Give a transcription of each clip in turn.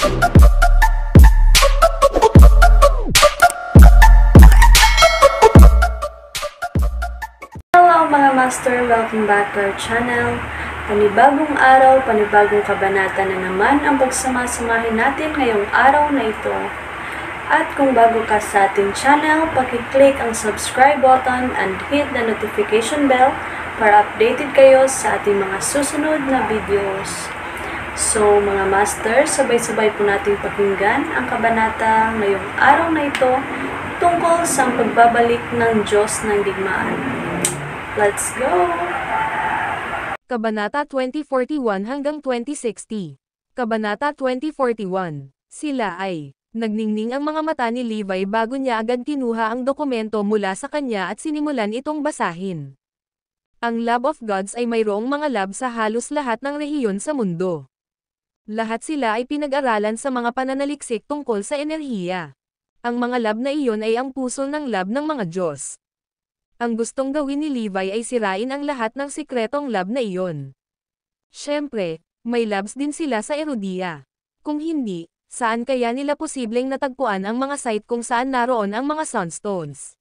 Hello mga master, welcome back to our channel. Panibagong araw, panibagong kabanata na naman ang pagsamasamahin natin ngayong araw na ito. At kung bago ka sa ating channel, paki-click ang subscribe button and hit the notification bell para updated kayo sa ating mga susunod na videos. So mga master, sabay-sabay po nating pakinggan ang kabanata ngayong araw na ito tungkol sa pagbabalik ng Diyos ng digmaan. Let's go! Kabanata 2041 hanggang 2060. Kabanata 2041. Sila ay nagningning ang mga mata ni Levi bago niya agad kinuha ang dokumento mula sa kanya at sinimulan itong basahin. Ang Lab of Gods ay mayroong mga lab sa halos lahat ng rehiyon sa mundo. Lahat sila ay pinag-aralan sa mga pananaliksik tungkol sa enerhiya. Ang mga lab na iyon ay ang puso ng lab ng mga Diyos. Ang gustong gawin ni Levi ay sirain ang lahat ng sikretong lab na iyon. Siyempre, may labs din sila sa Erudia. Kung hindi, saan kaya nila posibleng natagpuan ang mga site kung saan naroon ang mga Sunstones?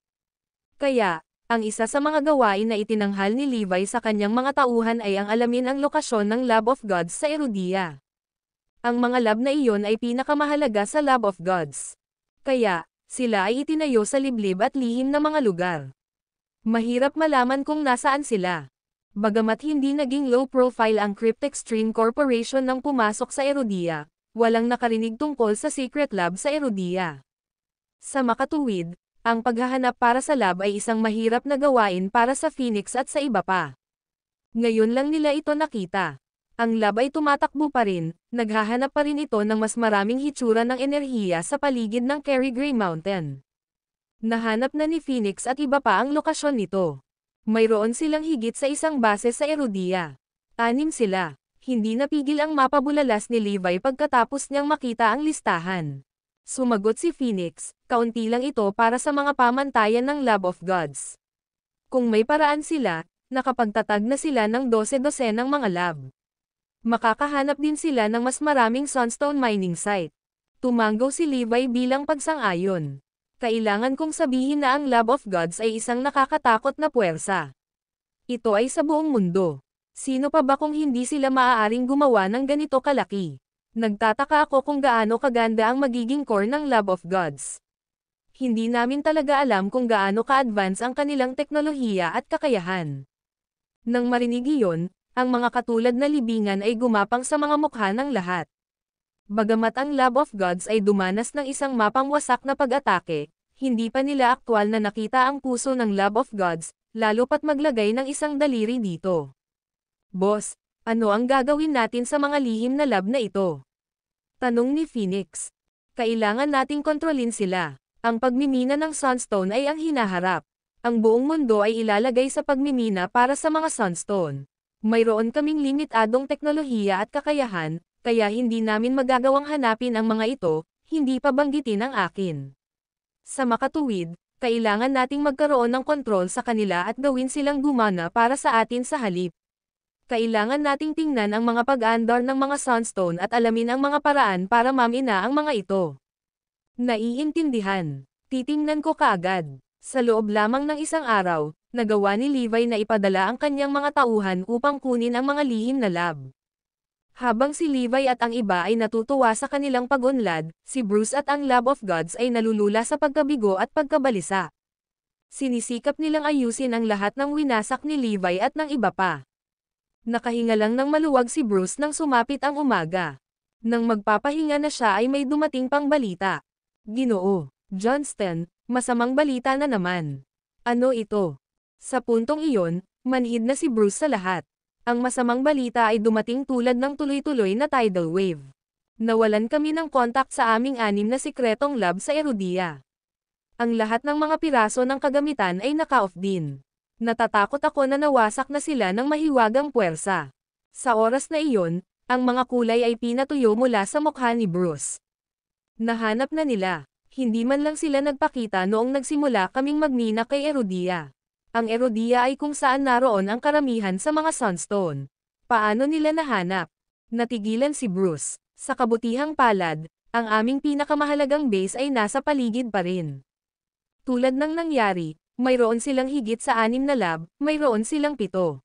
Kaya, ang isa sa mga gawain na itinanghal ni Levi sa kanyang mga tauhan ay ang alamin ang lokasyon ng Lab of Gods sa Erudia. Ang mga lab na iyon ay pinakamahalaga sa Lab of Gods. Kaya, sila ay itinayo sa liblib at lihim na mga lugar. Mahirap malaman kung nasaan sila. Bagamat hindi naging low profile ang Cryptic Stream Corporation nang pumasok sa Erudia, walang nakarinig tungkol sa secret lab sa Erudia. Sa makatuwid, ang paghahanap para sa lab ay isang mahirap na gawain para sa Phoenix at sa iba pa. Ngayon lang nila ito nakita. Ang lab ay tumatakbo pa rin, naghahanap pa rin ito ng mas maraming hitsura ng enerhiya sa paligid ng Kerry Gray Mountain. Nahanap na ni Phoenix at iba pa ang lokasyon nito. Mayroon silang higit sa isang base sa Erudia. 6 sila. Hindi napigil ang mapabulalas ni Levi pagkatapos niyang makita ang listahan. Sumagot si Phoenix, kaunti lang ito para sa mga pamantayan ng Lab of Gods. Kung may paraan sila, nakapagtatag na sila ng 12 ng mga lab. Makakahanap din sila ng mas maraming Sunstone mining site. Tumanggaw si Levi bilang pagsang-ayon. Kailangan kong sabihin na ang Lab of Gods ay isang nakakatakot na puwersa. Ito ay sa buong mundo. Sino pa ba kung hindi sila maaaring gumawa ng ganito kalaki? Nagtataka ako kung gaano kaganda ang magiging core ng Lab of Gods. Hindi namin talaga alam kung gaano ka-advance ang kanilang teknolohiya at kakayahan. Nang marinig iyon, ang mga katulad na libingan ay gumapang sa mga mukha ng lahat. Bagamat ang Lab of Gods ay dumanas ng isang mapangwasak na pag-atake, hindi pa nila aktwal na nakita ang puso ng Lab of Gods, lalo pat maglagay ng isang daliri dito. Boss, ano ang gagawin natin sa mga lihim na lab na ito? Tanong ni Phoenix. Kailangan nating kontrolin sila. Ang pagmimina ng Sunstone ay ang hinaharap. Ang buong mundo ay ilalagay sa pagmimina para sa mga Sunstone. Mayroon kaming limitadong teknolohiya at kakayahan, kaya hindi namin magagawang hanapin ang mga ito, hindi pa banggitin ang akin. Sa makatuwid, kailangan nating magkaroon ng kontrol sa kanila at gawin silang gumana para sa atin sa halip. Kailangan nating tingnan ang mga pag-andar ng mga Sunstone at alamin ang mga paraan para mamina ang mga ito. Naiintindihan. Titingnan ko kaagad. Sa loob lamang ng isang araw, nagawa ni Levi na ipadala ang kanyang mga tauhan upang kunin ang mga lihim na lab. Habang si Levi at ang iba ay natutuwa sa kanilang pag-unlad, si Bruce at ang Lab of Gods ay nalulula sa pagkabigo at pagkabalisa. Sinisikap nilang ayusin ang lahat ng winasak ni Levi at ng iba pa. Nakahinga lang ng maluwag si Bruce nang sumapit ang umaga. Nang magpapahinga na siya ay may dumating pang balita. Ginoo Johnston, masamang balita na naman. Ano ito? Sa puntong iyon, manhid na si Bruce sa lahat. Ang masamang balita ay dumating tulad ng tuloy-tuloy na tidal wave. Nawalan kami ng kontak sa aming 6 na sikretong lab sa Erudia. Ang lahat ng mga piraso ng kagamitan ay naka-off din. Natatakot ako na nawasak na sila ng mahiwagang puwersa. Sa oras na iyon, ang mga kulay ay pinatuyo mula sa mukha ni Bruce. Nahanap na nila. Hindi man lang sila nagpakita noong nagsimula kaming magmina kay Erudia. Ang Erudia ay kung saan naroon ang karamihan sa mga Sunstone. Paano nila nahanap? Natigilan si Bruce. Sa kabutihang palad, ang aming pinakamahalagang base ay nasa paligid pa rin. Tulad ng nangyari, mayroon silang higit sa 6 na lab, mayroon silang 7.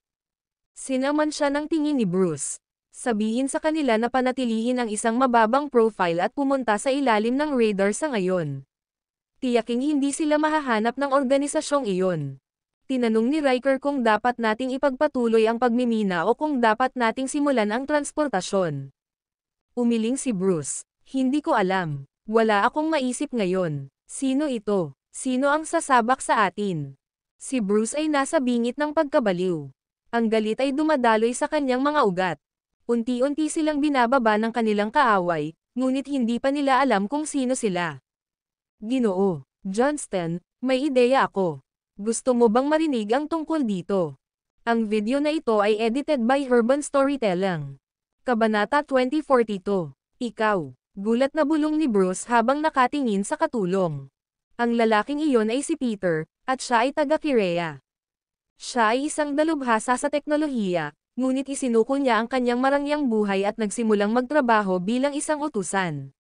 Sinaman siya ng tingin ni Bruce. Sabihin sa kanila na panatilihin ang isang mababang profile at pumunta sa ilalim ng radar sa ngayon. Tiyaking hindi sila mahahanap ng organisasyong iyon. Tinanong ni Riker kung dapat nating ipagpatuloy ang pagmimina o kung dapat nating simulan ang transportasyon. Umiling si Bruce. Hindi ko alam. Wala akong maisip ngayon. Sino ito? Sino ang sasabak sa atin? Si Bruce ay nasa bingit ng pagkabaliw. Ang galit ay dumadaloy sa kanyang mga ugat. Unti-unti silang binababa ng kanilang kaaway, ngunit hindi pa nila alam kung sino sila. Ginoo, Johnston, may ideya ako. Gusto mo bang marinig ang tungkol dito? Ang video na ito ay edited by Urban Storytelling. Kabanata 2042. Ikaw. Gulat na bulong ni Bruce habang nakatingin sa katulong. Ang lalaking iyon ay si Peter, at siya ay taga-Kirea. Siya ay isang dalubhasa sa teknolohiya, ngunit isinuko niya ang kanyang marangyang buhay at nagsimulang magtrabaho bilang isang utusan.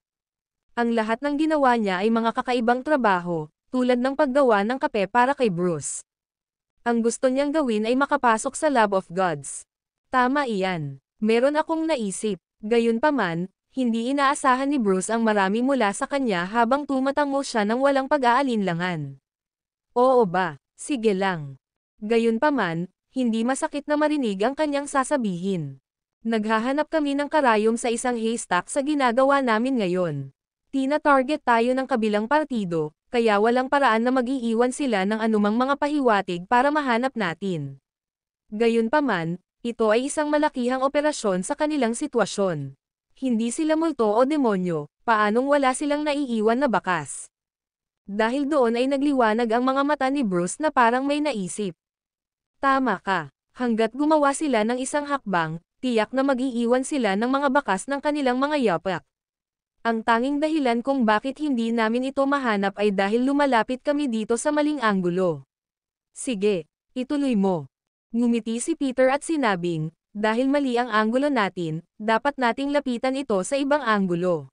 Ang lahat ng ginawa niya ay mga kakaibang trabaho, tulad ng paggawa ng kape para kay Bruce. Ang gusto niyang gawin ay makapasok sa Lab of Gods. Tama iyan. Meron akong naisip. Gayunpaman, hindi inaasahan ni Bruce ang marami mula sa kanya habang tumatango siya ng walang pag-aalinlangan. Oo ba? Sige lang. Gayunpaman, hindi masakit na marinig ang kanyang sasabihin. Naghahanap kami ng karayom sa isang haystack sa ginagawa namin ngayon. Tina-target tayo ng kabilang partido, kaya walang paraan na mag-iiwan sila ng anumang mga pahiwatig para mahanap natin. Gayunpaman, ito ay isang malakihang operasyon sa kanilang sitwasyon. Hindi sila multo o demonyo, paanong wala silang naiiwan na bakas? Dahil doon ay nagliwanag ang mga mata ni Bruce na parang may naisip. Tama ka. Hanggat gumawa sila ng isang hakbang, tiyak na mag-iiwan sila ng mga bakas ng kanilang mga yapak. Ang tanging dahilan kung bakit hindi namin ito mahanap ay dahil lumalapit kami dito sa maling anggulo. Sige, ituloy mo. Ngumiti si Peter at sinabing, dahil mali ang anggulo natin, dapat nating lapitan ito sa ibang anggulo.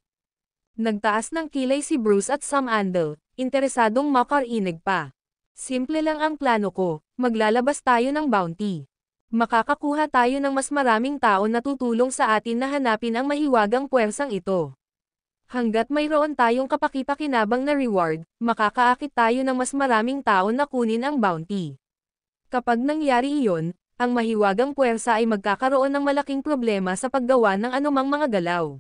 Nagtaas ng kilay si Bruce at Sam Andel, interesadong makarinig pa. Simple lang ang plano ko, maglalabas tayo ng bounty. Makakakuha tayo ng mas maraming tao na tutulong sa atin na hanapin ang mahiwagang puwersang ito. Hanggat mayroon tayong kapaki-pakinabang na reward, makakaakit tayo ng mas maraming tao na kunin ang bounty. Kapag nangyari iyon, ang mahiwagang puwersa ay magkakaroon ng malaking problema sa paggawa ng anumang mga galaw.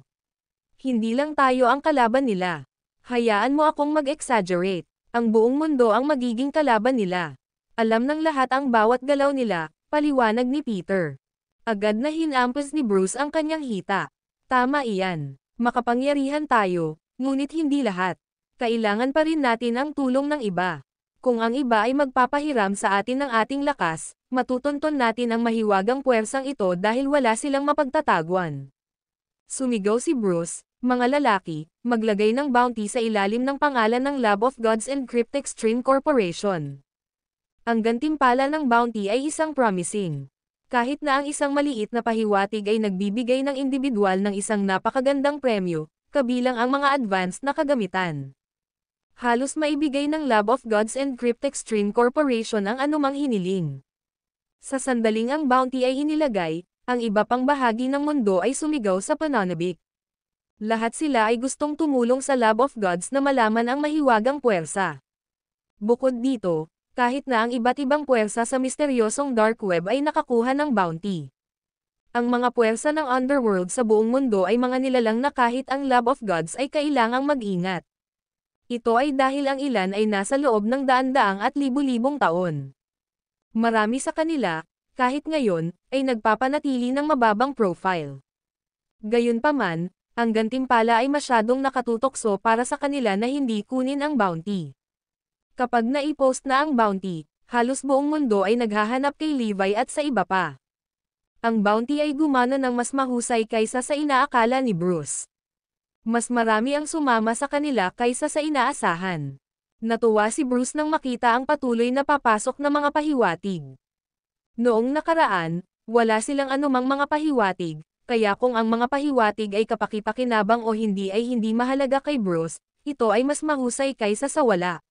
Hindi lang tayo ang kalaban nila. Hayaan mo akong mag-exaggerate. Ang buong mundo ang magiging kalaban nila. Alam ng lahat ang bawat galaw nila, paliwanag ni Peter. Agad na hinampas ni Bruce ang kanyang hita. Tama iyan. Makapangyarihan tayo, ngunit hindi lahat. Kailangan pa rin natin ang tulong ng iba. Kung ang iba ay magpapahiram sa atin ng ating lakas, matutunton natin ang mahiwagang puwersang ito dahil wala silang mapagtataguan. Sumigaw si Bruce, mga lalaki, maglagay ng bounty sa ilalim ng pangalan ng Lab of Gods and Cryptic Stream Corporation. Ang gantimpala ng bounty ay isang promising. Kahit na ang isang maliit na pahiwatig ay nagbibigay ng individual ng isang napakagandang premyo, kabilang ang mga advanced na kagamitan. Halos maibigay ng Lab of Gods and Cryptic Stream Corporation ang anumang hiniling. Sa sandaling ang bounty ay inilagay, ang iba pang bahagi ng mundo ay sumigaw sa pananabik. Lahat sila ay gustong tumulong sa Lab of Gods na malaman ang mahiwagang puwersa. Bukod dito, kahit na ang iba't ibang puwersa sa misteryosong dark web ay nakakuha ng bounty. Ang mga puwersa ng underworld sa buong mundo ay mga nilalang na kahit ang Lab of Gods ay kailangang mag-ingat. Ito ay dahil ang ilan ay nasa loob ng daan-daang at libu-libong taon. Marami sa kanila, kahit ngayon, ay nagpapanatili ng mababang profile. Gayunpaman, ang gantimpala ay masyadong nakatutokso para sa kanila na hindi kunin ang bounty. Kapag naipost na ang bounty, halos buong mundo ay naghahanap kay Levi at sa iba pa. Ang bounty ay gumana ng mas mahusay kaysa sa inaakala ni Bruce. Mas marami ang sumama sa kanila kaysa sa inaasahan. Natuwa si Bruce nang makita ang patuloy na papasok na mga pahiwatig. Noong nakaraan, wala silang anumang mga pahiwatig, Kaya kung ang mga pahiwatig ay kapaki-pakinabang o hindi ay hindi mahalaga kay Bruce, ito ay mas mahusay kaysa sa wala.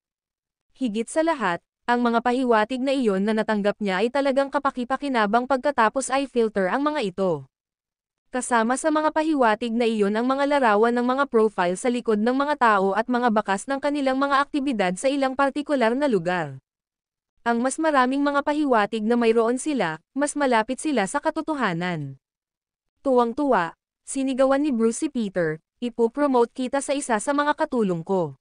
Higit sa lahat, ang mga pahiwatig na iyon na natanggap niya ay talagang kapaki-pakinabang pagkatapos ay filter ang mga ito. Kasama sa mga pahiwatig na iyon ang mga larawan ng mga profile sa likod ng mga tao at mga bakas ng kanilang mga aktibidad sa ilang partikular na lugar. Ang mas maraming mga pahiwatig na mayroon sila, mas malapit sila sa katotohanan. Tuwang-tuwa, sinigawan ni Bruce si Peter, ipopromote kita sa isa sa mga katulong ko.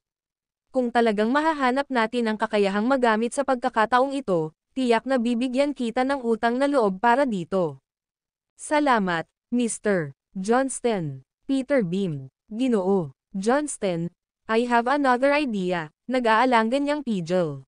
Kung talagang mahahanap natin ang kakayahang magamit sa pagkakataong ito, tiyak na bibigyan kita ng utang na loob para dito. Salamat, Mr. Johnston. Peter beamed. Ginoo, Johnston, I have another idea, nag-aalangan niyang pidgel.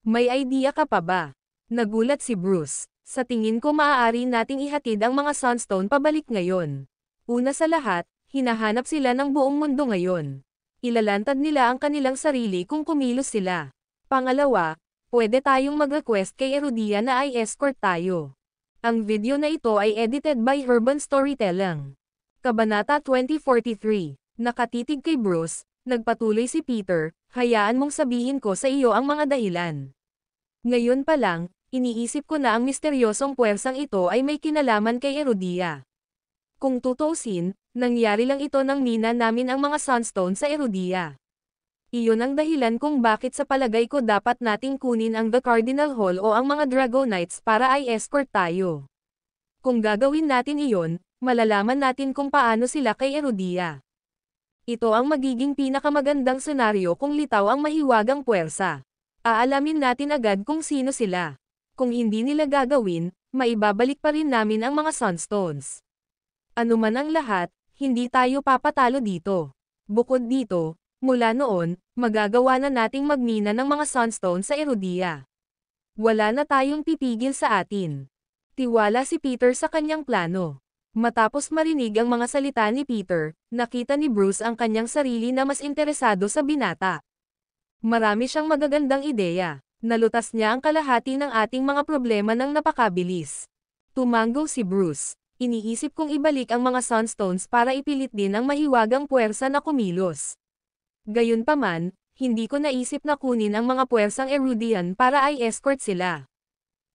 May idea ka pa ba? Nagulat si Bruce. Sa tingin ko maaari nating ihatid ang mga Sunstone pabalik ngayon. Una sa lahat, hinahanap sila ng buong mundo ngayon. Ilalantad nila ang kanilang sarili kung kumilos sila. Pangalawa, pwede tayong mag-request kay Erudia na i-escort tayo. Ang video na ito ay edited by Urban Storytelling. Kabanata 2043. Nakatitig kay Bruce, nagpatuloy si Peter, hayaan mong sabihin ko sa iyo ang mga dahilan. Ngayon pa lang, iniisip ko na ang misteryosong puwersang ito ay may kinalaman kay Erudia. Kung tutuusin, nangyari lang ito nang mina namin ang mga Sunstone sa Erudia. Iyon ang dahilan kung bakit sa palagay ko dapat nating kunin ang The Cardinal Hall o ang mga Dragonites para ay escort tayo. Kung gagawin natin iyon, malalaman natin kung paano sila kay Erudia. Ito ang magiging pinakamagandang senaryo kung litaw ang mahiwagang puwersa. Aalamin natin agad kung sino sila. Kung hindi nila gagawin, maibabalik pa rin namin ang mga Sunstones. Ano man ang lahat, hindi tayo papatalo dito. Bukod dito, mula noon, magagawa na nating magmina ng mga Sunstone sa Erudia. Wala na tayong pipigil sa atin. Tiwala si Peter sa kanyang plano. Matapos marinig ang mga salita ni Peter, nakita ni Bruce ang kanyang sarili na mas interesado sa binata. Marami siyang magagandang ideya. Nalutas niya ang kalahati ng ating mga problema ng napakabilis. Tumango si Bruce. Iniisip kong ibalik ang mga Sunstones para ipilit din ang mahiwagang puwersa na kumilos. Gayunpaman, hindi ko naisip na kunin ang mga puwersang Erudian para ay escort sila.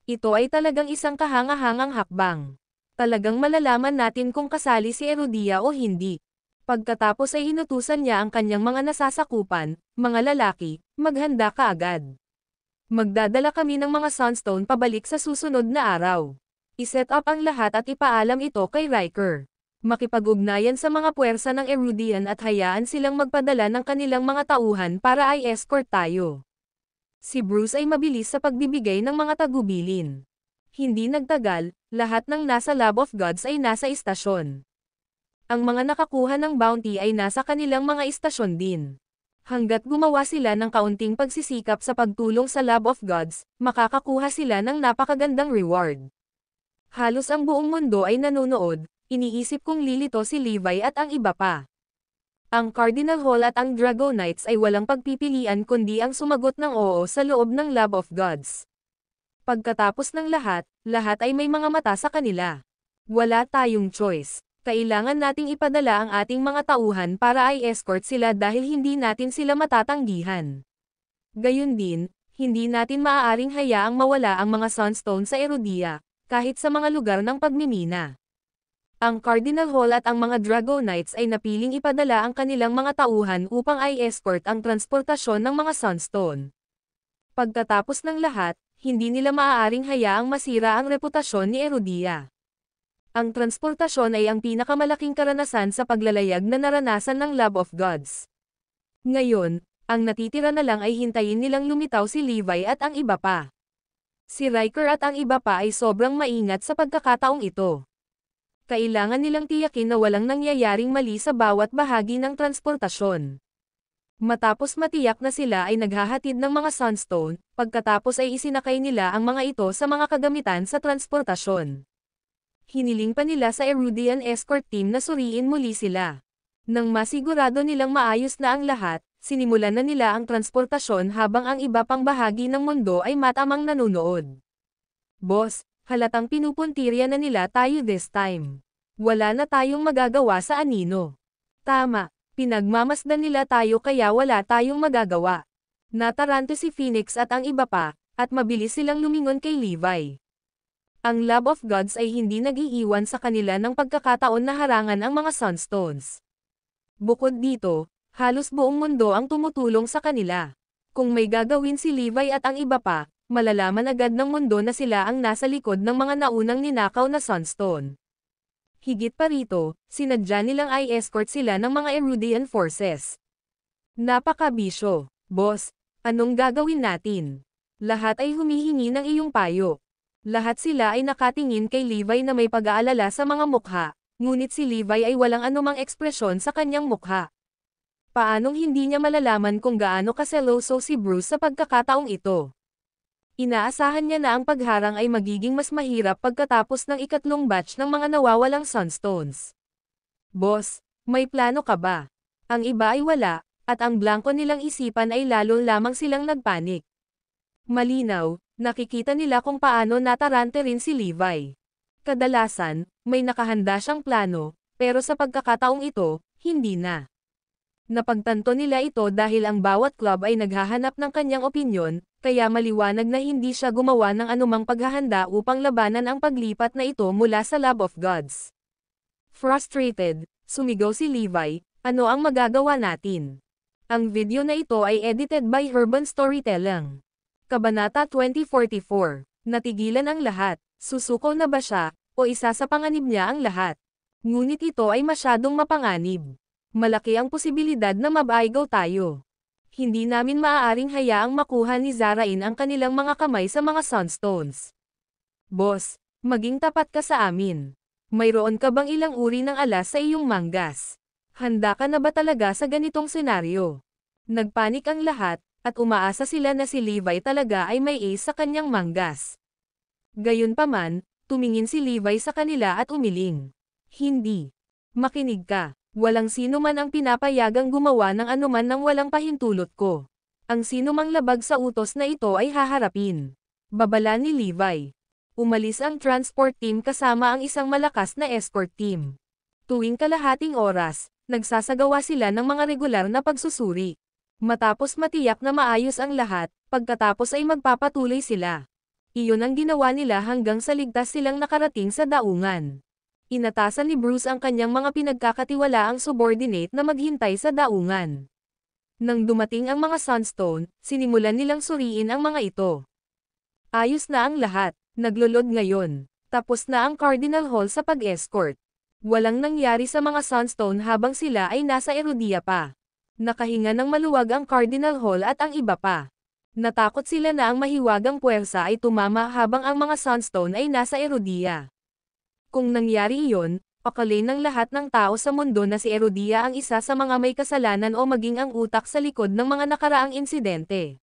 Ito ay talagang isang kahanga-hangang hakbang. Talagang malalaman natin kung kasali si Erudia o hindi. Pagkatapos ay inutusan niya ang kanyang mga nasasakupan, mga lalaki, maghanda ka agad. Magdadala kami ng mga Sunstone pabalik sa susunod na araw. I-set up ang lahat at ipaalam ito kay Riker. Makipag-ugnayan sa mga puwersa ng Erudian at hayaan silang magpadala ng kanilang mga tauhan para ay escort tayo. Si Bruce ay mabilis sa pagbibigay ng mga tagubilin. Hindi nagtagal, lahat ng nasa Lab of Gods ay nasa istasyon. Ang mga nakakuha ng bounty ay nasa kanilang mga istasyon din. Hanggat gumawa sila ng kaunting pagsisikap sa pagtulong sa Lab of Gods, makakakuha sila ng napakagandang reward. Halos ang buong mundo ay nanonood, iniisip kong lilito si Levi at ang iba pa. Ang Cardinal Hall at ang Dragonites ay walang pagpipilian kundi ang sumagot ng oo sa loob ng Lab of Gods. Pagkatapos ng lahat, lahat ay may mga mata sa kanila. Wala tayong choice. Kailangan nating ipadala ang ating mga tauhan para ay escort sila dahil hindi natin sila matatanggihan. Gayun din, hindi natin maaaring hayaang mawala ang mga Sunstone sa Erudia, kahit sa mga lugar ng pagmimina. Ang Cardinal Hall at ang mga Dragonites ay napiling ipadala ang kanilang mga tauhan upang ay escort ang transportasyon ng mga Sunstone. Pagkatapos ng lahat, hindi nila maaaring hayaang masira ang reputasyon ni Erudia. Ang transportasyon ay ang pinakamalaking karanasan sa paglalayag na naranasan ng Lab of Gods. Ngayon, ang natitira na lang ay hintayin nilang lumitaw si Levi at ang iba pa. Si Riker at ang iba pa ay sobrang maingat sa pagkakataong ito. Kailangan nilang tiyakin na walang nangyayaring mali sa bawat bahagi ng transportasyon. Matapos matiyak na sila ay naghahatid ng mga Sunstone, pagkatapos ay isinakay nila ang mga ito sa mga kagamitan sa transportasyon. Hiniling pa nila sa Erudian escort team na suriin muli sila. Nang masigurado nilang maayos na ang lahat, sinimulan na nila ang transportasyon habang ang iba pang bahagi ng mundo ay matamang nanonood. Boss, halatang pinupuntirya na nila tayo this time. Wala na tayong magagawa sa anino. Tama, pinagmamasdan nila tayo kaya wala tayong magagawa. Natarante si Phoenix at ang iba pa, at mabilis silang lumingon kay Levi. Ang Love of Gods ay hindi nag-iiwan sa kanila ng pagkakataon na harangan ang mga Sunstones. Bukod dito, halos buong mundo ang tumutulong sa kanila. Kung may gagawin si Levi at ang iba pa, malalaman agad ng mundo na sila ang nasa likod ng mga naunang ninakaw na Sunstone. Higit pa rito, sinadya nilang i-escort sila ng mga Erudian forces. Napakabisyo, boss, anong gagawin natin? Lahat ay humihingi ng iyong payo. Lahat sila ay nakatingin kay Levi na may pag-aalala sa mga mukha, ngunit si Levi ay walang anumang ekspresyon sa kanyang mukha. Paanong hindi niya malalaman kung gaano kaseloso si Bruce sa pagkakataong ito? Inaasahan niya na ang pagharang ay magiging mas mahirap pagkatapos ng ikatlong batch ng mga nawawalang Sunstones. Boss, may plano ka ba? Ang iba ay wala, at ang blanko nilang isipan ay lalo lamang silang nagpanik. Malinaw, nakikita nila kung paano natarante rin si Levi. Kadalasan, may nakahanda siyang plano, pero sa pagkakataong ito, hindi na. Napagtanto nila ito dahil ang bawat club ay naghahanap ng kanyang opinyon, kaya maliwanag na hindi siya gumawa ng anumang paghahanda upang labanan ang paglipat na ito mula sa Love of Gods. Frustrated, sumigaw si Levi, ano ang magagawa natin? Ang video na ito ay edited by Urban Storytelling. Kabanata 2044, natigilan ang lahat, susuko na ba siya, o isa sa panganib niya ang lahat? Ngunit ito ay masyadong mapanganib. Malaki ang posibilidad na mabaigaw tayo. Hindi namin maaaring hayaang makuha ni Zarain ang kanilang mga kamay sa mga Sunstones. Boss, maging tapat ka sa amin. Mayroon ka bang ilang uri ng alas sa iyong manggas? Handa ka na ba talaga sa ganitong senaryo? Nagpanik ang lahat, at umaasa sila na si Levi talaga ay may ace sa kanyang manggas. Gayunpaman, tumingin si Levi sa kanila at umiling. Hindi. Makinig ka. Walang sino man ang pinapayagang gumawa ng anuman nang walang pahintulot ko. Ang sino mang labag sa utos na ito ay haharapin. Babala ni Levi. Umalis ang transport team kasama ang isang malakas na escort team. Tuwing kalahating oras, nagsasagawa sila ng mga regular na pagsusuri. Matapos matiyak na maayos ang lahat, pagkatapos ay magpapatuloy sila. Iyon ang ginawa nila hanggang sa ligtas silang nakarating sa daungan. Inatasan ni Bruce ang kanyang mga pinagkakatiwalaang subordinate na maghintay sa daungan. Nang dumating ang mga Sunstone, sinimulan nilang suriin ang mga ito. Ayos na ang lahat, naglulod ngayon. Tapos na ang Cardinal Hall sa pag-escort. Walang nangyari sa mga Sunstone habang sila ay nasa Erudia pa. Nakahinga ng maluwag ang Cardinal Hall at ang iba pa. Natakot sila na ang mahiwagang puwersa ay tumama habang ang mga Sunstone ay nasa Erudia. Kung nangyari iyon, pakalay ng lahat ng tao sa mundo na si Erudia ang isa sa mga may kasalanan o maging ang utak sa likod ng mga nakaraang insidente.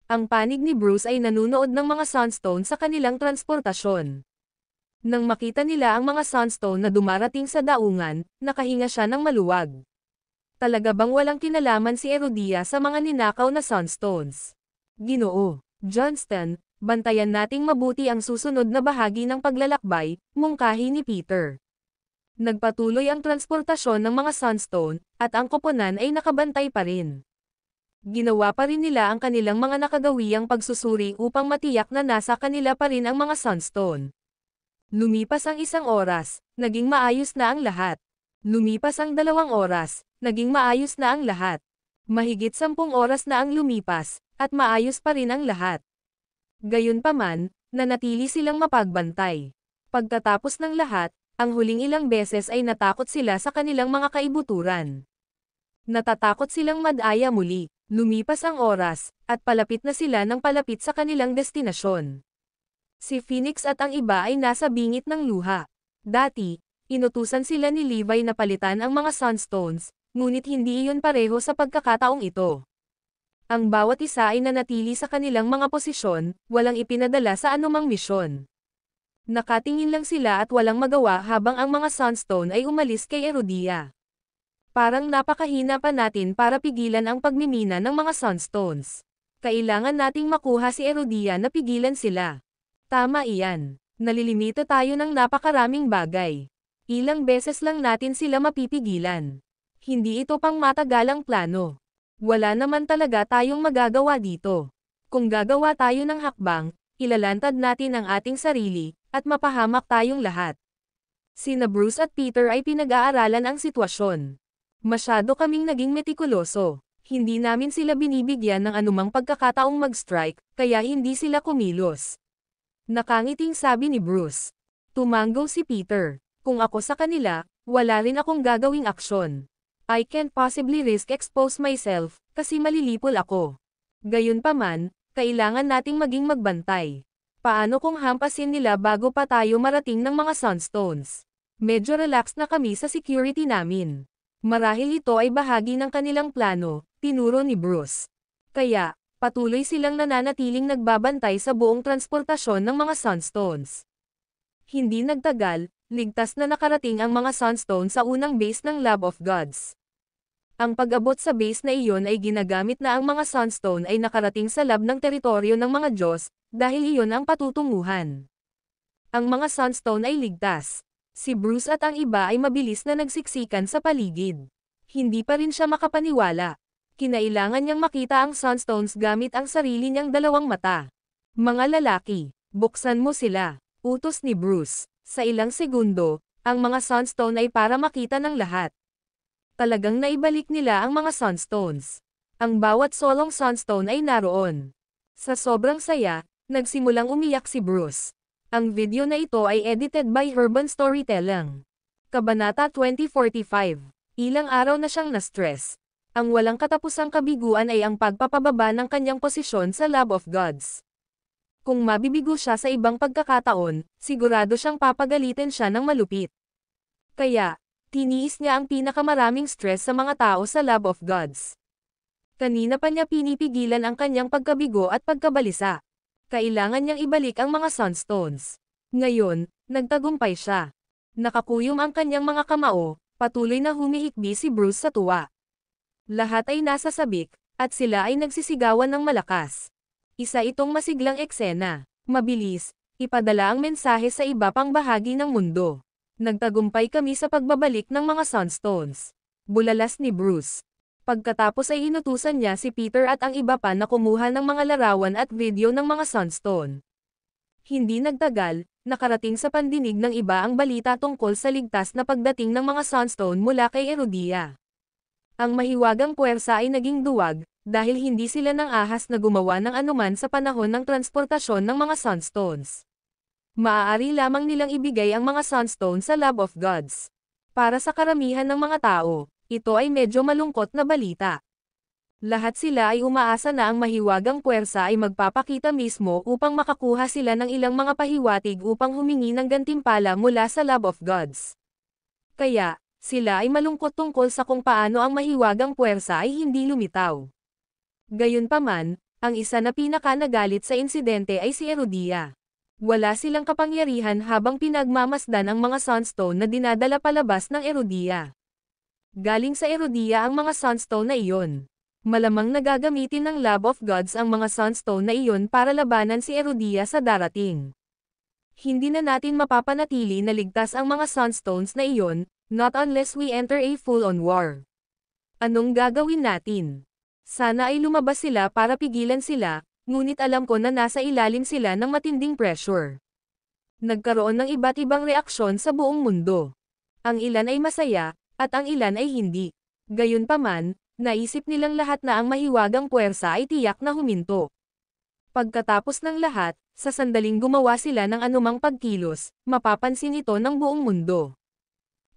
Ang panig ni Bruce ay nanunood ng mga Sunstone sa kanilang transportasyon. Nang makita nila ang mga Sunstone na dumarating sa daungan, nakahinga siya ng maluwag. Talaga bang walang kinalaman si Erudia sa mga ninakaw na Sunstones? Ginoo, Johnston, bantayan nating mabuti ang susunod na bahagi ng paglalakbay, mungkahi ni Peter. Nagpatuloy ang transportasyon ng mga Sunstone, at ang koponan ay nakabantay pa rin. Ginawa pa rin nila ang kanilang mga nakagawiyang pagsusuri upang matiyak na nasa kanila pa rin ang mga Sunstone. Lumipas ang 1 oras, naging maayos na ang lahat. Lumipas ang 2 oras, naging maayos na ang lahat. Mahigit 10 oras na ang lumipas, at maayos pa rin ang lahat. Gayunpaman, nanatili silang mapagbantay. Pagkatapos ng lahat, ang huling ilang beses ay natakot sila sa kanilang mga kaibuturan. Natatakot silang madaya muli, lumipas ang oras, at palapit na sila ng palapit sa kanilang destinasyon. Si Phoenix at ang iba ay nasa bingit ng luha. Dati, inutusan sila ni Levi na palitan ang mga Sunstones, ngunit hindi iyon pareho sa pagkakataong ito. Ang bawat isa ay nanatili sa kanilang mga posisyon, walang ipinadala sa anumang misyon. Nakatingin lang sila at walang magawa habang ang mga Sunstone ay umalis kay Erudia. Parang napakahina pa natin para pigilan ang pagmimina ng mga Sunstones. Kailangan nating makuha si Erudia na pigilan sila. Tama iyan. Nalilimito tayo ng napakaraming bagay. Ilang beses lang natin sila mapipigilan. Hindi ito pang matagalang plano. Wala naman talaga tayong magagawa dito. Kung gagawa tayo ng hakbang, ilalantad natin ang ating sarili, at mapahamak tayong lahat. Sina Bruce at Peter ay pinag-aaralan ang sitwasyon. Masyado kaming naging metikuloso. Hindi namin sila binibigyan ng anumang pagkakataong mag-strike, kaya hindi sila kumilos. Nakangiting sabi ni Bruce. Tumanggaw si Peter. Kung ako sa kanila, wala rin akong gagawing aksyon. I can't possibly risk expose myself, kasi malilipol ako. Gayunpaman, kailangan nating maging magbantay. Paano kung hampasin nila bago pa tayo marating ng mga Sunstones? Medyo relaxed na kami sa security namin. Marahil ito ay bahagi ng kanilang plano, tinuro ni Bruce. Kaya, patuloy silang nananatiling nagbabantay sa buong transportasyon ng mga Sunstones. Hindi nagtagal, ligtas na nakarating ang mga Sunstone sa unang base ng Lab of Gods. Ang pag-abot sa base na iyon ay ginagamit na ang mga Sunstone ay nakarating sa lab ng teritoryo ng mga Diyos, dahil iyon ang patutunguhan. Ang mga Sunstone ay ligtas. Si Bruce at ang iba ay mabilis na nagsiksikan sa paligid. Hindi pa rin siya makapaniwala. Kinailangan niyang makita ang Sunstones gamit ang sarili niyang dalawang mata. Mga lalaki, buksan mo sila, utos ni Bruce. Sa ilang segundo, ang mga Sunstone ay para makita ng lahat. Talagang naibalik nila ang mga Sunstones. Ang bawat solong Sunstone ay naroon. Sa sobrang saya, nagsimulang umiyak si Bruce. Ang video na ito ay edited by Urban Storytelling. Kabanata 2045. Ilang araw na siyang na-stress. Ang walang katapusang kabiguan ay ang pagpapababa ng kanyang posisyon sa Lab of Gods. Kung mabibigo siya sa ibang pagkakataon, sigurado siyang papagalitin siya ng malupit. Kaya, tiniis niya ang pinakamaraming stress sa mga tao sa Lab of Gods. Kanina pa niya pinipigilan ang kanyang pagkabigo at pagkabalisa. Kailangan niyang ibalik ang mga Sunstones. Ngayon, nagtagumpay siya. Nakakuyom ang kanyang mga kamao, patuloy na humihikbi si Bruce sa tuwa. Lahat ay nasa sabik, at sila ay nagsisigawan ng malakas. Isa itong masiglang eksena. Mabilis, ipadala ang mensahe sa iba pang bahagi ng mundo. Nagtagumpay kami sa pagbabalik ng mga Sunstones. Bulalas ni Bruce. Pagkatapos ay inutusan niya si Peter at ang iba pa na kumuha ng mga larawan at video ng mga Sunstone. Hindi nagtagal, nakarating sa pandinig ng iba ang balita tungkol sa ligtas na pagdating ng mga Sunstone mula kay Erudia. Ang mahiwagang puwersa ay naging duwag, dahil hindi sila nang ahas na gumawa ng anuman sa panahon ng transportasyon ng mga Sunstones. Maaari lamang nilang ibigay ang mga Sunstone sa Lab of Gods. Para sa karamihan ng mga tao, ito ay medyo malungkot na balita. Lahat sila ay umaasa na ang mahiwagang puwersa ay magpapakita mismo upang makakuha sila ng ilang mga pahiwatig upang humingi ng gantimpala mula sa Lab of Gods. Kaya, sila ay malungkot tungkol sa kung paano ang mahiwagang puwersa ay hindi lumitaw. Gayunpaman, ang isa na pinaka-nagalit sa insidente ay si Erudia. Wala silang kapangyarihan habang pinagmamasdan ang mga Sunstone na dinadala palabas ng Erudia. Galing sa Erudia ang mga Sunstone na iyon. Malamang nagagamitin ng Lab of Gods ang mga Sunstone na iyon para labanan si Erudia sa darating. Hindi na natin mapapanatili na ligtas ang mga Sunstones na iyon, not unless we enter a full-on war. Anong gagawin natin? Sana ay lumabas sila para pigilan sila, ngunit alam ko na nasa ilalim sila ng matinding pressure. Nagkaroon ng iba't ibang reaksyon sa buong mundo. Ang ilan ay masaya, at ang ilan ay hindi. Gayunpaman, naisip nilang lahat na ang mahiwagang puwersa ay tiyak na huminto. Pagkatapos ng lahat, sa sandaling gumawa sila ng anumang pagkilos, mapapansin ito ng buong mundo.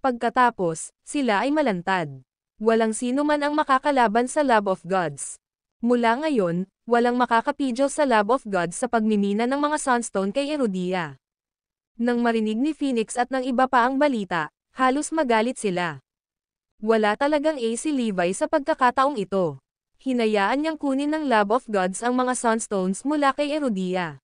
Pagkatapos, sila ay malantad. Walang sino man ang makakalaban sa Lab of Gods. Mula ngayon, walang makakapidyo sa Lab of Gods sa pagmimina ng mga Sunstone kay Erudia. Nang marinig ni Phoenix at ng iba pa ang balita, halos magalit sila. Wala talagang si Levi sa pagkakataong ito. Hinayaan niyang kunin ng Lab of Gods ang mga Sunstones mula kay Erudia.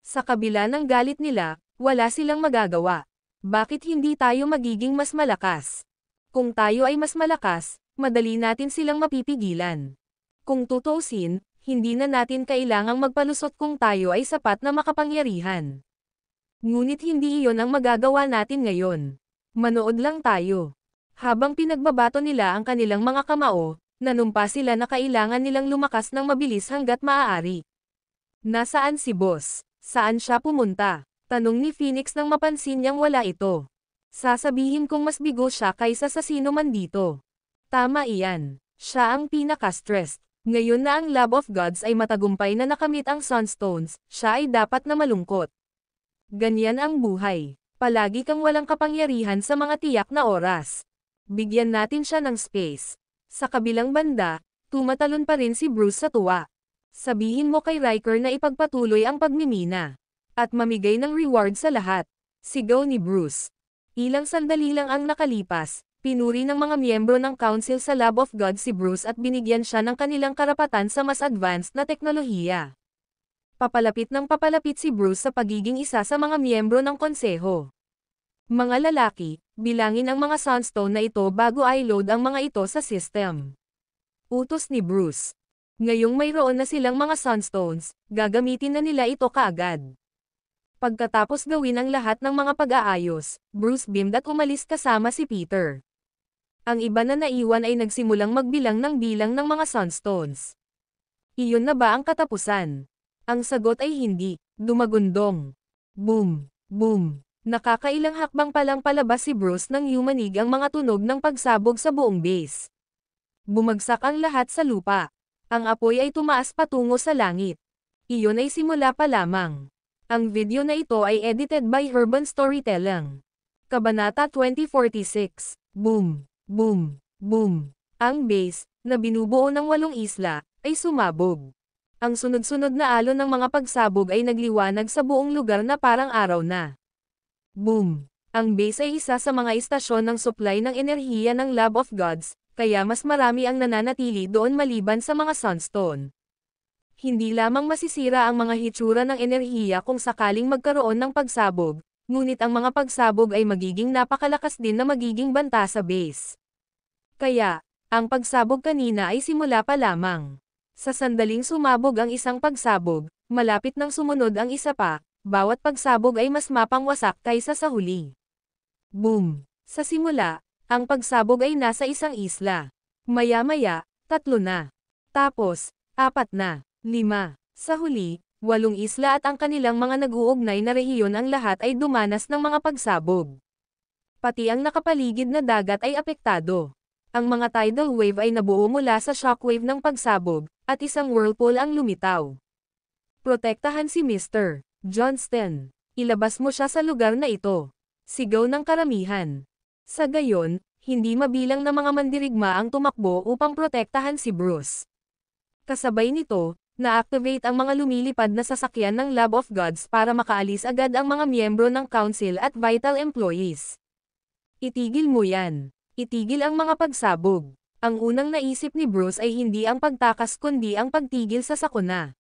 Sa kabila ng galit nila, wala silang magagawa. Bakit hindi tayo magiging mas malakas? Kung tayo ay mas malakas, madali natin silang mapipigilan. Kung tutuusin, hindi na natin kailangang magpalusot kung tayo ay sapat na makapangyarihan. Ngunit hindi iyon ang magagawa natin ngayon. Manood lang tayo. Habang pinagbabato nila ang kanilang mga kamao, nanumpa sila na kailangan nilang lumakas ng mabilis hanggat maaari. Nasaan si boss? Saan siya pumunta? Tanong ni Phoenix nang mapansin niyang wala ito. Sasabihin kong mas bigo siya kaysa sa sino man dito. Tama iyan. Siya ang pinaka-stressed. Ngayon na ang Lab of Gods ay matagumpay na nakamit ang Sunstones, siya ay dapat na malungkot. Ganyan ang buhay. Palagi kang walang kapangyarihan sa mga tiyak na oras. Bigyan natin siya ng space. Sa kabilang banda, tumatalon pa rin si Bruce sa tuwa. Sabihin mo kay Riker na ipagpatuloy ang pagmimina. At mamigay ng reward sa lahat. Sigaw ni Bruce. Ilang sandali lang ang nakalipas, pinuri ng mga miyembro ng Council sa Lab of God si Bruce at binigyan siya ng kanilang karapatan sa mas advanced na teknolohiya. Papalapit si Bruce sa pagiging isa sa mga miyembro ng konseho. Mga lalaki, bilangin ang mga Sunstone na ito bago i-load ang mga ito sa system. Utos ni Bruce. Ngayong mayroon na silang mga Sunstones, gagamitin na nila ito kaagad. Pagkatapos gawin ang lahat ng mga pag-aayos, Bruce beamed at umalis kasama si Peter. Ang iba na naiwan ay nagsimulang magbilang ng bilang ng mga Sunstones. Iyon na ba ang katapusan? Ang sagot ay hindi, dumagundong. Boom, boom. Nakakailang hakbang palang palabas si Bruce nang yumanig ang mga tunog ng pagsabog sa buong base. Bumagsak ang lahat sa lupa. Ang apoy ay tumaas patungo sa langit. Iyon ay simula pa lamang. Ang video na ito ay edited by Urban Storytelling. Kabanata 2046. Boom, boom, boom. Ang base, na binubuo ng 8 isla, ay sumabog. Ang sunod-sunod na alon ng mga pagsabog ay nagliwanag sa buong lugar na parang araw na. Boom. Ang base ay isa sa mga istasyon ng supply ng enerhiya ng Lab of Gods, kaya mas marami ang nananatili doon maliban sa mga Sunstone. Hindi lamang masisira ang mga hitsura ng enerhiya kung sakaling magkaroon ng pagsabog, ngunit ang mga pagsabog ay magiging napakalakas din na magiging banta sa base. Kaya, ang pagsabog kanina ay simula pa lamang. Sa sandaling sumabog ang isang pagsabog, malapit nang sumunod ang isa pa, bawat pagsabog ay mas mapangwasak kaysa sa huli. Boom! Sa simula, ang pagsabog ay nasa isang isla. Maya-maya, 3 na. Tapos, 4 na. 5. Sa huli, 8 isla at ang kanilang mga nag-uugnay na rehiyon ang lahat ay dumanas ng mga pagsabog. Pati ang nakapaligid na dagat ay apektado. Ang mga tidal wave ay nabuo mula sa shockwave ng pagsabog, at isang whirlpool ang lumitaw. Protektahan si Mr. Johnston. Ilabas mo siya sa lugar na ito. Sigaw ng karamihan. Sa gayon, hindi mabilang na mga mandirigma ang tumakbo upang protektahan si Bruce. Kasabay nito, na-activate ang mga lumilipad na sasakyan ng Lab of Gods para makaalis agad ang mga miyembro ng Council at vital employees. Itigil mo yan. Itigil ang mga pagsabog. Ang unang naisip ni Bruce ay hindi ang pagtakas kundi ang pagtigil sa sakuna.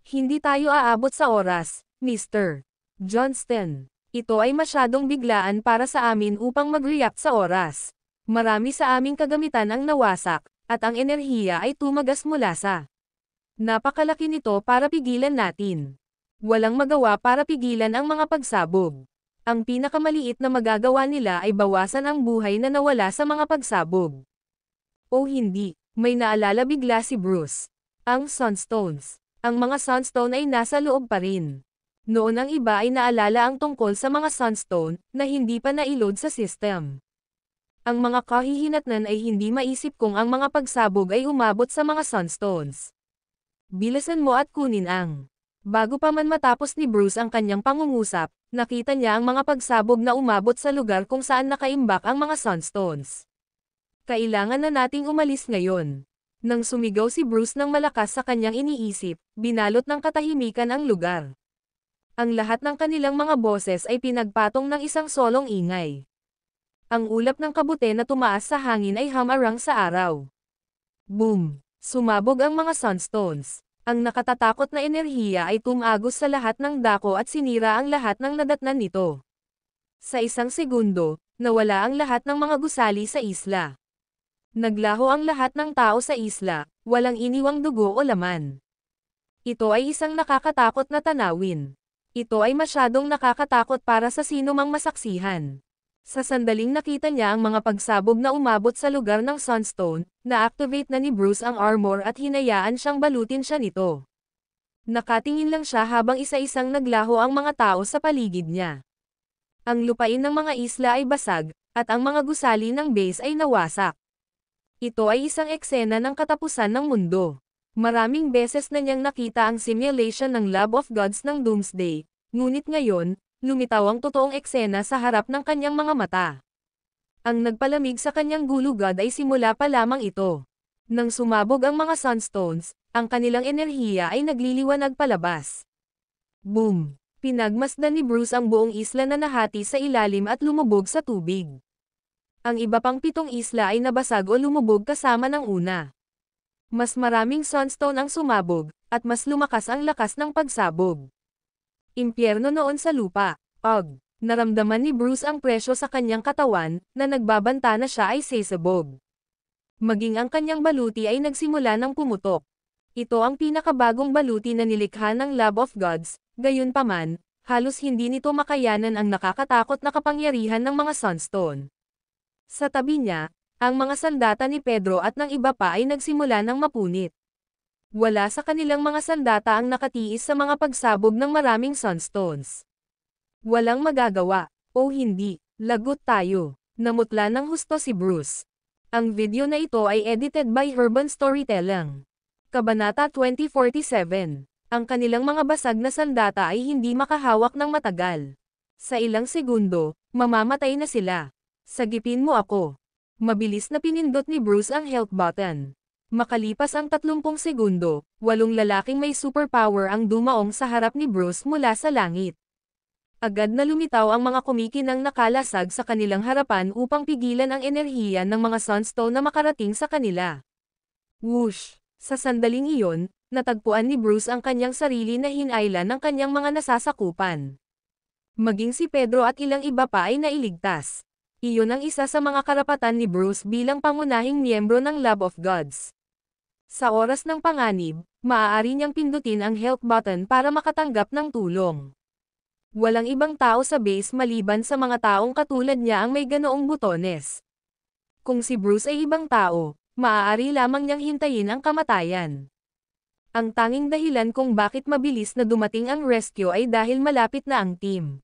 Hindi tayo aabot sa oras, Mr. Johnston. Ito ay masyadong biglaan para sa amin upang mag-react sa oras. Marami sa aming kagamitan ang nawasak, at ang enerhiya ay tumagas mula sa. Napakalaki nito para pigilan natin. Walang magawa para pigilan ang mga pagsabog. Ang pinakamaliit na magagawa nila ay bawasan ang buhay na nawala sa mga pagsabog. O hindi, may naalala bigla si Bruce. Ang Sunstones. Ang mga Sunstone ay nasa loob pa rin. Noon ang iba ay naalala ang tungkol sa mga Sunstone na hindi pa na-load sa system. Ang mga kahihinatnan ay hindi maisip kung ang mga pagsabog ay umabot sa mga Sunstones. Bilisan mo at kunin ang. Bago pa man matapos ni Bruce ang kanyang pangungusap, nakita niya ang mga pagsabog na umabot sa lugar kung saan nakaimbak ang mga Sunstones. Kailangan na nating umalis ngayon. Nang sumigaw si Bruce ng malakas sa kanyang iniisip, binalot ng katahimikan ang lugar. Ang lahat ng kanilang mga boses ay pinagpatong ng isang solong ingay. Ang ulap ng kabute na tumaas sa hangin ay hamarang sa araw. Boom! Sumabog ang mga Sunstones. Ang nakatatakot na enerhiya ay tumagos sa lahat ng dako at sinira ang lahat ng nadatnan nito. Sa isang segundo, nawala ang lahat ng mga gusali sa isla. Naglaho ang lahat ng tao sa isla, walang iniwang dugo o laman. Ito ay isang nakakatakot na tanawin. Ito ay masyadong nakakatakot para sa sino mang masaksihan. Sa sandaling nakita niya ang mga pagsabog na umabot sa lugar ng Sunstone, na-activate na ni Bruce ang armor at hinayaan siyang balutin siya nito. Nakatingin lang siya habang isa-isang naglaho ang mga tao sa paligid niya. Ang lupain ng mga isla ay basag, at ang mga gusali ng base ay nawasak. Ito ay isang eksena ng katapusan ng mundo. Maraming beses na niyang nakita ang simulation ng Lab of Gods ng Doomsday, ngunit ngayon, lumitaw ang totoong eksena sa harap ng kanyang mga mata. Ang nagpalamig sa kanyang gulugad ay simula pa lamang ito. Nang sumabog ang mga Sunstones, ang kanilang enerhiya ay nagliliwanag palabas. Boom! Pinagmasdan ni Bruce ang buong isla na nahati sa ilalim at lumubog sa tubig. Ang iba pang 7 isla ay nabasag o lumubog kasama ng una. Mas maraming Sunstone ang sumabog, at mas lumakas ang lakas ng pagsabog. Impyerno noon sa lupa. Naramdaman ni Bruce ang presyo sa kanyang katawan, na nagbabanta na siya ay sesabog. Maging ang kanyang baluti ay nagsimula ng pumutok. Ito ang pinakabagong baluti na nilikha ng Lab of Gods, gayunpaman, halos hindi nito makayanan ang nakakatakot na kapangyarihan ng mga Sunstone. Sa tabi niya, ang mga sandata ni Pedro at ng iba pa ay nagsimula ng mapunit. Wala sa kanilang mga sandata ang nakatiis sa mga pagsabog ng maraming Sunstones. Walang magagawa, o hindi, lagot tayo. Namutla ng husto si Bruce. Ang video na ito ay edited by Urban Storytelling. Kabanata 2047. Ang kanilang mga basag na sandata ay hindi makahawak ng matagal. Sa ilang segundo, mamamatay na sila. Sagipin mo ako. Mabilis na pinindot ni Bruce ang health button. Makalipas ang 30 segundo, 8 lalaking may superpower ang dumaong sa harap ni Bruce mula sa langit. Agad na lumitaw ang mga kumikinang nakalasag sa kanilang harapan upang pigilan ang enerhiya ng mga Sunstone na makarating sa kanila. Whoosh! Sa sandaling iyon, natagpuan ni Bruce ang kanyang sarili na hinayla ng kanyang mga nasasakupan. Maging si Pedro at ilang iba pa ay nailigtas. Iyon ang isa sa mga karapatan ni Bruce bilang pangunahing miyembro ng Lab of Gods. Sa oras ng panganib, maaari niyang pindutin ang health button para makatanggap ng tulong. Walang ibang tao sa base maliban sa mga taong katulad niya ang may ganoong butones. Kung si Bruce ay ibang tao, maaari lamang niyang hintayin ang kamatayan. Ang tanging dahilan kung bakit mabilis na dumating ang rescue ay dahil malapit na ang team.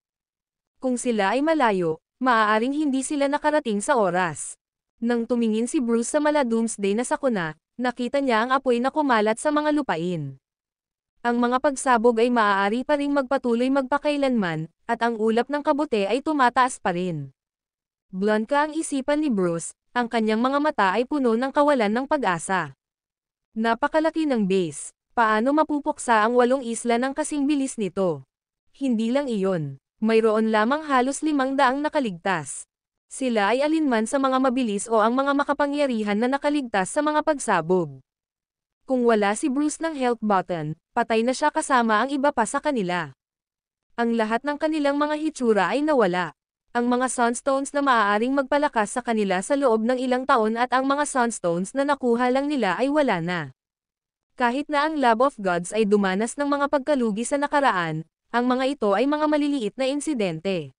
Kung sila ay malayo, maaaring hindi sila nakarating sa oras. Nang tumingin si Bruce sa mala Doomsday na sakuna, nakita niya ang apoy na kumalat sa mga lupain. Ang mga pagsabog ay maaari pa ring magpatuloy magpakailanman, at ang ulap ng kabute ay tumataas pa rin. Blunt ka ang isipan ni Bruce, ang kanyang mga mata ay puno ng kawalan ng pag-asa. Napakalaki ng base, paano mapupuksa ang 8 isla ng kasing bilis nito? Hindi lang iyon, mayroon lamang halos 500 nakaligtas. Sila ay alinman sa mga mabilis o ang mga makapangyarihan na nakaligtas sa mga pagsabog. Kung wala si Bruce ng health button, patay na siya kasama ang iba pa sa kanila. Ang lahat ng kanilang mga hitsura ay nawala. Ang mga Sunstones na maaaring magpalakas sa kanila sa loob ng ilang taon at ang mga Sunstones na nakuha lang nila ay wala na. Kahit na ang Lab of Gods ay dumanas ng mga pagkalugi sa nakaraan, ang mga ito ay mga maliliit na insidente.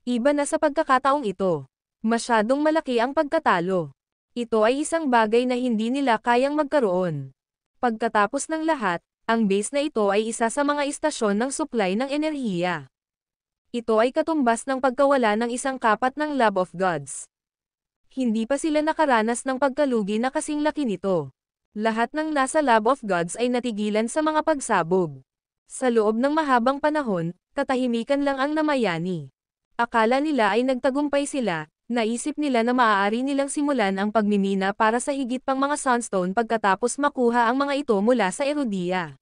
Iba na sa pagkakataong ito. Masyadong malaki ang pagkatalo. Ito ay isang bagay na hindi nila kayang magkaroon. Pagkatapos ng lahat, ang base na ito ay isa sa mga istasyon ng supply ng enerhiya. Ito ay katumbas ng pagkawala ng isang kapat ng Lab of Gods. Hindi pa sila nakaranas ng pagkalugi na kasing laki nito. Lahat ng nasa Lab of Gods ay natigilan sa mga pagsabog. Sa loob ng mahabang panahon, katahimikan lang ang namayani. Akala nila ay nagtagumpay sila. Naisip nila na maaari nilang simulan ang pagmimina para sa higit pang mga Sunstone pagkatapos makuha ang mga ito mula sa Erudia.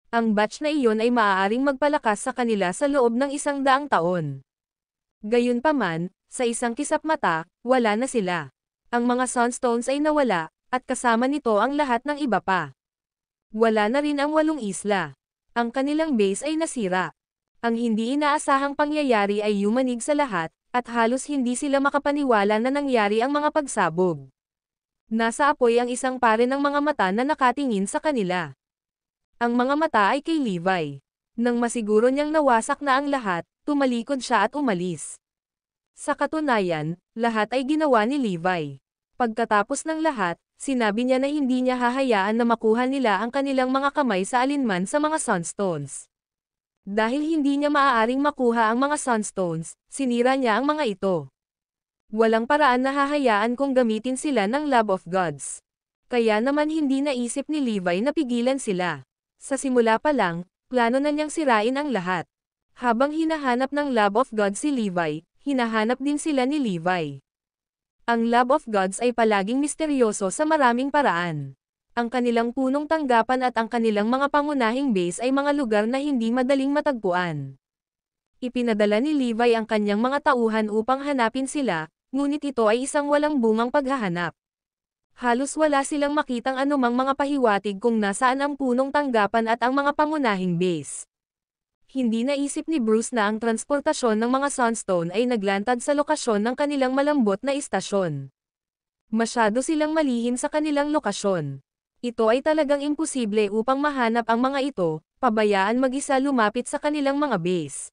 Ang batch na iyon ay maaaring magpalakas sa kanila sa loob ng 100 taon. Gayunpaman, sa isang kisap mata, wala na sila. Ang mga Sunstones ay nawala, at kasama nito ang lahat ng iba pa. Wala na rin ang 8 isla. Ang kanilang base ay nasira. Ang hindi inaasahang pangyayari ay yumanig sa lahat, at halos hindi sila makapaniwala na nangyari ang mga pagsabog. Nasa apoy ang isang pare ng mga mata na nakatingin sa kanila. Ang mga mata ay kay Levi. Nang masiguro niyang nawasak na ang lahat, tumalikod siya at umalis. Sa katunayan, lahat ay ginawa ni Levi. Pagkatapos ng lahat, sinabi niya na hindi niya hahayaan na makuha nila ang kanilang mga kamay sa alinman sa mga Sunstones. Dahil hindi niya maaaring makuha ang mga Sunstones, sinira niya ang mga ito. Walang paraan na hahayaan kung gamitin sila ng Lab of Gods. Kaya naman hindi naisip ni Levi na pigilan sila. Sa simula pa lang, plano na niyang sirain ang lahat. Habang hinahanap ng Lab of Gods si Levi, hinahanap din sila ni Levi. Ang Lab of Gods ay palaging misteryoso sa maraming paraan. Ang kanilang punong tanggapan at ang kanilang mga pangunahing base ay mga lugar na hindi madaling matagpuan. Ipinadala ni Levi ang kanyang mga tauhan upang hanapin sila, ngunit ito ay isang walang bungang paghahanap. Halos wala silang makitang anumang mga pahiwatig kung nasaan ang punong tanggapan at ang mga pangunahing base. Hindi naisip ni Bruce na ang transportasyon ng mga Sunstone ay naglantad sa lokasyon ng kanilang malambot na istasyon. Masyado silang malihim sa kanilang lokasyon. Ito ay talagang imposible upang mahanap ang mga ito, pabayaan mag-isa lumapit sa kanilang mga base.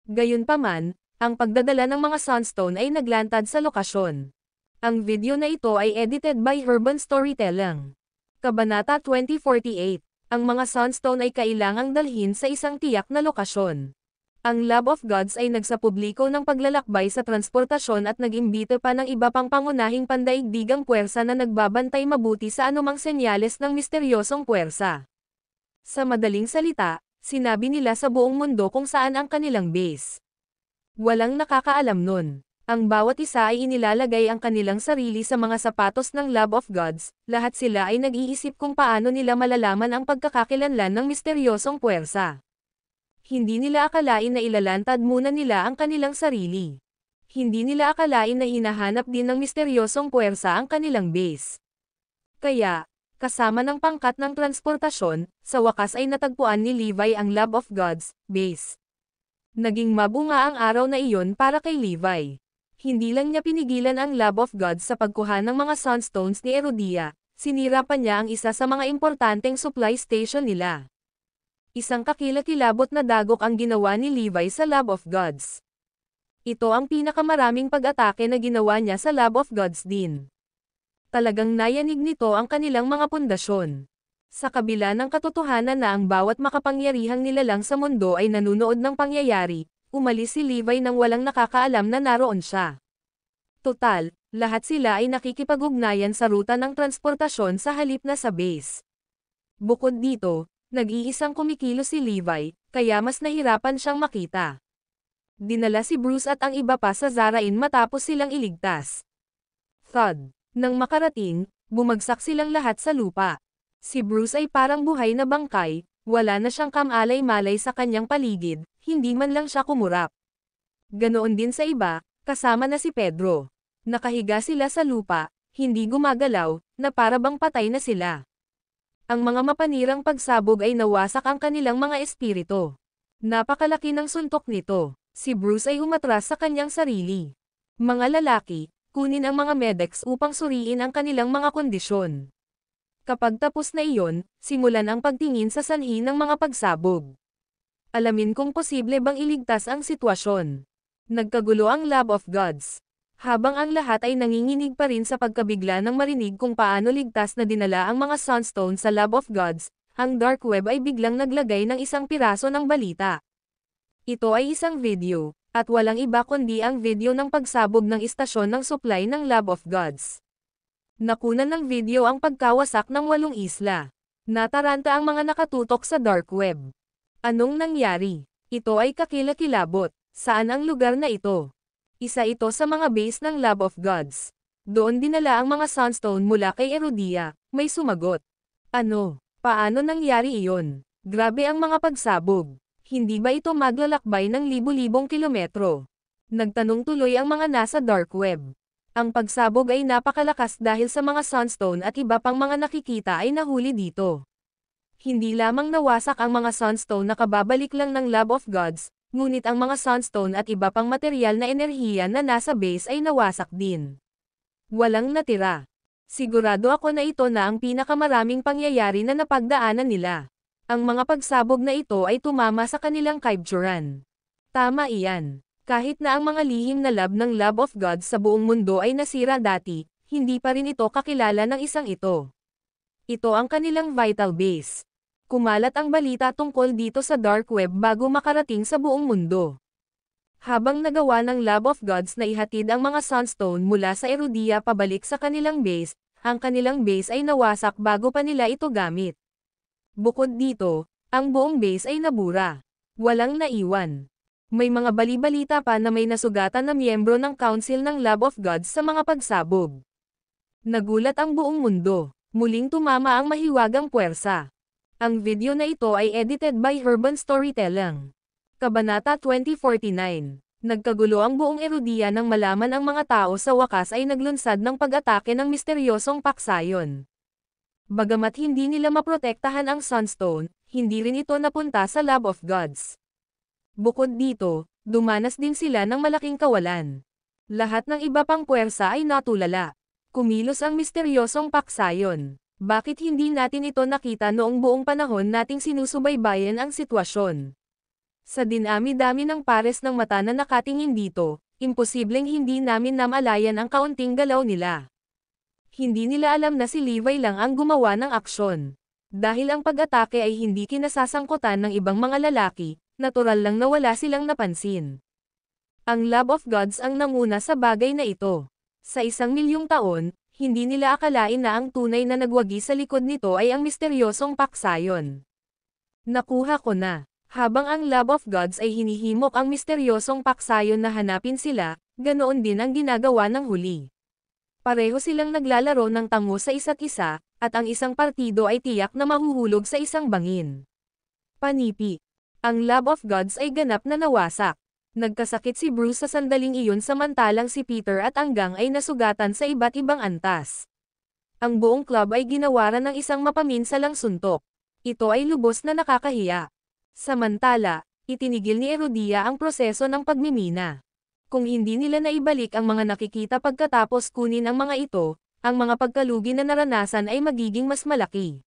Gayunpaman, ang pagdadala ng mga Sunstone ay naglantad sa lokasyon. Ang video na ito ay edited by Urban Storytelling. Kabanata 2048. Ang mga Sunstone ay kailangang dalhin sa isang tiyak na lokasyon. Ang Lab of Gods ay nagsapubliko ng paglalakbay sa transportasyon at nag-imbita pa ng iba pang pangunahing pandaigdigang puwersa na nagbabantay mabuti sa anumang senyales ng misteryosong puwersa. Sa madaling salita, sinabi nila sa buong mundo kung saan ang kanilang base. Walang nakakaalam nun. Ang bawat isa ay inilalagay ang kanilang sarili sa mga sapatos ng Lab of Gods, lahat sila ay nag-iisip kung paano nila malalaman ang pagkakakilanlan ng misteryosong puwersa. Hindi nila akalain na ilalantad muna nila ang kanilang sarili. Hindi nila akalain na hinahanap din ng misteryosong puwersa ang kanilang base. Kaya, kasama ng pangkat ng transportasyon, sa wakas ay natagpuan ni Levi ang Lab of Gods, base. Naging mabunga ang araw na iyon para kay Levi. Hindi lang niya pinigilan ang Lab of Gods sa pagkuha ng mga Sunstones ni Erodia, sinira pa niya ang isa sa mga importanteng supply station nila. Isang kakilakilabot na dagok ang ginawa ni Levi sa Lab of Gods. Ito ang pinakamaraming pag-atake na ginawa niya sa Lab of Gods din. Talagang nayanig nito ang kanilang mga pundasyon. Sa kabila ng katotohanan na ang bawat makapangyarihang nilalang sa mundo ay nanunood ng pangyayari, umalis si Levi nang walang nakakaalam na naroon siya. Total, lahat sila ay nakikipag-ugnayan sa ruta ng transportasyon sa halip na sa base. Bukod dito, nag-iisang kumikilos si Levi, kaya mas nahirapan siyang makita. Dinala si Bruce at ang iba pa sa Zarain matapos silang iligtas. Thud. Nang makarating, bumagsak silang lahat sa lupa. Si Bruce ay parang buhay na bangkay, wala na siyang kamalay-malay sa kanyang paligid, hindi man lang siya kumurap. Ganoon din sa iba, kasama na si Pedro. Nakahiga sila sa lupa, hindi gumagalaw, na para bang patay na sila. Ang mga mapanirang pagsabog ay nawasak ang kanilang mga espiritu. Napakalaki ng suntok nito. Si Bruce ay umatras sa kanyang sarili. Mga lalaki, kunin ang mga medics upang suriin ang kanilang mga kondisyon. Kapag tapos na iyon, simulan ang pagtingin sa sanhi ng mga pagsabog. Alamin kung posible bang iligtas ang sitwasyon. Nagkagulo ang Lab of Gods. Habang ang lahat ay nanginginig pa rin sa pagkabigla ng marinig kung paano ligtas na dinala ang mga Sunstone sa Lab of Gods, ang Dark Web ay biglang naglagay ng isang piraso ng balita. Ito ay isang video, at walang iba kundi ang video ng pagsabog ng istasyon ng supply ng Lab of Gods. Nakunan ng video ang pagkawasak ng 8 isla. Nataranta ang mga nakatutok sa Dark Web. Anong nangyari? Ito ay kakilakilabot. Saan ang lugar na ito? Isa ito sa mga base ng Lab of Gods. Doon dinala ang mga Sunstone mula kay Erodia, may sumagot. Ano? Paano nangyari iyon? Grabe ang mga pagsabog. Hindi ba ito maglalakbay ng libu-libong kilometro? Nagtanong tuloy ang mga nasa Dark Web. Ang pagsabog ay napakalakas dahil sa mga Sunstone at iba pang mga nakikita ay nahuli dito. Hindi lamang nawasak ang mga Sunstone na kababalik lang ng Lab of Gods, ngunit ang mga Sunstone at iba pang material na enerhiya na nasa base ay nawasak din. Walang natira. Sigurado ako na ito na ang pinakamaraming pangyayari na napagdaanan nila. Ang mga pagsabog na ito ay tumama sa kanilang capturan. Tama iyan. Kahit na ang mga lihim na lab ng Lab of Gods sa buong mundo ay nasira dati, hindi pa rin ito kakilala ng isang ito. Ito ang kanilang vital base. Kumalat ang balita tungkol dito sa dark web bago makarating sa buong mundo. Habang nagawa ng Lab of Gods na ihatid ang mga Sunstone mula sa Erudia pabalik sa kanilang base, ang kanilang base ay nawasak bago pa nila ito gamit. Bukod dito, ang buong base ay nabura. Walang naiwan. May mga bali-balita pa na may nasugatan na miyembro ng Council ng Lab of Gods sa mga pagsabog. Nagulat ang buong mundo. Muling tumama ang mahiwagang puwersa. Ang video na ito ay edited by Urban Storytelling. Kabanata 2049. Nagkagulo ang buong Erudia nang malaman ang mga tao sa wakas ay naglunsad ng pag-atake ng misteryosong paksayon. Bagamat hindi nila maprotektahan ang Sunstone, hindi rin ito napunta sa Lab of Gods. Bukod dito, dumanas din sila ng malaking kawalan. Lahat ng iba pang puwersa ay natulala. Kumilos ang misteryosong paksayon. Bakit hindi natin ito nakita noong buong panahon nating sinusubaybayan ang sitwasyon? Sa dinami-dami ng pares ng mata na nakatingin dito, imposibleng hindi namin namalayan ang kaunting galaw nila. Hindi nila alam na si Levi lang ang gumawa ng aksyon. Dahil ang pag-atake ay hindi kinasasangkutan ng ibang mga lalaki, natural lang na wala silang napansin. Ang Lab of Gods ang nanguna sa bagay na ito. Sa 1,000,000 taon, hindi nila akalain na ang tunay na nagwagi sa likod nito ay ang misteryosong paksayon. Nakuha ko na. Habang ang Lab of Gods ay hinihimok ang misteryosong paksayon na hanapin sila, ganoon din ang ginagawa ng huli. Pareho silang naglalaro ng tango sa isa't isa, at ang isang partido ay tiyak na mahuhulog sa isang bangin. Panipi. Ang Lab of Gods ay ganap na nawasak. Nagkasakit si Bruce sa sandaling iyon samantalang si Peter at ang gang ay nasugatan sa iba't ibang antas. Ang buong club ay ginawaran ng isang mapaminsalang suntok. Ito ay lubos na nakakahiya. Samantala, itinigil ni Erudia ang proseso ng pagmimina. Kung hindi nila naibalik ang mga nakikita pagkatapos kunin ang mga ito, ang mga pagkalugi na naranasan ay magiging mas malaki.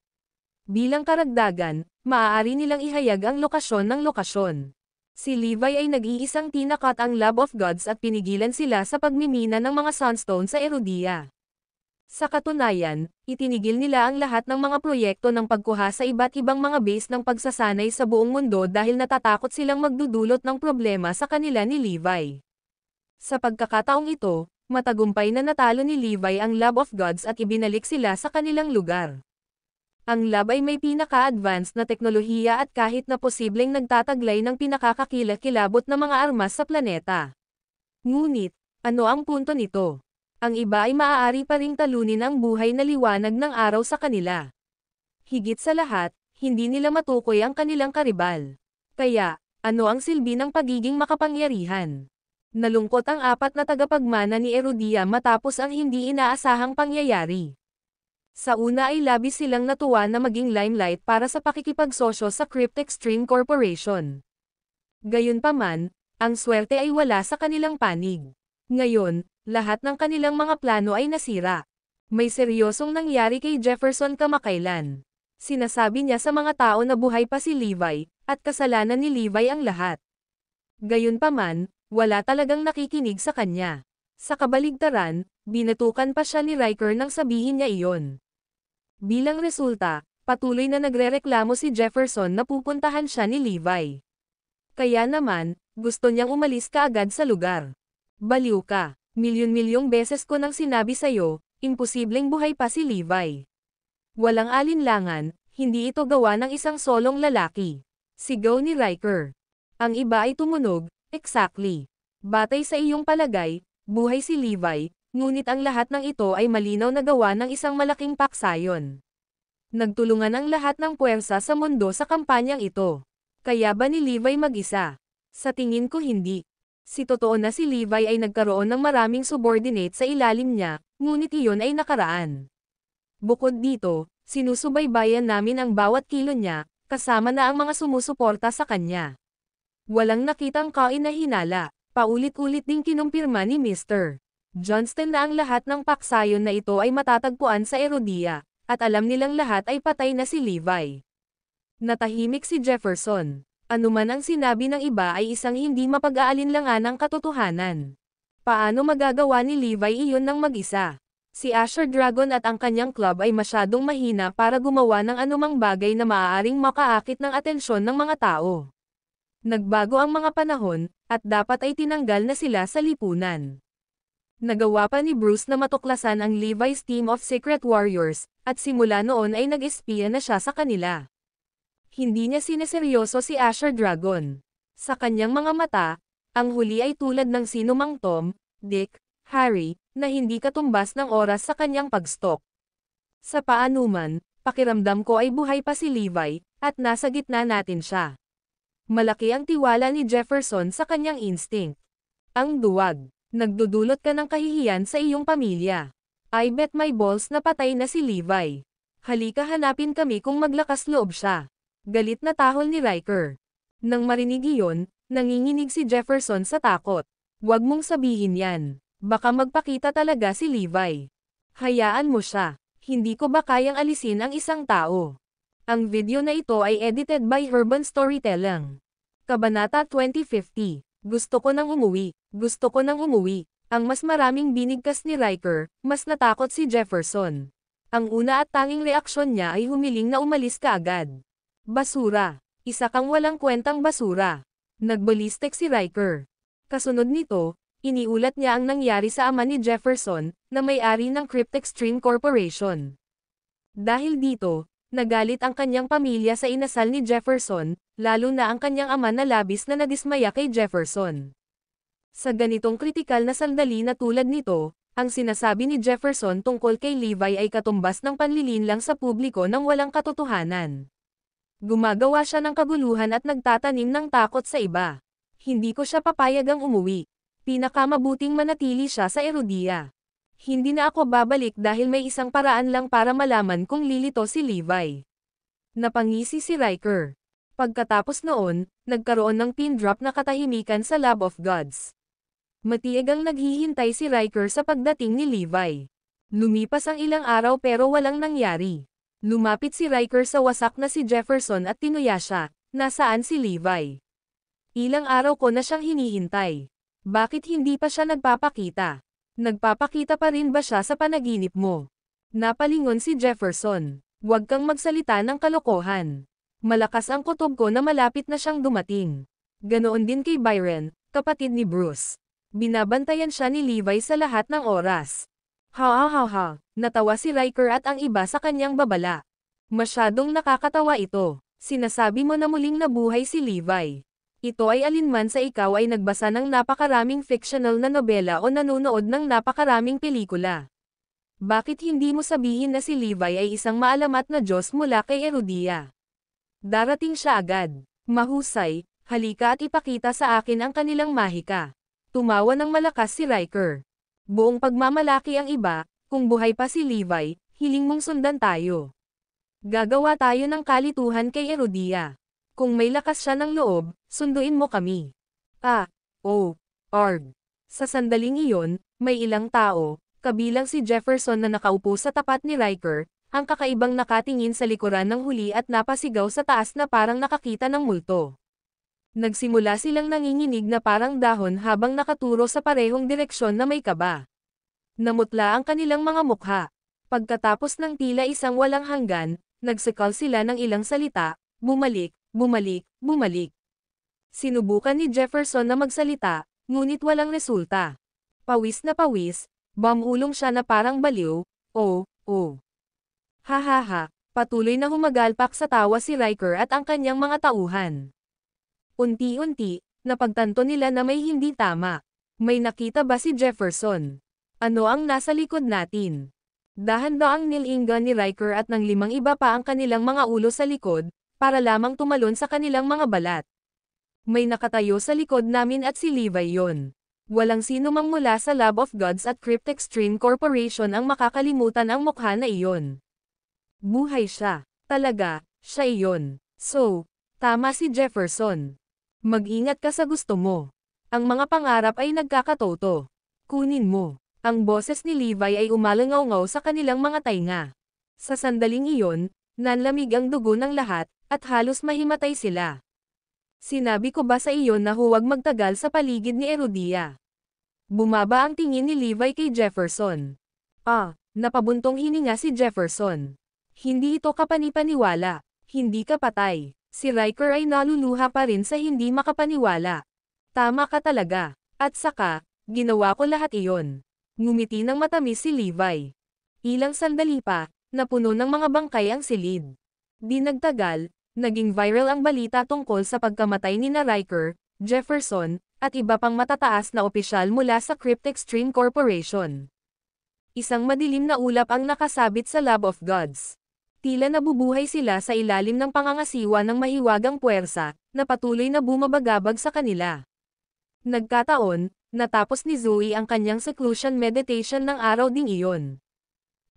Bilang karagdagan, maaari nilang ihayag ang lokasyon ng lokasyon. Si Levi ay nag-iisang tinakat ang Lab of Gods at pinigilan sila sa pagmimina ng mga Sunstone sa Erudia. Sa katunayan, itinigil nila ang lahat ng mga proyekto ng pagkuha sa iba't ibang mga base ng pagsasanay sa buong mundo dahil natatakot silang magdudulot ng problema sa kanila ni Levi. Sa pagkakataong ito, matagumpay na natalo ni Levi ang Lab of Gods at ibinalik sila sa kanilang lugar. Ang lab ay may pinaka-advanced na teknolohiya at kahit na posibleng nagtataglay ng pinakakakilakilabot na mga armas sa planeta. Ngunit, ano ang punto nito? Ang iba ay maaari pa ring talunin ang buhay na liwanag ng araw sa kanila. Higit sa lahat, hindi nila matukoy ang kanilang karibal. Kaya, ano ang silbi ng pagiging makapangyarihan? Nalungkot ang 4 na tagapagmana ni Erudia matapos ang hindi inaasahang pangyayari. Sa una ay labis silang natuwa na maging limelight para sa pakikipagsosyo sa Cryptic Stream Corporation. Gayunpaman, ang swerte ay wala sa kanilang panig. Ngayon, lahat ng kanilang mga plano ay nasira. May seryosong nangyari kay Jefferson kamakailan. Sinasabi niya sa mga tao na buhay pa si Levi, at kasalanan ni Levi ang lahat. Gayunpaman, wala talagang nakikinig sa kanya. Sa kabaligtaran, binatukan pa siya ni Riker nang sabihin niya iyon. Bilang resulta, patuloy na nagrereklamo si Jefferson na pupuntahan siya ni Levi. Kaya naman, gusto niyang umalis kaagad sa lugar. Baliw ka, milyon-milyong beses ko nang sinabi sa'yo, imposibleng buhay pa si Levi. Walang alinlangan, hindi ito gawa ng isang solong lalaki. Sigaw ni Riker. Ang iba ay tumunog, exactly. Batay sa iyong palagay, buhay si Levi, ngunit ang lahat ng ito ay malinaw na gawa ng isang malaking paksayon. Nagtulungan ang lahat ng puwersa sa mundo sa kampanyang ito. Kaya ba ni Levi mag-isa? Sa tingin ko hindi. Si totoo na si Levi ay nagkaroon ng maraming subordinate sa ilalim niya, ngunit iyon ay nakaraan. Bukod dito, sinusubaybayan namin ang bawat kilo niya, kasama na ang mga sumusuporta sa kanya. Walang nakitang kainahinala. Paulit-ulit ding kinumpirma ni Mr. Johnston na ang lahat ng paksayon na ito ay matatagpuan sa Erudia, at alam nilang lahat ay patay na si Levi. Natahimik si Jefferson. Anuman ang sinabi ng iba ay isang hindi mapag-aalinlanganang katotohanan. Paano magagawa ni Levi iyon ng mag-isa? Si Asher Dragon at ang kanyang club ay masyadong mahina para gumawa ng anumang bagay na maaaring makaakit ng atensyon ng mga tao. Nagbago ang mga panahon, at dapat ay tinanggal na sila sa lipunan. Nagawa pa ni Bruce na matuklasan ang Levi's team of secret warriors, at simula noon ay nag-espiya na siya sa kanila. Hindi niya sineseryoso si Asher Dragon. Sa kanyang mga mata, ang huli ay tulad ng sinumang Tom, Dick, Harry, na hindi katumbas ng oras sa kanyang pag-stalk. Sa paanuman, pakiramdam ko ay buhay pa si Levi, at nasa gitna natin siya. Malaki ang tiwala ni Jefferson sa kanyang instinct. Ang duwag, nagdudulot ka ng kahihiyan sa iyong pamilya. I bet my balls na patay na si Levi. Halika hanapin kami kung maglakas loob siya. Galit na tahol ni Riker. Nang marinig iyon, nanginginig si Jefferson sa takot. Huwag mong sabihin yan. Baka magpakita talaga si Levi. Hayaan mo siya. Hindi ko ba kayang alisin ang isang tao? Ang video na ito ay edited by Urban Storytelling. Kabanata 2050. Gusto ko nang umuwi. Gusto ko nang umuwi. Ang mas maraming binigkas ni Riker, mas natakot si Jefferson. Ang una at tanging reaksyon niya ay humiling na umalis kaagad. Basura. Isa kang walang kwentang basura. Nagbalistek si Riker. Kasunod nito, iniulat niya ang nangyari sa ama ni Jefferson, na may-ari ng Cryptextreme Corporation. Dahil dito, nagalit ang kanyang pamilya sa inasal ni Jefferson, lalo na ang kanyang ama na labis na nadismaya kay Jefferson. Sa ganitong kritikal na sandali na tulad nito, ang sinasabi ni Jefferson tungkol kay Levi ay katumbas ng panlilinlang sa publiko ng walang katotohanan. Gumagawa siya ng kaguluhan at nagtatanim ng takot sa iba. Hindi ko siya papayagang umuwi. Pinakamabuting manatili siya sa Erudia. Hindi na ako babalik dahil may isang paraan lang para malaman kung lilito si Levi. Napangisi si Riker. Pagkatapos noon, nagkaroon ng pin drop na katahimikan sa Lab of Gods. Matiyagang naghihintay si Riker sa pagdating ni Levi. Lumipas ang ilang araw pero walang nangyari. Lumapit si Riker sa wasak na si Jefferson at tinuya siya, nasaan si Levi? Ilang araw ko na siyang hinihintay. Bakit hindi pa siya nagpapakita? Nagpapakita pa rin ba siya sa panaginip mo? Napalingon si Jefferson. Huwag kang magsalita ng kalokohan. Malakas ang kutob ko na malapit na siyang dumating. Ganoon din kay Byron, kapatid ni Bruce. Binabantayan siya ni Levi sa lahat ng oras. Ha. Natawa si Riker at ang iba sa kanyang babala. Masyadong nakakatawa ito. Sinasabi mo na muling nabuhay si Levi. Ito ay alinman sa ikaw ay nagbasa ng napakaraming fictional na nobela o nanonood ng napakaraming pelikula. Bakit hindi mo sabihin na si Levi ay isang maalamat na Diyos mula kay Erudia? Darating siya agad. Mahusay, halika at ipakita sa akin ang kanilang mahika. Tumawa ng malakas si Riker. Buong pagmamalaki ang iba, kung buhay pa si Levi, hiling mong sundan tayo. Gagawa tayo ng kalituhan kay Erudia. Kung may lakas siya ng loob, sunduin mo kami. Arg. Sa sandaling iyon, may ilang tao, kabilang si Jefferson na nakaupo sa tapat ni Riker, ang kakaibang nakatingin sa likuran ng huli at napasigaw sa taas na parang nakakita ng multo. Nagsimula silang nanginginig na parang dahon habang nakaturo sa parehong direksyon na may kaba. Namutla ang kanilang mga mukha. Pagkatapos ng tila isang walang hanggan, nagsakal sila ng ilang salita, bumalik. Sinubukan ni Jefferson na magsalita, ngunit walang resulta. Pawis na pawis, bumulong siya na parang baliw, Ha, patuloy na humagalpak sa tawa si Riker at ang kanyang mga tauhan. Unti-unti, napagtanto nila na may hindi tama. May nakita ba si Jefferson? Ano ang nasa likod natin? Dahan-daang nilingga ni Riker at ng 5 iba pa ang kanilang mga ulo sa likod, para lamang tumalon sa kanilang mga balat. May nakatayo sa likod namin at si Levi yon. Walang sino mang mula sa Lab of Gods at Cryptextreme Corporation ang makakalimutan ang mukha na iyon. Buhay siya. Talaga, siya iyon. So, tama si Jefferson. Mag-ingat ka sa gusto mo. Ang mga pangarap ay nagkakatoto. Kunin mo. Ang boses ni Levi ay umalangaw-ngaw sa kanilang mga tainga. Sa sandaling iyon, nanlamig ang dugo ng lahat, at halos mahimatay sila. Sinabi ko ba sa iyo na huwag magtagal sa paligid ni Erudia? Bumaba ang tingin ni Levi kay Jefferson. Napabuntong hininga si Jefferson. Hindi ito kapanipaniwala. Hindi ka patay. Si Riker ay naluluha pa rin sa hindi makapaniwala. Tama ka talaga. At saka, ginawa ko lahat iyon. Ngumiti ng matamis si Levi. Ilang sandali pa, napuno ng mga bangkay ang silid. Di nagtagal, naging viral ang balita tungkol sa pagkamatay ni na Riker, Jefferson, at iba pang matataas na opisyal mula sa Cryptextreme Corporation. Isang madilim na ulap ang nakasabit sa Lab of Gods. Tila nabubuhay sila sa ilalim ng pangangasiwa ng mahiwagang puwersa, na patuloy na bumabagabag sa kanila. Nagkataon, natapos ni Zoe ang kanyang seclusion meditation ng araw ding iyon.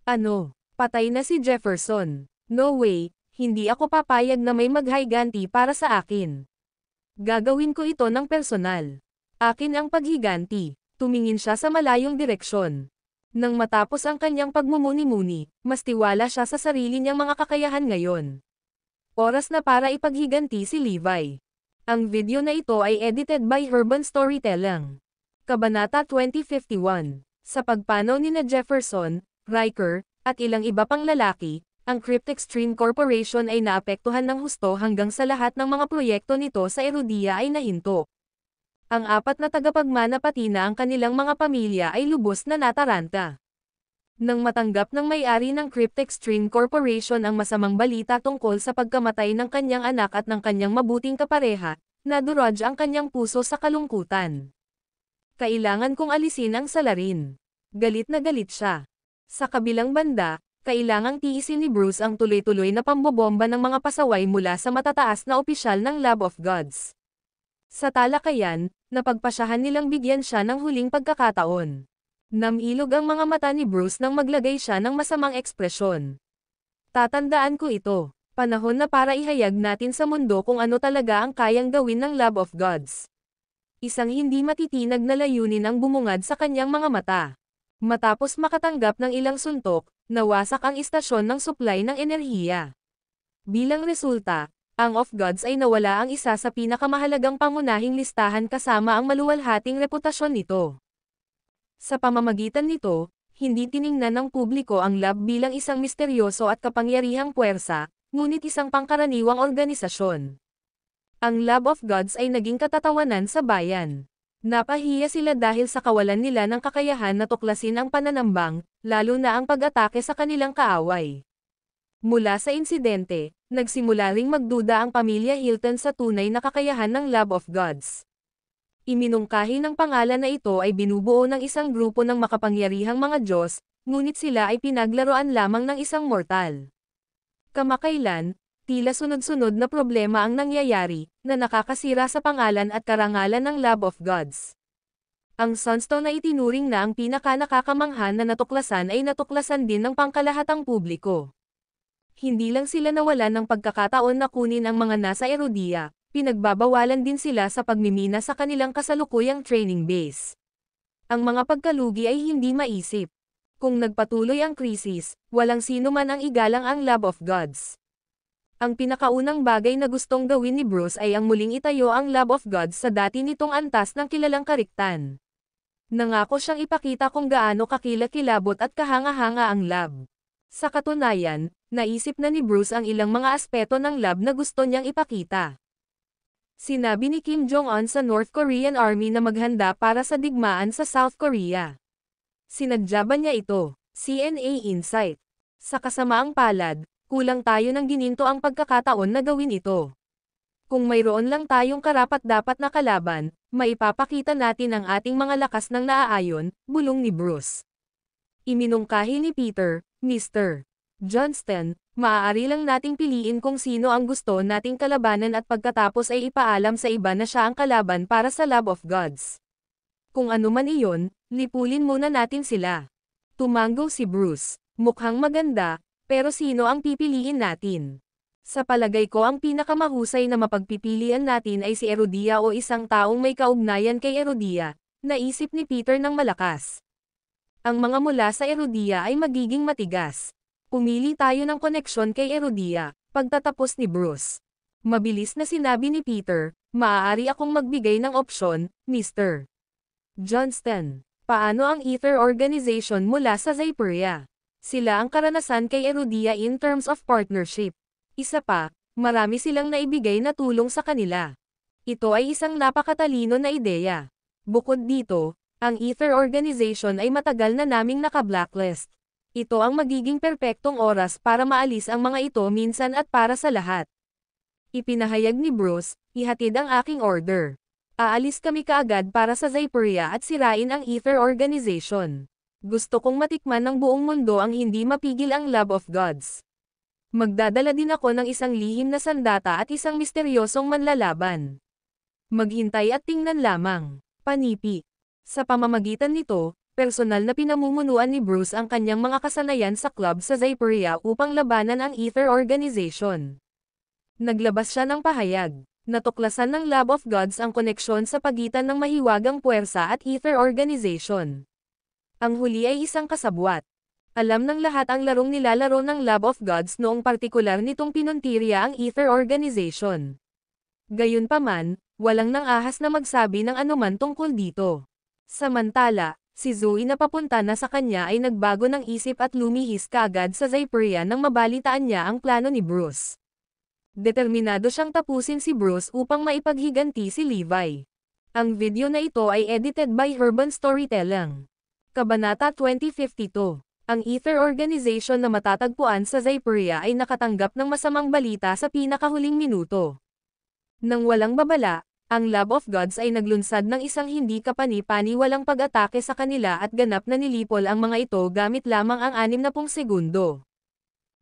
Ano? Patay na si Jefferson. No way, hindi ako papayag na may maghiganti para sa akin. Gagawin ko ito ng personal. Akin ang paghiganti. Tumingin siya sa malayong direksyon. Nang matapos ang kanyang pagmumuni-muni, mas tiwala siya sa sarili niyang mga kakayahan ngayon. Oras na para ipaghiganti si Levi. Ang video na ito ay edited by Urban Storytelling. Kabanata 2051. Sa pagpanaw ni na Jefferson, Riker, at ilang iba pang lalaki, ang Cryptextreme Corporation ay naapektuhan ng husto hanggang sa lahat ng mga proyekto nito sa Erudia ay nahinto. Ang 4 na tagapagmana pati na ang kanilang mga pamilya ay lubos na nataranta. Nang matanggap ng may-ari ng Cryptextreme Corporation ang masamang balita tungkol sa pagkamatay ng kanyang anak at ng kanyang mabuting kapareha, nadurog ang kanyang puso sa kalungkutan. Kailangan kong alisin ang salarin. Galit na galit siya. Sa kabilang banda, kailangang tiisin ni Bruce ang tuloy-tuloy na pambobomba ng mga pasaway mula sa matataas na opisyal ng Lab of Gods. Sa talakayan, napagpasyahan nilang bigyan siya ng huling pagkakataon. Namilog ang mga mata ni Bruce nang maglagay siya ng masamang ekspresyon. Tatandaan ko ito. Panahon na para ihayag natin sa mundo kung ano talaga ang kayang gawin ng Lab of Gods. Isang hindi matitinag na layunin ang bumungad sa kanyang mga mata. Matapos makatanggap ng ilang suntok, nawasak ang istasyon ng supply ng enerhiya. Bilang resulta, ang of Gods ay nawala ang isa sa pinakamahalagang pangunahing listahan kasama ang maluwalhating reputasyon nito. Sa pamamagitan nito, hindi tiningnan ng publiko ang lab bilang isang misteryoso at kapangyarihang puwersa, ngunit isang pangkaraniwang organisasyon. Ang Lab of Gods ay naging katatawanan sa bayan. Napahiya sila dahil sa kawalan nila ng kakayahan na tuklasin ang pananambang, lalo na ang pag-atake sa kanilang kaaway. Mula sa insidente, nagsimula ring magduda ang pamilya Hilton sa tunay na kakayahan ng Lab of Gods. Iminungkahi ng pangalan na ito ay binubuo ng isang grupo ng makapangyarihang mga Diyos, ngunit sila ay pinaglaruan lamang ng isang mortal. Kamakailan, tila sunod-sunod na problema ang nangyayari, na nakakasira sa pangalan at karangalan ng Lab of Gods. Ang Sunstone na itinuring na ang pinaka-nakakamangha na natuklasan ay natuklasan din ng pangkalahatang publiko. Hindi lang sila nawalan ng pagkakataon na kunin ang mga nasa Erudia, pinagbabawalan din sila sa pagmimina sa kanilang kasalukuyang training base. Ang mga pagkalugi ay hindi maisip. Kung nagpatuloy ang krisis, walang sino man ang igalang ang Lab of Gods. Ang pinakaunang bagay na gustong gawin ni Bruce ay ang muling itayo ang Lab of Gods sa dati nitong antas ng kilalang kariktan. Nangako siyang ipakita kung gaano kakilakilabot at kahanga-hanga ang lab. Sa katunayan, naisip na ni Bruce ang ilang mga aspeto ng lab na gusto niyang ipakita. Sinabi ni Kim Jong-un sa North Korean Army na maghanda para sa digmaan sa South Korea. Sinadya ba niya ito? CNA Insight. Sa kasamaang palad, kulang tayo ng gininto ang pagkakataon na gawin ito. Kung mayroon lang tayong karapat-dapat na kalaban, maipapakita natin ang ating mga lakas ng naaayon, bulong ni Bruce. Iminungkahi ni Peter, Mr. Johnston, maaari lang nating piliin kung sino ang gusto nating kalabanan at pagkatapos ay ipaalam sa iba na siya ang kalaban para sa Lab of Gods. Kung ano man iyon, lipulin muna natin sila. Tumango si Bruce. Mukhang maganda, pero sino ang pipiliin natin? Sa palagay ko ang pinakamahusay na mapagpipilian natin ay si Erudia o isang taong may kaugnayan kay Erudia, naisip ni Peter ng malakas. Ang mga mula sa Erudia ay magiging matigas. Pumili tayo ng koneksyon kay Erudia, pagtatapos ni Bruce. Mabilis na sinabi ni Peter, Maaari akong magbigay ng opsyon, Mr. Johnston. Paano ang Ether Organization mula sa Zyperia? Sila ang karanasan kay Erudia in terms of partnership. Isa pa, marami silang naibigay na tulong sa kanila. Ito ay isang napakatalino na ideya. Bukod dito, ang Ether Organization ay matagal na naming naka-blacklist. Ito ang magiging perpektong oras para maalis ang mga ito minsan at para sa lahat. Ipinahayag ni Bruce, ihatid ang aking order. Aalis kami kaagad para sa Zyperia at sirain ang Ether Organization. Gusto kong matikman ng buong mundo ang hindi mapigil ang Love of Gods. Magdadala din ako ng isang lihim na sandata at isang misteryosong manlalaban. Maghintay at tingnan lamang. Panipi. Sa pamamagitan nito, personal na pinamumunuan ni Bruce ang kanyang mga kasanayan sa club sa Zyperia upang labanan ang Ether Organization. Naglabas siya ng pahayag. Natuklasan ng Love of Gods ang koneksyon sa pagitan ng mahiwagang puwersa at Ether Organization. Ang huli ay isang kasabwat. Alam ng lahat ang larong nilalaro ng Love of Gods noong partikular nitong pinuntirya ang Ether Organization. Gayunpaman, walang nang ahas na magsabi ng anuman tungkol dito. Samantala, si Zoe na papunta na sa kanya ay nagbago ng isip at lumihis kaagad sa Zyperia nang mabalitaan niya ang plano ni Bruce. Determinado siyang tapusin si Bruce upang maipaghiganti si Levi. Ang video na ito ay edited by Urban Storytelling. Kabanata 2052. Ang Ether Organization na matatagpuan sa Zyperia ay nakatanggap ng masamang balita sa pinakahuling minuto. Nang walang babala, ang Love of Gods ay naglunsad ng isang hindi kapani-paniwalang pag-atake sa kanila at ganap na nilipol ang mga ito gamit lamang ang 60 segundo.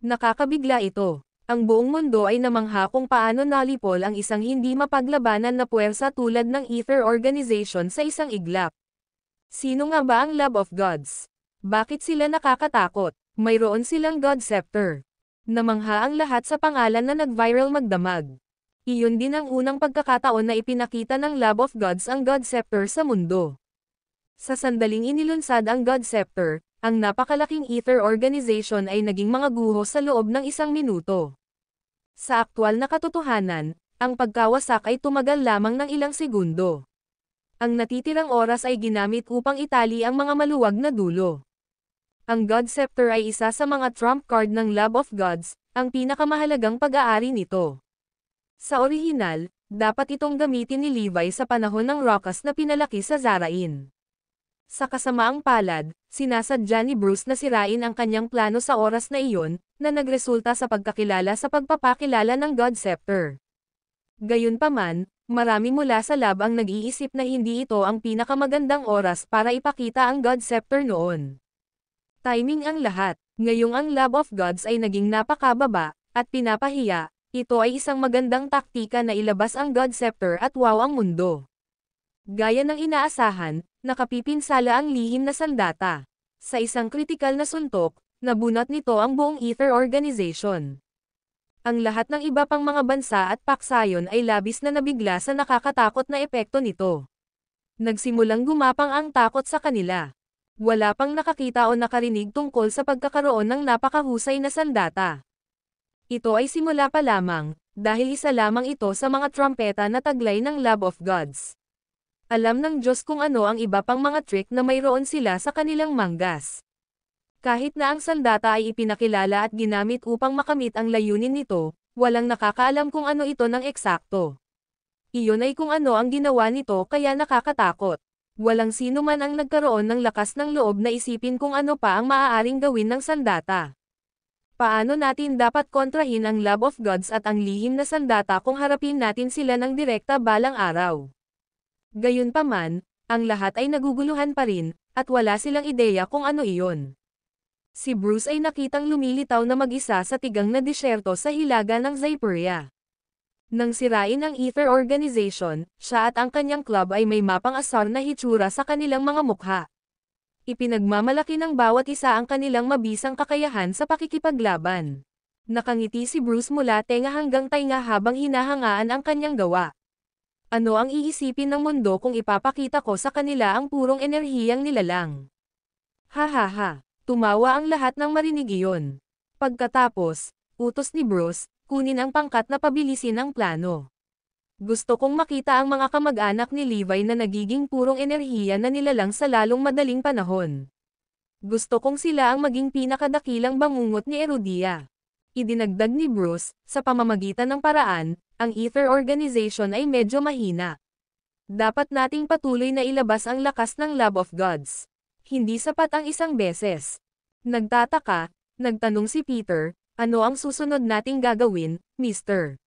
Nakakabigla ito. Ang buong mundo ay namangha kung paano nalipol ang isang hindi mapaglabanan na puwersa tulad ng Ether Organization sa isang iglap. Sino nga ba ang Love of Gods? Bakit sila nakakatakot? Mayroon silang God Scepter. Namangha ang lahat sa pangalan na nag-viral magdamag. Iyon din ang unang pagkakataon na ipinakita ng Love of Gods ang God Scepter sa mundo. Sa sandaling inilunsad ang God Scepter, ang napakalaking Ether Organization ay naging mga guho sa loob ng 1 minuto. Sa aktwal na katotohanan, ang pagkawasak ay tumagal lamang ng ilang segundo. Ang natitirang oras ay ginamit upang itali ang mga maluwag na dulo. Ang God Scepter ay isa sa mga trump card ng Love of Gods, ang pinakamahalagang pag-aari nito. Sa orihinal, dapat itong gamitin ni Levi sa panahon ng Ruckus na pinalaki sa Zarain. Sa kasamaang palad, sinasadya ni Bruce na sirain ang kanyang plano sa oras na iyon, na nagresulta sa pagkakilala sa pagpapakilala ng God Scepter. Gayunpaman, marami mula sa lab ang nag-iisip na hindi ito ang pinakamagandang oras para ipakita ang God Scepter noon. Timing ang lahat. Ngayong ang Love of Gods ay naging napakababa, at pinapahiya, ito ay isang magandang taktika na ilabas ang God Scepter at wow ang mundo. Gaya ng inaasahan, nakapipinsala ang lihim na sandata. Sa isang kritikal na suntok, nabunot nito ang buong Ether Organization. Ang lahat ng iba pang mga bansa at paksayon ay labis na nabigla sa nakakatakot na epekto nito. Nagsimulang gumapang ang takot sa kanila. Wala pang nakakita o nakarinig tungkol sa pagkakaroon ng napakahusay na sandata. Ito ay simula pa lamang, dahil isa lamang ito sa mga trumpeta na taglay ng Love of Gods. Alam ng Diyos kung ano ang iba pang mga trick na mayroon sila sa kanilang manggas. Kahit na ang sandata ay ipinakilala at ginamit upang makamit ang layunin nito, walang nakakaalam kung ano ito ng eksakto. Iyon ay kung ano ang ginawa nito kaya nakakatakot. Walang sino man ang nagkaroon ng lakas ng loob na isipin kung ano pa ang maaaring gawin ng sandata. Paano natin dapat kontrahin ang Love of Gods at ang lihim na sandata kung harapin natin sila ng direkta balang araw? Gayunpaman, ang lahat ay naguguluhan pa rin, at wala silang ideya kung ano iyon. Si Bruce ay nakitang lumilitaw na mag-isa sa tigang na disyerto sa hilaga ng Zyperia. Nang sirain ang Ether Organization, siya at ang kanyang club ay may mapang asar na hitsura sa kanilang mga mukha. Ipinagmamalaki ng bawat isa ang kanilang mabisang kakayahan sa pakikipaglaban. Nakangiti si Bruce mula tenga hanggang tainga habang hinahangaan ang kanyang gawa. Ano ang iisipin ng mundo kung ipapakita ko sa kanila ang purong enerhiyang nilalang? Ha ha ha, tumawa ang lahat nang marinig iyon. Pagkatapos, utos ni Bruce, kunin ang pangkat na pabilisin ang plano. Gusto kong makita ang mga kamag-anak ni Levi na nagiging purong enerhiya na nilalang sa lalong madaling panahon. Gusto kong sila ang maging pinakadakilang bangungot ni Erudia. Idinagdag ni Bruce, sa pamamagitan ng paraan, ang Ether Organization ay medyo mahina. Dapat nating patuloy na ilabas ang lakas ng Lab of Gods. Hindi sapat ang isang beses. Nagtataka, nagtanong si Peter, ano ang susunod nating gagawin, Mr.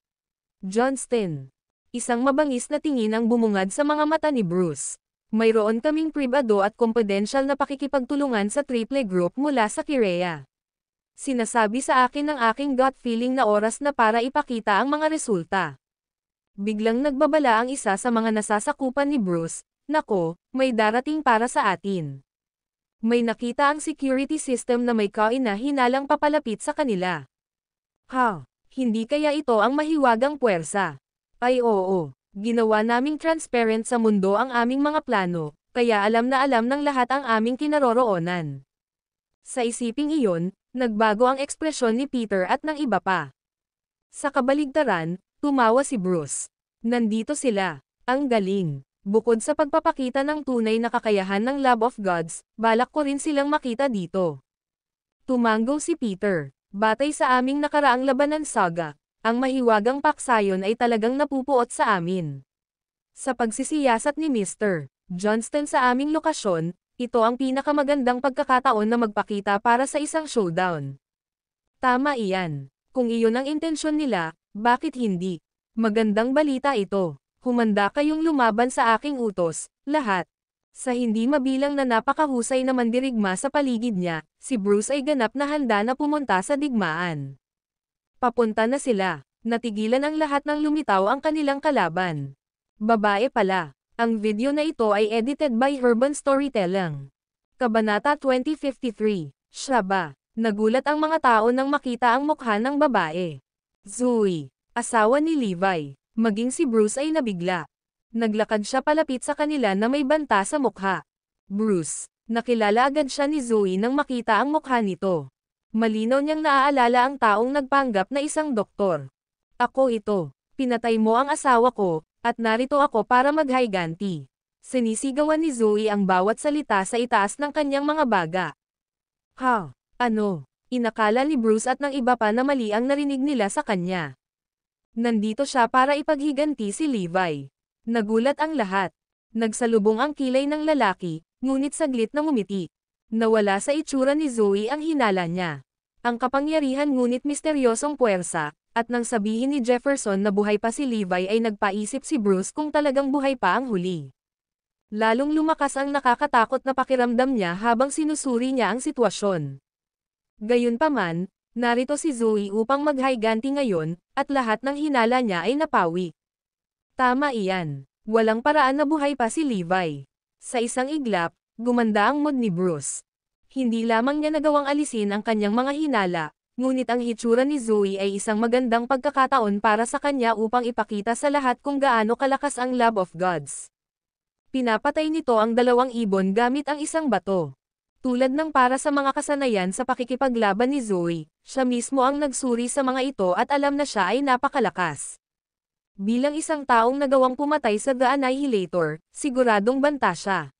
Johnston? Isang mabangis na tingin ang bumungad sa mga mata ni Bruce. Mayroon kaming pribado at confidential na pakikipagtulungan sa triple group mula sa Kirea. Sinasabi sa akin ng aking gut feeling na oras na para ipakita ang mga resulta. Biglang nagbabala ang isa sa mga nasasakupan ni Bruce, nako, may darating para sa atin. May nakita ang security system na may kaina-hinalang papalapit sa kanila. Ha, hindi kaya ito ang mahiwagang puwersa? Ay oo. Ginawa naming transparent sa mundo ang aming mga plano, kaya alam na alam ng lahat ang aming kinaroroonan. Sa isiping iyon, nagbago ang ekspresyon ni Peter at ng iba pa. Sa kabaligtaran, tumawa si Bruce. Nandito sila. Ang galing. Bukod sa pagpapakita ng tunay na kakayahan ng Lab of Gods, balak ko rin silang makita dito. Tumanggo si Peter. Batay sa aming nakaraang labanan saga, ang mahiwagang paksayon ay talagang napupuot sa amin. Sa pagsisiyasat ni Mr. Johnston sa aming lokasyon, ito ang pinakamagandang pagkakataon na magpakita para sa isang showdown. Tama iyan. Kung iyon ang intensyon nila, bakit hindi? Magandang balita ito. Humanda kayong lumaban sa aking utos, lahat. Sa hindi mabilang na napakahusay na mandirigma sa paligid niya, si Bruce ay ganap na handa na pumunta sa digmaan. Papunta na sila. Natigilan ang lahat ng lumitaw ang kanilang kalaban. Babae pala. Ang video na ito ay edited by Urban Storytelling. Kabanata 2053. Siya ba? Nagulat ang mga tao nang makita ang mukha ng babae. Zoe, asawa ni Levi. Maging si Bruce ay nabigla. Naglakad siya palapit sa kanila na may banta sa mukha. Bruce, nakilala agad siya ni Zoe nang makita ang mukha nito. Malinaw niyang naaalala ang taong nagpanggap na isang doktor. Ako ito. Pinatay mo ang asawa ko, at narito ako para maghayganti. Sinisigawan ni Zoe ang bawat salita sa itaas ng kanyang mga baga. Ha? Ano? Inakala ni Bruce at ng iba pa na mali ang narinig nila sa kanya. Nandito siya para ipaghiganti si Levi. Nagulat ang lahat. Nagsalubong ang kilay ng lalaki, ngunit saglit na ngumiti. Nawala sa itsura ni Zoe ang hinala niya. Ang kapangyarihan ngunit misteryosong puwersa, at nang sabihin ni Jefferson na buhay pa si Levi ay nagpaisip si Bruce kung talagang buhay pa ang huli. Lalong lumakas ang nakakatakot na pakiramdam niya habang sinusuri niya ang sitwasyon. Gayunpaman, narito si Zoe upang maghayganti ngayon, at lahat ng hinala niya ay napawi. Tama iyan. Walang paraan na buhay pa si Levi. Sa isang iglap, gumanda ang mood ni Bruce. Hindi lamang niya nagawang alisin ang kanyang mga hinala, ngunit ang hitsura ni Zoe ay isang magandang pagkakataon para sa kanya upang ipakita sa lahat kung gaano kalakas ang Lab of Gods. Pinapatay nito ang dalawang ibon gamit ang isang bato. Tulad ng para sa mga kasanayan sa pakikipaglaban ni Zoe, siya mismo ang nagsuri sa mga ito at alam na siya ay napakalakas. Bilang isang taong nagawang pumatay sa The Annihilator, siguradong banta siya.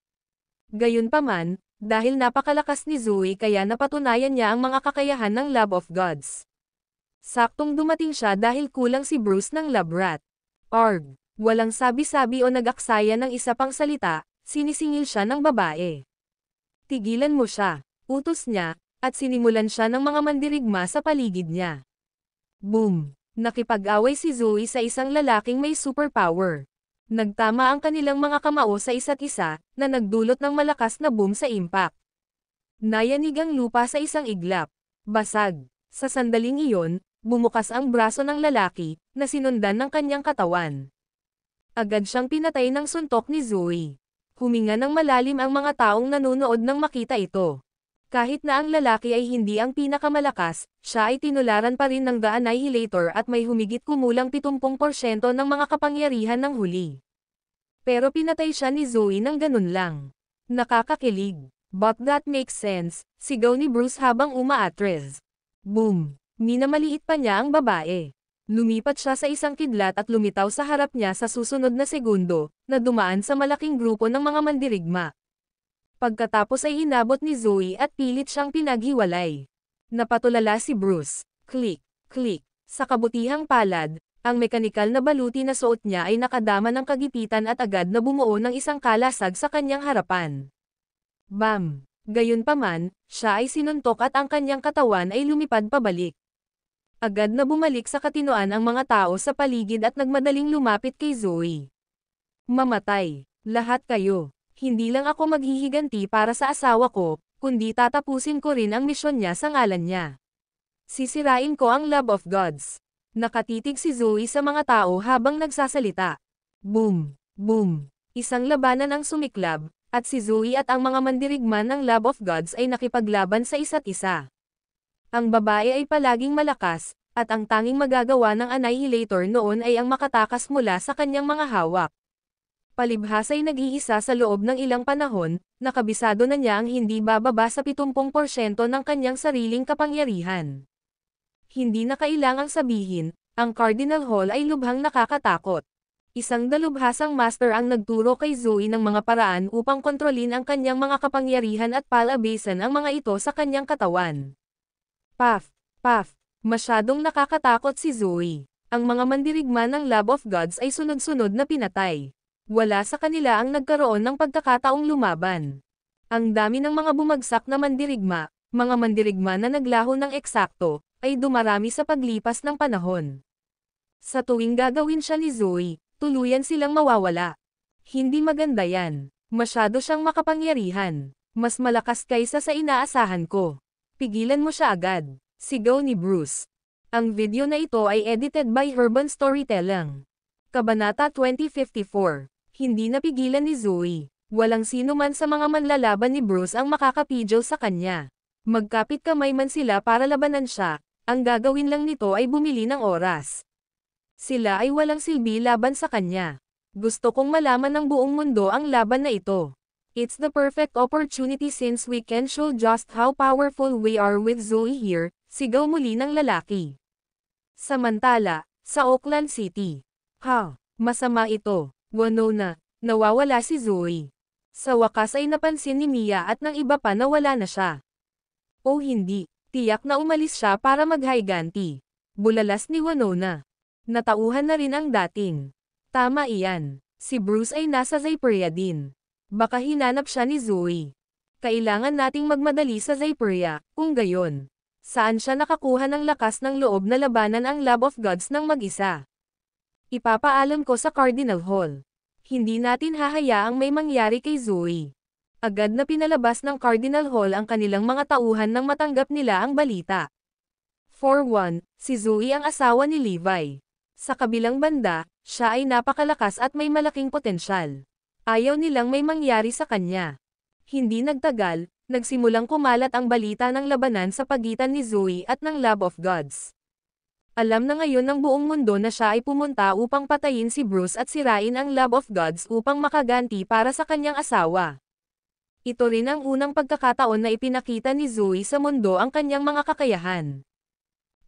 Gayunpaman, dahil napakalakas ni Zoe kaya napatunayan niya ang mga kakayahan ng Lab of Gods. Saktong dumating siya dahil kulang si Bruce ng lab rat. Arg! Walang sabi-sabi o nag-aksaya ng isa pang salita, sinisingil siya ng babae. Tigilan mo siya, utos niya, at sinimulan siya ng mga mandirigma sa paligid niya. Boom! Nakipag-away si Zoe sa isang lalaking may superpower. Nagtama ang kanilang mga kamao sa isa't isa, na nagdulot ng malakas na boom sa impact. Nayanig ang lupa sa isang iglap. Basag. Sa sandaling iyon, bumukas ang braso ng lalaki, na sinundan ng kanyang katawan. Agad siyang pinatay ng suntok ni Zoe. Huminga ng malalim ang mga taong nanonood nang makita ito. Kahit na ang lalaki ay hindi ang pinakamalakas, siya ay tinularan pa rin ng The Annihilator at may humigit kumulang 70% ng mga kapangyarihan ng huli. Pero pinatay siya ni Zoe ng ganun lang. Nakakakilig. But that makes sense, sigaw ni Bruce habang umaatres. Boom! Minamaliit pa niya ang babae. Lumipat siya sa isang kidlat at lumitaw sa harap niya sa susunod na segundo, na dumaan sa malaking grupo ng mga mandirigma. Pagkatapos ay inabot ni Zoe at pilit siyang pinaghiwalay. Napatulala si Bruce. Click, click. Sa kabutihang palad, ang mekanikal na baluti na suot niya ay nakadama ng kagipitan at agad na bumuo ng isang kalasag sa kanyang harapan. Bam! Gayunpaman, siya ay sinuntok at ang kanyang katawan ay lumipad pabalik. Agad na bumalik sa katinoan ang mga tao sa paligid at nagmadaling lumapit kay Zoe. Mamatay, lahat kayo. Hindi lang ako maghihiganti para sa asawa ko, kundi tatapusin ko rin ang misyon niya sa ngalan niya. Sisirain ko ang love of gods. Nakatitig si Zoe sa mga tao habang nagsasalita. Boom! Boom! Isang labanan ang sumiklab, at si Zoe at ang mga mandirigma ng love of gods ay nakipaglaban sa isa't isa. Ang babae ay palaging malakas, at ang tanging magagawa ng Annihilator noon ay ang makatakas mula sa kanyang mga hawak. Palibhas ay nag-iisa sa loob ng ilang panahon, nakabisado na niya ang hindi bababa sa 70% ng kanyang sariling kapangyarihan. Hindi na kailangang sabihin, ang Cardinal Hall ay lubhang nakakatakot. Isang dalubhasang master ang nagturo kay Zoe ng mga paraan upang kontrolin ang kanyang mga kapangyarihan at palabasan ang mga ito sa kanyang katawan. Puff, puff, masyadong nakakatakot si Zoe. Ang mga mandirigma ng Love of Gods ay sunod-sunod na pinatay. Wala sa kanila ang nagkaroon ng pagkakataong lumaban. Ang dami ng mga bumagsak na mandirigma, mga mandirigma na naglaho ng eksakto, ay dumarami sa paglipas ng panahon. Sa tuwing gagawin siya ni Zoe, tuluyan silang mawawala. Hindi maganda yan. Masyado siyang makapangyarihan. Mas malakas kaysa sa inaasahan ko. Pigilan mo siya agad. Sigaw ni Bruce. Ang video na ito ay edited by Urban Storytelling. Kabanata 2054. Hindi napigilan ni Zoe. Walang sino man sa mga manlalaban ni Bruce ang makakapidyo sa kanya. Magkapit kamay man sila para labanan siya, ang gagawin lang nito ay bumili ng oras. Sila ay walang silbi laban sa kanya. Gusto kong malaman ng buong mundo ang laban na ito. It's the perfect opportunity since we can show just how powerful we are with Zoe here, sigaw muli ng lalaki. Samantala, sa Oakland City. Masama ito. Winona, nawawala si Zoe. Sa wakas ay napansin ni Mia at ng iba pa na wala na siya. O hindi, tiyak na umalis siya para maghaiganti. Bulalas ni Winona. Natauhan na rin ang dating. Tama iyan. Si Bruce ay nasa Zypria din. Baka hinanap siya ni Zoe. Kailangan nating magmadali sa Zypria, kung gayon. Saan siya nakakuha ng lakas ng loob na labanan ang Love of Gods ng mag-isa? Ipapaalam ko sa Cardinal Hall. Hindi natin hahayaang may mangyari kay Zoe. Agad na pinalabas ng Cardinal Hall ang kanilang mga tauhan nang matanggap nila ang balita. For one, si Zoe ang asawa ni Levi. Sa kabilang banda, siya ay napakalakas at may malaking potensyal. Ayaw nilang may mangyari sa kanya. Hindi nagtagal, nagsimulang kumalat ang balita ng labanan sa pagitan ni Zoe at ng Love of Gods. Alam na ngayon ng buong mundo na siya ay pumunta upang patayin si Bruce at sirain ang Love of Gods upang makaganti para sa kanyang asawa. Ito rin ang unang pagkakataon na ipinakita ni Zoe sa mundo ang kanyang mga kakayahan.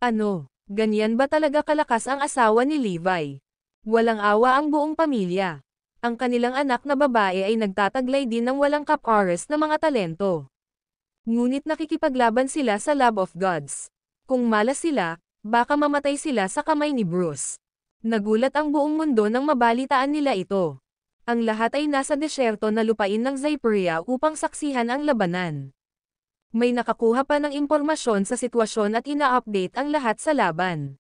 Ano, ganyan ba talaga kalakas ang asawa ni Levi? Walang awa ang buong pamilya. Ang kanilang anak na babae ay nagtataglay din ng walang kapares na mga talento. Ngunit nakikipaglaban sila sa Love of Gods. Kung malas sila, baka mamatay sila sa kamay ni Bruce. Nagulat ang buong mundo nang mabalitaan nila ito. Ang lahat ay nasa desyerto na lupain ng Zypria upang saksihan ang labanan. May nakakuha pa ng impormasyon sa sitwasyon at ina-update ang lahat sa laban.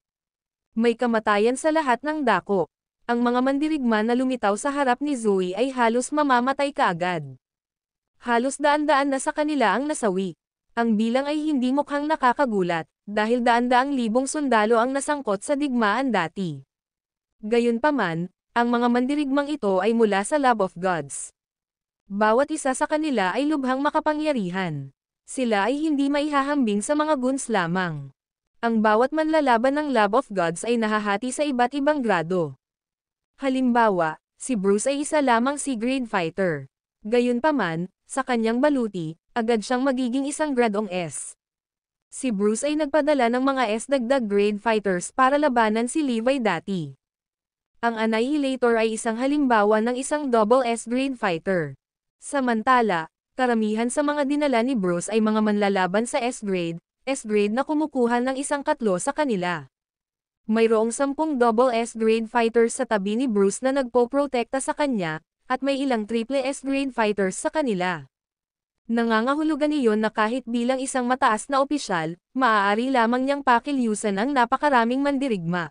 May kamatayan sa lahat ng dako. Ang mga mandirigma na lumitaw sa harap ni Zoe ay halos mamamatay kaagad. Halos daan-daan na sa kanila ang nasawi. Ang bilang ay hindi mukhang nakakagulat, dahil daan-daang libong sundalo ang nasangkot sa digmaan dati. Gayunpaman, ang mga mandirigmang ito ay mula sa Love of Gods. Bawat isa sa kanila ay lubhang makapangyarihan. Sila ay hindi maihahambing sa mga guns lamang. Ang bawat manlalaban ng Love of Gods ay nahahati sa iba't ibang grado. Halimbawa, si Bruce ay isa lamang C-grade fighter. Gayunpaman, sa kanyang baluti, agad siyang magiging isang gradong S. Si Bruce ay nagpadala ng mga S-dagdag grade fighters para labanan si Levi dati. Ang Annihilator ay isang halimbawa ng isang double S-grade fighter. Samantala, karamihan sa mga dinala ni Bruce ay mga manlalaban sa S-grade na kumukuha ng isang katlo sa kanila. Mayroong 10 double S-grade fighters sa tabi ni Bruce na nagpoprotekta sa kanya, at may ilang triple S-grade fighters sa kanila. Nangangahulugan iyon na kahit bilang isang mataas na opisyal, maaari lamang niyang pakilyusan ang napakaraming mandirigma.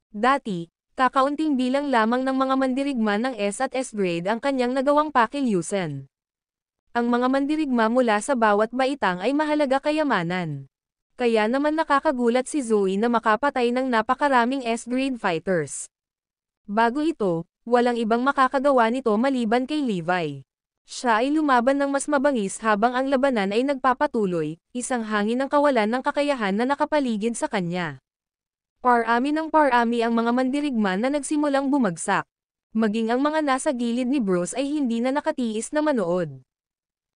Dati, kakaunting bilang lamang ng mga mandirigma ng S at S-grade ang kanyang nagawang pakilyusan. Ang mga mandirigma mula sa bawat baitang ay mahalaga kayamanan. Kaya naman nakakagulat si Zoe na makapatay ng napakaraming S-grade fighters. Bago ito, walang ibang makakagawa nito maliban kay Levi. Siya ay lumaban ng mas mabangis habang ang labanan ay nagpapatuloy, isang hangin ng kawalan ng kakayahan na nakapaligid sa kanya. Parami ng parami ang mga mandirigma na nagsimulang bumagsak. Maging ang mga nasa gilid ni Bruce ay hindi na nakatiis na manood.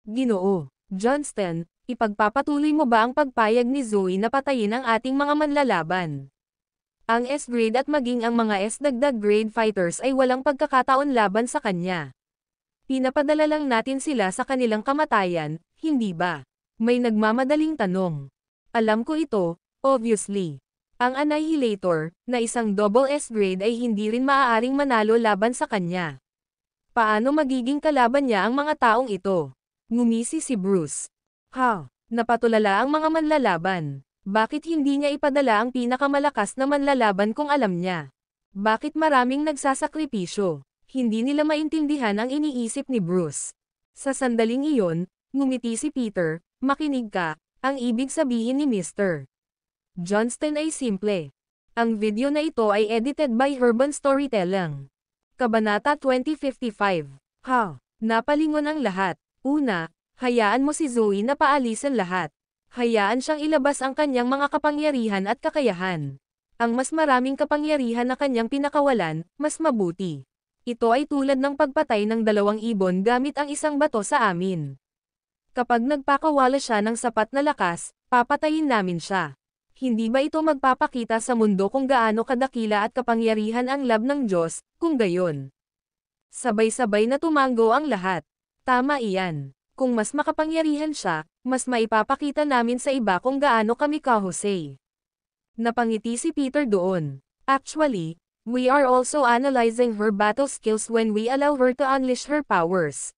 Ginoo Johnston, ipagpapatuloy mo ba ang pagpayag ni Zoe na patayin ang ating mga manlalaban? Ang S-grade at maging ang mga S-dagdag grade fighters ay walang pagkakataon laban sa kanya. Pinapadala lang natin sila sa kanilang kamatayan, hindi ba? May nagmamadaling tanong. Alam ko ito, obviously. Ang Annihilator, na isang double S-grade ay hindi rin maaaring manalo laban sa kanya. Paano magiging kalaban niya ang mga taong ito? Ngumisi si Bruce. Napatulala ang mga manlalaban. Bakit hindi niya ipadala ang pinakamalakas na manlalaban kung alam niya? Bakit maraming nagsasakripisyo? Hindi nila maintindihan ang iniisip ni Bruce. Sa sandaling iyon, ngumiti si Peter, makinig ka, ang ibig sabihin ni Mr. Johnston ay simple. Ang video na ito ay edited by Urban Storytelling. Kabanata 2055. Napalingon ang lahat. Una, hayaan mo si Zoe na paalisan lahat. Hayaan siyang ilabas ang kanyang mga kapangyarihan at kakayahan. Ang mas maraming kapangyarihan na kanyang pinakawalan, mas mabuti. Ito ay tulad ng pagpatay ng 2 ibon gamit ang isang bato sa amin. Kapag nagpakawala siya ng sapat na lakas, papatayin namin siya. Hindi ba ito magpapakita sa mundo kung gaano kadakila at kapangyarihan ang lab ng Diyos, kung gayon? Sabay-sabay na tumango ang lahat. Tama iyan. Kung mas makapangyarihan siya, mas maipapakita namin sa iba kung gaano kami kahusay. Napangiti si Peter doon. Actually, we are also analyzing her battle skills when we allow her to unleash her powers.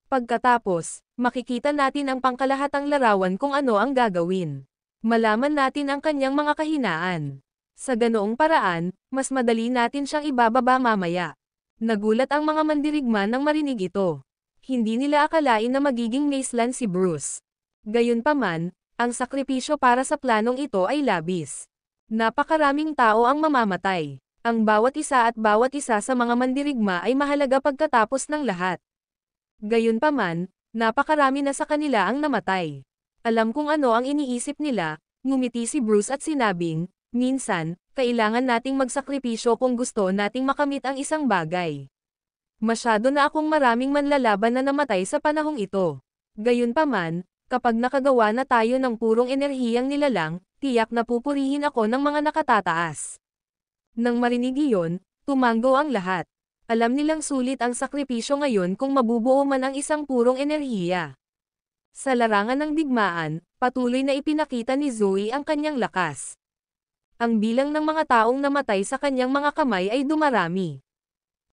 Pagkatapos, makikita natin ang pangkalahatang larawan kung ano ang gagawin. Malaman natin ang kanyang mga kahinaan. Sa ganoong paraan, mas madali natin siyang ibababa mamaya. Nagulat ang mga mandirigma nang marinig ito. Hindi nila akalain na magiging maislan si Bruce. Gayunpaman, ang sakripisyo para sa planong ito ay labis. Napakaraming tao ang mamamatay. Ang bawat isa sa mga mandirigma ay mahalaga pagkatapos ng lahat. Gayunpaman, napakarami na sa kanila ang namatay. Alam kung ano ang iniisip nila, ngumiti si Bruce at sinabing, minsan, kailangan nating magsakripisyo kung gusto nating makamit ang isang bagay. Masyado na akong maraming manlalaban na namatay sa panahong ito. Gayunpaman, kapag nakagawa na tayo ng purong enerhiyang nilalang, tiyak na pupurihin ako ng mga nakatataas. Nang marinig iyon, tumango ang lahat. Alam nilang sulit ang sakripisyo ngayon kung mabubuo man ang isang purong enerhiya. Sa larangan ng digmaan, patuloy na ipinakita ni Zoe ang kanyang lakas. Ang bilang ng mga taong namatay sa kanyang mga kamay ay dumarami.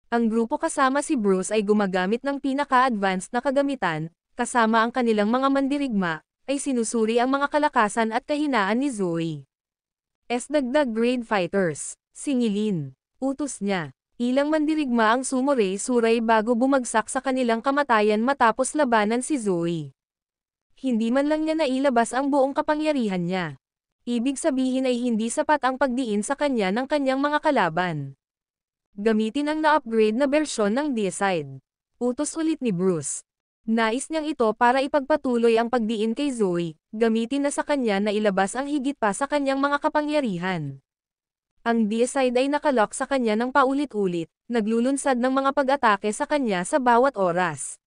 Ang grupo kasama si Bruce ay gumagamit ng pinaka-advanced na kagamitan, kasama ang kanilang mga mandirigma, ay sinusuri ang mga kalakasan at kahinaan ni Zoe. S-dagdag grade fighters, singilin, utos niya. Ilang mandirigma ang sumuray-suray bago bumagsak sa kanilang kamatayan matapos labanan si Zoe. Hindi man lang niya nailabas ang buong kapangyarihan niya. Ibig sabihin ay hindi sapat ang pagdiin sa kanya ng kanyang mga kalaban. Gamitin ang na-upgrade na bersyon ng Deicide. Utos ulit ni Bruce. Nais niyang ito para ipagpatuloy ang pagdiin kay Zoe, gamitin na sa kanya na ilabas ang higit pa sa kanyang mga kapangyarihan. Ang Deicide ay nakalock sa kanya ng paulit-ulit, naglulunsad ng mga pag-atake sa kanya sa bawat oras.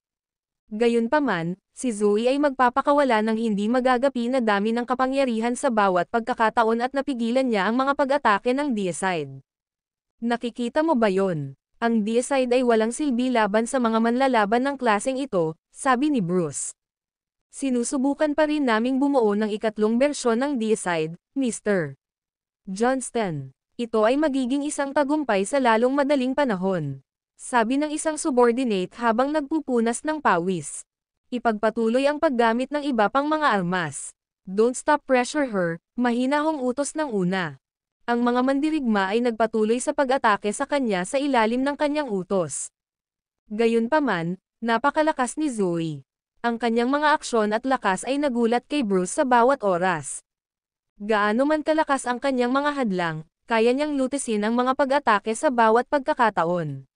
Gayunpaman, si Zoe ay magpapakawala ng hindi magagapi na dami ng kapangyarihan sa bawat pagkakataon at napigilan niya ang mga pag-atake ng Deicide. Nakikita mo ba yon? Ang Deicide ay walang silbi laban sa mga manlalaban ng klaseng ito, sabi ni Bruce. Sinusubukan pa rin naming bumuo ng ikatlong bersyon ng Deicide, Mr. Johnston. Ito ay magiging isang tagumpay sa lalong madaling panahon. Sabi ng isang subordinate habang nagpupunas ng pawis. Ipagpatuloy ang paggamit ng iba pang mga armas. Don't stop pressure her, mahinahong utos ng una. Ang mga mandirigma ay nagpatuloy sa pag-atake sa kanya sa ilalim ng kanyang utos. Gayunpaman, napakalakas ni Zoe. Ang kanyang mga aksyon at lakas ay nagulat kay Bruce sa bawat oras. Gaano man kalakas ang kanyang mga hadlang, kaya niyang lutisin ang mga pag-atake sa bawat pagkakataon.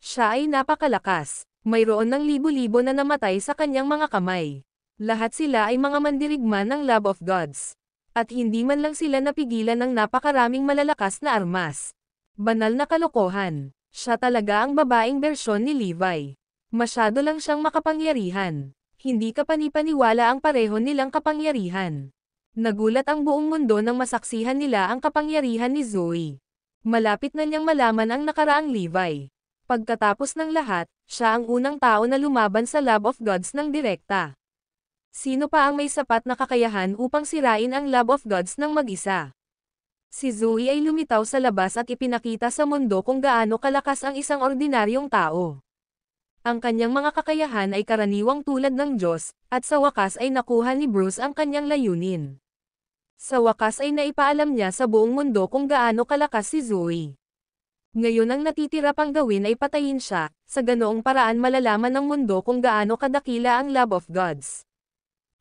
Siya ay napakalakas. Mayroon ng libo-libo na namatay sa kanyang mga kamay. Lahat sila ay mga mandirigma ng Love of Gods. At hindi man lang sila napigilan ng napakaraming malalakas na armas. Banal na kalokohan. Siya talaga ang babaeng bersyon ni Levi. Masyado lang siyang makapangyarihan. Hindi ka panipaniwala ang pareho nilang kapangyarihan. Nagulat ang buong mundo nang masaksihan nila ang kapangyarihan ni Zoe. Malapit na niyang malaman ang nakaraang Levi. Pagkatapos ng lahat, siya ang unang tao na lumaban sa Love of Gods ng direkta. Sino pa ang may sapat na kakayahan upang sirain ang Love of Gods ng mag-isa? Si Zoe ay lumitaw sa labas at ipinakita sa mundo kung gaano kalakas ang isang ordinaryong tao. Ang kanyang mga kakayahan ay karaniwang tulad ng Diyos, at sa wakas ay nakuha ni Bruce ang kanyang layunin. Sa wakas ay naipaalam niya sa buong mundo kung gaano kalakas si Zoe. Ngayon ang natitira pang gawin ay patayin siya, sa ganoong paraan malalaman ng mundo kung gaano kadakila ang Love of Gods.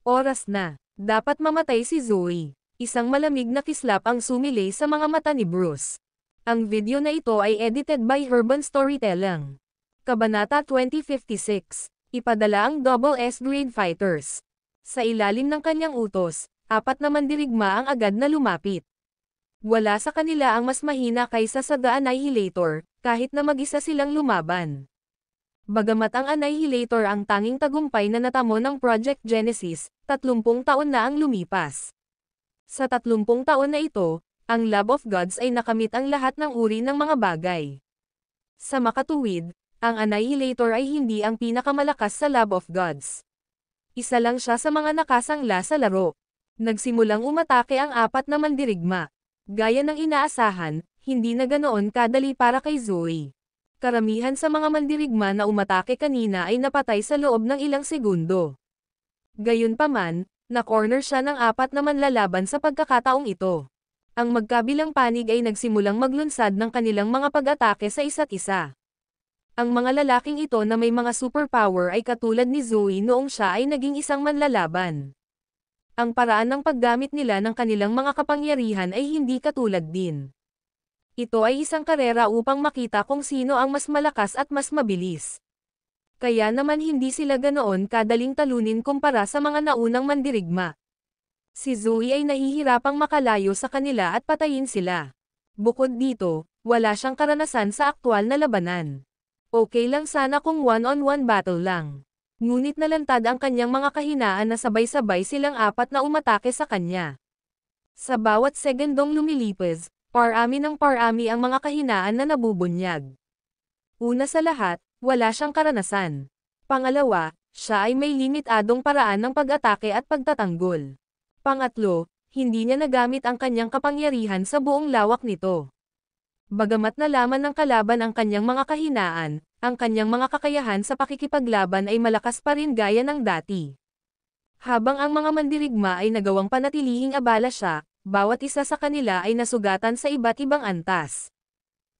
Oras na. Dapat mamatay si Zoe. Isang malamig na kislap ang sumilay sa mga mata ni Bruce. Ang video na ito ay edited by Urban Storytelling. Kabanata 2056. Ipadala ang Double S Grade Fighters. Sa ilalim ng kanyang utos, 4 na mandirigma ang agad na lumapit. Wala sa kanila ang mas mahina kaysa sa The Annihilator, kahit na mag-isa silang lumaban. Bagamat ang Annihilator ang tanging tagumpay na natamo ng Project Genesis, 30 taon na ang lumipas. Sa 30 taon na ito, ang Love of Gods ay nakamit ang lahat ng uri ng mga bagay. Sa makatuwid, ang Annihilator ay hindi ang pinakamalakas sa Love of Gods. Isa lang siya sa mga nakasangla sa laro. Nagsimulang umatake ang 4 na mandirigma. Gaya ng inaasahan, hindi na ganoon kadali para kay Zoe. Karamihan sa mga mandirigma na umatake kanina ay napatay sa loob ng ilang segundo. Gayunpaman, na-corner siya ng 4 na manlalaban sa pagkakataong ito. Ang magkabilang panig ay nagsimulang maglunsad ng kanilang mga pag-atake sa isa't isa. Ang mga lalaking ito na may mga superpower ay katulad ni Zoe noong siya ay naging isang manlalaban. Ang paraan ng paggamit nila ng kanilang mga kapangyarihan ay hindi katulad din. Ito ay isang karera upang makita kung sino ang mas malakas at mas mabilis. Kaya naman hindi sila ganoon kadaling talunin kumpara sa mga naunang mandirigma. Si Zoe ay nahihirapang makalayo sa kanila at patayin sila. Bukod dito, wala siyang karanasan sa aktwal na labanan. Okay lang sana kung one-on-one battle lang. Ngunit nalantad ang kanyang mga kahinaan na sabay-sabay silang 4 na umatake sa kanya. Sa bawat segundong lumilipas, parami ng parami ang mga kahinaan na nabubunyag. Una sa lahat, wala siyang karanasan. Pangalawa, siya ay may limitadong paraan ng pag-atake at pagtatanggol. Pangatlo, hindi niya nagamit ang kanyang kapangyarihan sa buong lawak nito. Bagamat nalaman ng kalaban ang kanyang mga kahinaan, ang kanyang mga kakayahan sa pakikipaglaban ay malakas pa rin gaya ng dati. Habang ang mga mandirigma ay nagawang panatilihing abala siya, bawat isa sa kanila ay nasugatan sa iba't ibang antas.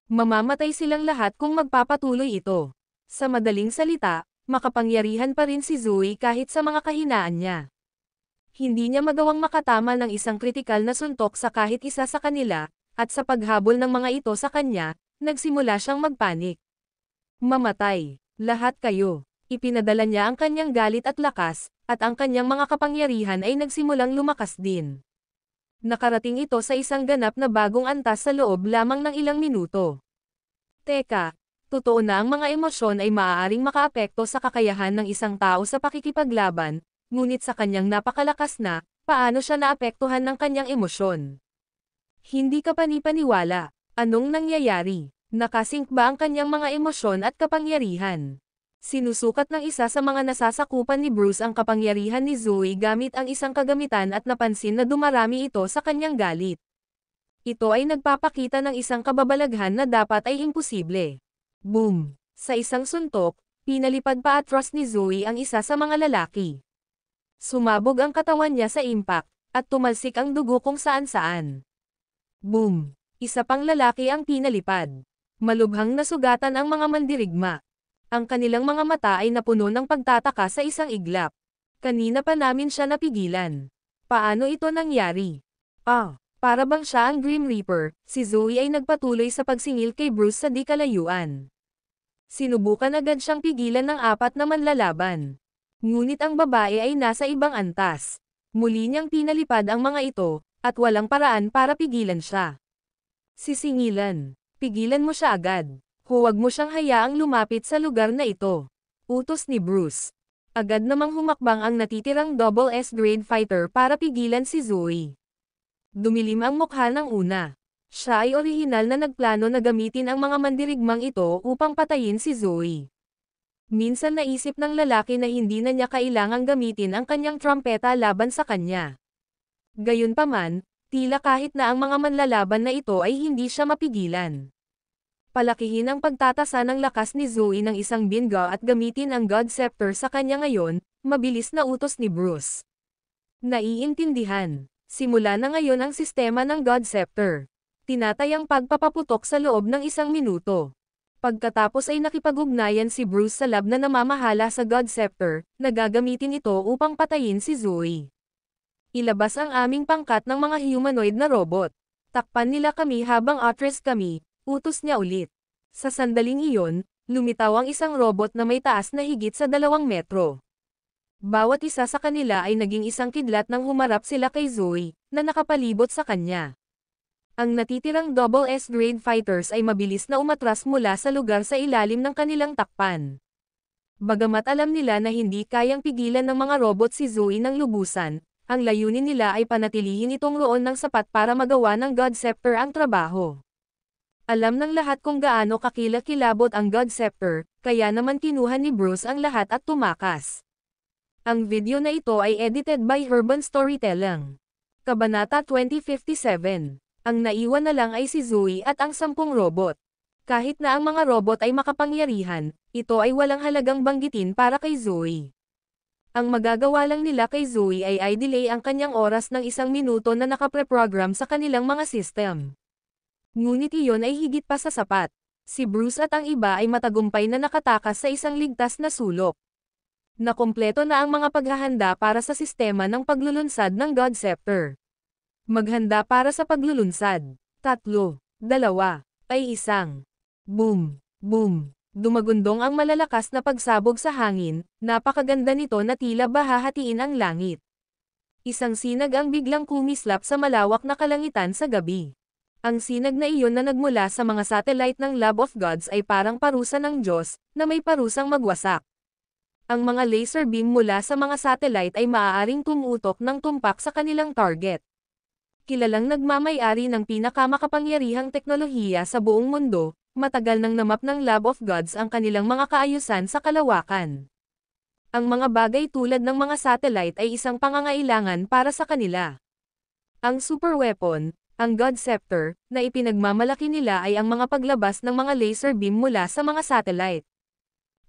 Mamamatay silang lahat kung magpapatuloy ito. Sa madaling salita, makapangyarihan pa rin si Zoe kahit sa mga kahinaan niya. Hindi niya magawang makatama ng isang kritikal na suntok sa kahit isa sa kanila, at sa paghabol ng mga ito sa kanya, nagsimula siyang magpanik. Mamatay. Lahat kayo. Ipinadala niya ang kanyang galit at lakas, at ang kanyang mga kapangyarihan ay nagsimulang lumakas din. Nakarating ito sa isang ganap na bagong antas sa loob lamang ng ilang minuto. Teka, Totoo na ang mga emosyon ay maaaring makaapekto sa kakayahan ng isang tao sa pakikipaglaban, ngunit sa kanyang napakalakas na, paano siya naapektuhan ng kanyang emosyon? Hindi ka panipaniwala. Anong nangyayari? Nakasync ba ang kanyang mga emosyon at kapangyarihan? Sinusukat ng isa sa mga nasasakupan ni Bruce ang kapangyarihan ni Zoe gamit ang isang kagamitan at napansin na dumarami ito sa kanyang galit. Ito ay nagpapakita ng isang kababalaghan na dapat ay imposible. Boom! Sa isang suntok, pinalipad pa atras ni Zoe ang isa sa mga lalaki. Sumabog ang katawan niya sa impact, at tumalsik ang dugo kung saan-saan. Boom! Isa pang lalaki ang pinalipad. Malubhang nasugatan ang mga mandirigma. Ang kanilang mga mata ay napuno ng pagtataka sa isang iglap. Kanina pa namin siya napigilan. Paano ito nangyari? Para bang siya ang Grim Reaper, si Zoe ay nagpatuloy sa pagsingil kay Bruce sa di kalayuan. Sinubukan agad siyang pigilan ng 4 na manlalaban. Ngunit ang babae ay nasa ibang antas. Muli niyang pinalipad ang mga ito, at walang paraan para pigilan siya. Sisingilan. Pigilan mo siya agad. Huwag mo siyang hayaang lumapit sa lugar na ito. Utos ni Bruce. Agad namang humakbang ang natitirang Double S grade fighter para pigilan si Zoe. Dumilim ang mukha ng una. Siya ay orihinal na nagplano na gamitin ang mga mandirigmang ito upang patayin si Zoe. Minsan naisip ng lalaki na hindi na niya kailangang gamitin ang kanyang trumpeta laban sa kanya. Gayunpaman, tila kahit na ang mga manlalaban na ito ay hindi siya mapigilan. Palakihin ang pagtatasa ng lakas ni Zoe ng isang bingo at gamitin ang God Scepter sa kanya ngayon, mabilis na utos ni Bruce. Naiintindihan. Simula na ngayon ang sistema ng God Scepter. Tinatayang pagpapaputok sa loob ng 1 minuto. Pagkatapos ay nakipag-ugnayan si Bruce sa lab na namamahala sa God Scepter, na gagamitin ito upang patayin si Zoe. Ilabas ang aming pangkat ng mga humanoid na robot. Takpan nila kami habang atras kami, utos niya ulit. Sa sandaling iyon, lumitaw ang isang robot na may taas na higit sa 2 metro. Bawat isa sa kanila ay naging isang kidlat nang humarap sila kay Zoe, na nakapalibot sa kanya. Ang natitirang Double S grade fighters ay mabilis na umatras mula sa lugar sa ilalim ng kanilang takpan. Bagamat alam nila na hindi kayang pigilan ng mga robot si Zoe ng lubusan, ang layunin nila ay panatilihin itong roon ng sapat para magawa ng God Scepter ang trabaho. Alam ng lahat kung gaano kakilakilabot ang God Scepter, kaya naman kinuha ni Bruce ang lahat at tumakas. Ang video na ito ay edited by Urban Storytelling. Kabanata 2057. Ang naiwan na lang ay si Zoe at ang 10 robot. Kahit na ang mga robot ay makapangyarihan, ito ay walang halagang banggitin para kay Zoe. Ang magagawa lang nila kay Zoe ay i-delay ang kanyang oras ng 1 minuto na nakapreprogram sa kanilang mga system. Ngunit iyon ay higit pa sa sapat. Si Bruce at ang iba ay matagumpay na nakatakas sa isang ligtas na sulok. Nakumpleto na ang mga paghahanda para sa sistema ng paglulunsad ng God Scepter. Maghanda para sa paglulunsad. 3, 2, ay 1. Boom! Boom! Dumagundong ang malalakas na pagsabog sa hangin, napakaganda nito na tila bahahatiin ang langit. Isang sinag ang biglang kumislap sa malawak na kalangitan sa gabi. Ang sinag na iyon na nagmula sa mga satellite ng Lab of Gods ay parang parusa ng Diyos, na may parusang magwasak. Ang mga laser beam mula sa mga satellite ay maaaring tumutok ng tumpak sa kanilang target. Kilalang nagmamay-ari ng pinakamakapangyarihang teknolohiya sa buong mundo, matagal nang namap ng Lab of Gods ang kanilang mga kaayusan sa kalawakan. Ang mga bagay tulad ng mga satellite ay isang pangangailangan para sa kanila. Ang super weapon, ang God Scepter, na ipinagmamalaki nila ay ang mga paglabas ng mga laser beam mula sa mga satellite.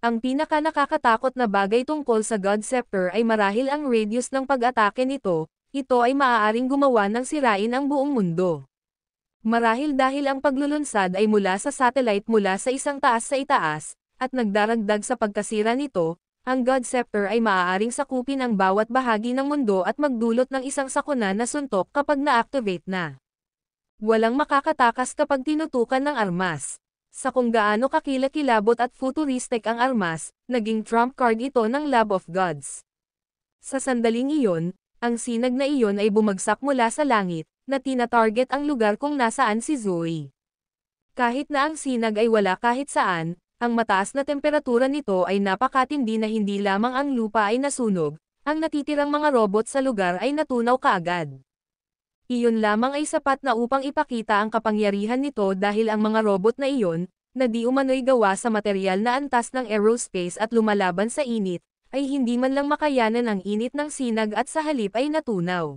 Ang pinaka-nakakatakot na bagay tungkol sa God Scepter ay marahil ang radius ng pag-atake nito, ito ay maaaring gumawa ng sirain ang buong mundo. Marahil dahil ang paglulunsad ay mula sa satellite mula sa isang taas sa itaas, at nagdaragdag sa pagkasira nito, ang God Scepter ay maaaring sakupin ang bawat bahagi ng mundo at magdulot ng isang sakuna na suntok kapag na-activate na. Walang makakatakas kapag tinutukan ng armas. Sa kung gaano kakilakilabot at futuristic ang armas, naging trump card ito ng Lab of Gods. Sa sandaling iyon, ang sinag na iyon ay bumagsak mula sa langit, na tina-target ang lugar kung nasaan si Zoe. Kahit na ang sinag ay wala kahit saan, Ang mataas na temperatura nito ay napakatindi na hindi lamang ang lupa ay nasunog, ang natitirang mga robot sa lugar ay natunaw kaagad. Iyon lamang ay sapat na upang ipakita ang kapangyarihan nito dahil ang mga robot na iyon, na di umano'y gawa sa materyal na antas ng aerospace at lumalaban sa init, ay hindi man lang makayanan ang init ng sinag at sa halip ay natunaw.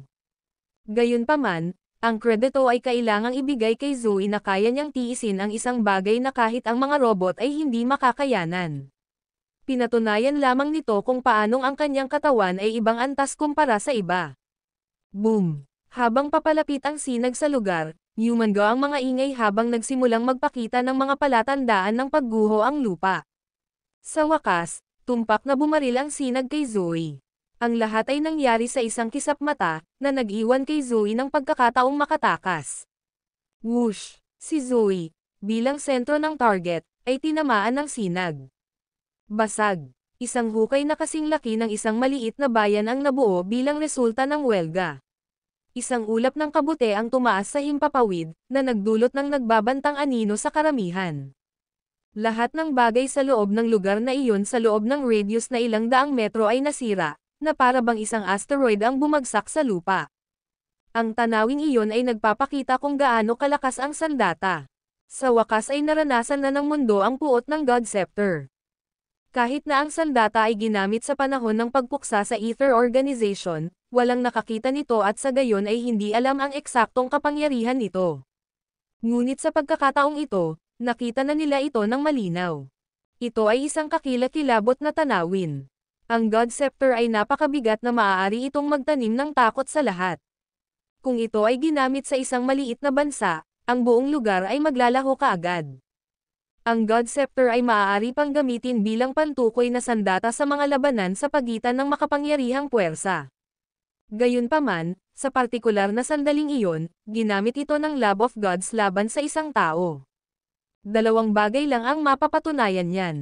Gayunpaman, ang kredito ay kailangang ibigay kay Zoe na kaya niyang tiisin ang isang bagay na kahit ang mga robot ay hindi makakayanan. Pinatunayan lamang nito kung paanong ang kanyang katawan ay ibang antas kumpara sa iba. Boom! Habang papalapit ang sinag sa lugar, human-go ang mga ingay habang nagsimulang magpakita ng mga palatandaan ng pagguho ang lupa. Sa wakas, tumpak na bumaril ang sinag kay Zoe. Ang lahat ay nangyari sa isang kisap mata, na nag-iwan kay Zoe ng pagkakataong makatakas. Whoosh! Si Zoe, bilang sentro ng target, ay tinamaan ng sinag. Basag! Isang hukay na kasing laki ng isang maliit na bayan ang nabuo bilang resulta ng welga. Isang ulap ng kabute ang tumaas sa himpapawid, na nagdulot ng nagbabantang anino sa karamihan. Lahat ng bagay sa loob ng lugar na iyon sa loob ng radius na ilang daang metro ay nasira, na para bang isang asteroid ang bumagsak sa lupa. Ang tanawing iyon ay nagpapakita kung gaano kalakas ang sandata. Sa wakas ay naranasan na ng mundo ang puot ng God Scepter. Kahit na ang sandata ay ginamit sa panahon ng pagpuksa sa Ether Organization, walang nakakita nito at sa gayon ay hindi alam ang eksaktong kapangyarihan nito. Ngunit sa pagkakataong ito, nakita na nila ito ng malinaw. Ito ay isang kakilakilabot na tanawin. Ang God Scepter ay napakabigat na maaari itong magtanim ng takot sa lahat. Kung ito ay ginamit sa isang maliit na bansa, ang buong lugar ay maglalaho kaagad. Ang God Scepter ay maaari pang gamitin bilang pantukoy na sandata sa mga labanan sa pagitan ng makapangyarihang puwersa. Gayunpaman, sa partikular na sandaling iyon, ginamit ito ng Lab of Gods laban sa isang tao. Dalawang bagay lang ang mapapatunayan niyan.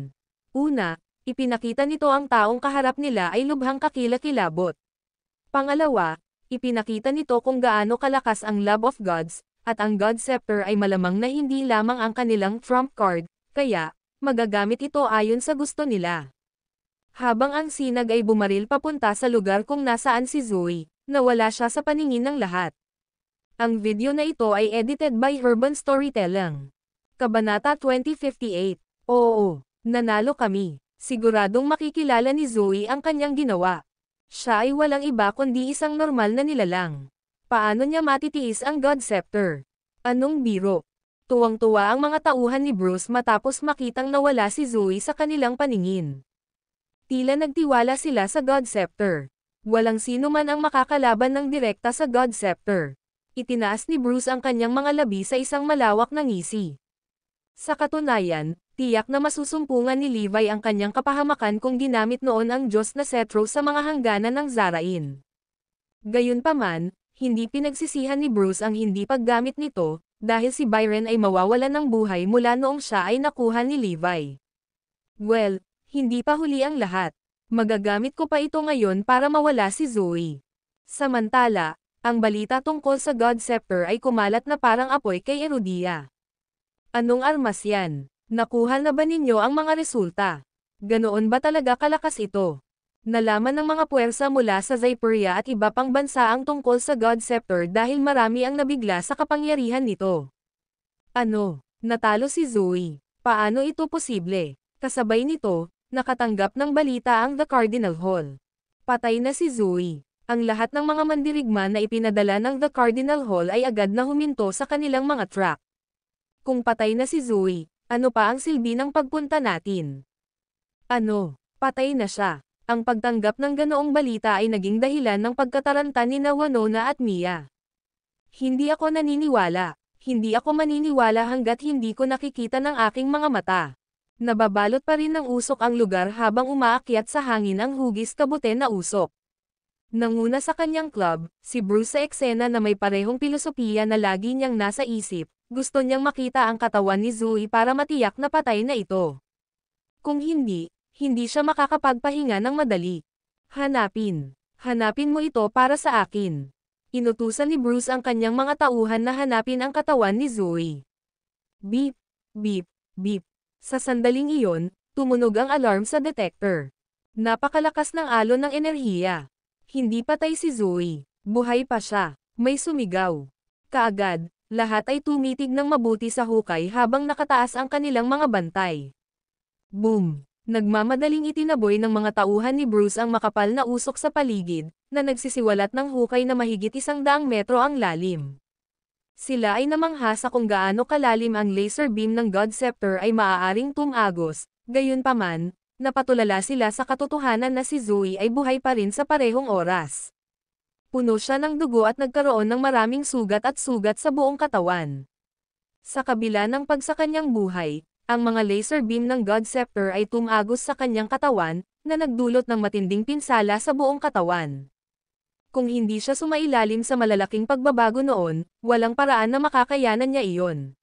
Una, ipinakita nito ang taong kaharap nila ay lubhang kakilakilabot. Pangalawa, ipinakita nito kung gaano kalakas ang Lab of Gods, at ang God Scepter ay malamang na hindi lamang ang kanilang trump card, kaya, magagamit ito ayon sa gusto nila. Habang ang sinag ay bumaril papunta sa lugar kung nasaan si Zoe, nawala siya sa paningin ng lahat. Ang video na ito ay edited by Urban Storytelling. Kabanata 2058. Oo, nanalo kami. Siguradong makikilala ni Zoe ang kanyang ginawa. Siya ay walang iba kundi isang normal na nilalang. Paano niya matitiis ang God Scepter? Anong biro? Tuwang-tuwa ang mga tauhan ni Bruce matapos makitang nawala si Zoe sa kanilang paningin. Tila nagtiwala sila sa God Scepter. Walang sino man ang makakalaban ng direkta sa God Scepter. Itinaas ni Bruce ang kanyang mga labi sa isang malawak na ngisi. Sa katunayan, tiyak na masusumpungan ni Levi ang kanyang kapahamakan kung ginamit noon ang Diyos na Setro sa mga hangganan ng Zarain. Gayunpaman, hindi pinagsisihan ni Bruce ang hindi paggamit nito, dahil si Byron ay mawawalan ng buhay mula noong siya ay nakuha ni Levi. Well, hindi pa huli ang lahat. Magagamit ko pa ito ngayon para mawala si Zoe. Samantala, ang balita tungkol sa God Scepter ay kumalat na parang apoy kay Erudia. Anong armas yan? Nakuha na ba ninyo ang mga resulta? Ganoon ba talaga kalakas ito? Nalaman ng mga puwersa mula sa Zyperia at iba pang bansa ang tungkol sa God Scepter dahil marami ang nabigla sa kapangyarihan nito. Ano? Natalo si Zoe. Paano ito posible? Kasabay nito, nakatanggap ng balita ang The Cardinal Hall. Patay na si Zoe. Ang lahat ng mga mandirigma na ipinadala ng The Cardinal Hall ay agad na huminto sa kanilang mga track. Kung patay na si Zoe, ano pa ang silbi ng pagpunta natin? Ano? Patay na siya. Ang pagtanggap ng ganoong balita ay naging dahilan ng pagkataranta ni Winona at Mia. Hindi ako naniniwala. Hindi ako maniniwala hanggat hindi ko nakikita ng aking mga mata. Nababalot pa rin ng usok ang lugar habang umaakyat sa hangin ang hugis kabute na usok. Nanguna sa kanyang club, si Bruce sa eksena na may parehong pilosopiya na lagi niyang nasa isip, gusto niyang makita ang katawan ni Zoe para matiyak na patay na ito. Kung hindi, hindi siya makakapagpahinga ng madali. Hanapin mo ito para sa akin. Inutusan ni Bruce ang kanyang mga tauhan na hanapin ang katawan ni Zoe. Beep, beep, beep. Sa sandaling iyon, tumunog ang alarm sa detector. Napakalakas ng alon ng enerhiya. Hindi patay si Zoe. Buhay pa siya. May sumigaw. Kaagad, lahat ay tumitig ng mabuti sa hukay habang nakataas ang kanilang mga bantay. Boom! Nagmamadaling itinaboy ng mga tauhan ni Bruce ang makapal na usok sa paligid, na nagsisiwalat ng hukay na mahigit 100 metro ang lalim. Sila ay namangha sa kung gaano kalalim ang laser beam ng God Scepter ay maaaring tumagos, gayunpaman, napatulala sila sa katotohanan na si Zoe ay buhay pa rin sa parehong oras. Puno siya ng dugo at nagkaroon ng maraming sugat at sugat sa buong katawan. Sa kabila ng pagsakanyang buhay, ang mga laser beam ng God Scepter ay tumagos sa kanyang katawan, na nagdulot ng matinding pinsala sa buong katawan. Kung hindi siya sumailalim sa malalaking pagbabago noon, walang paraan na makakayanan niya iyon.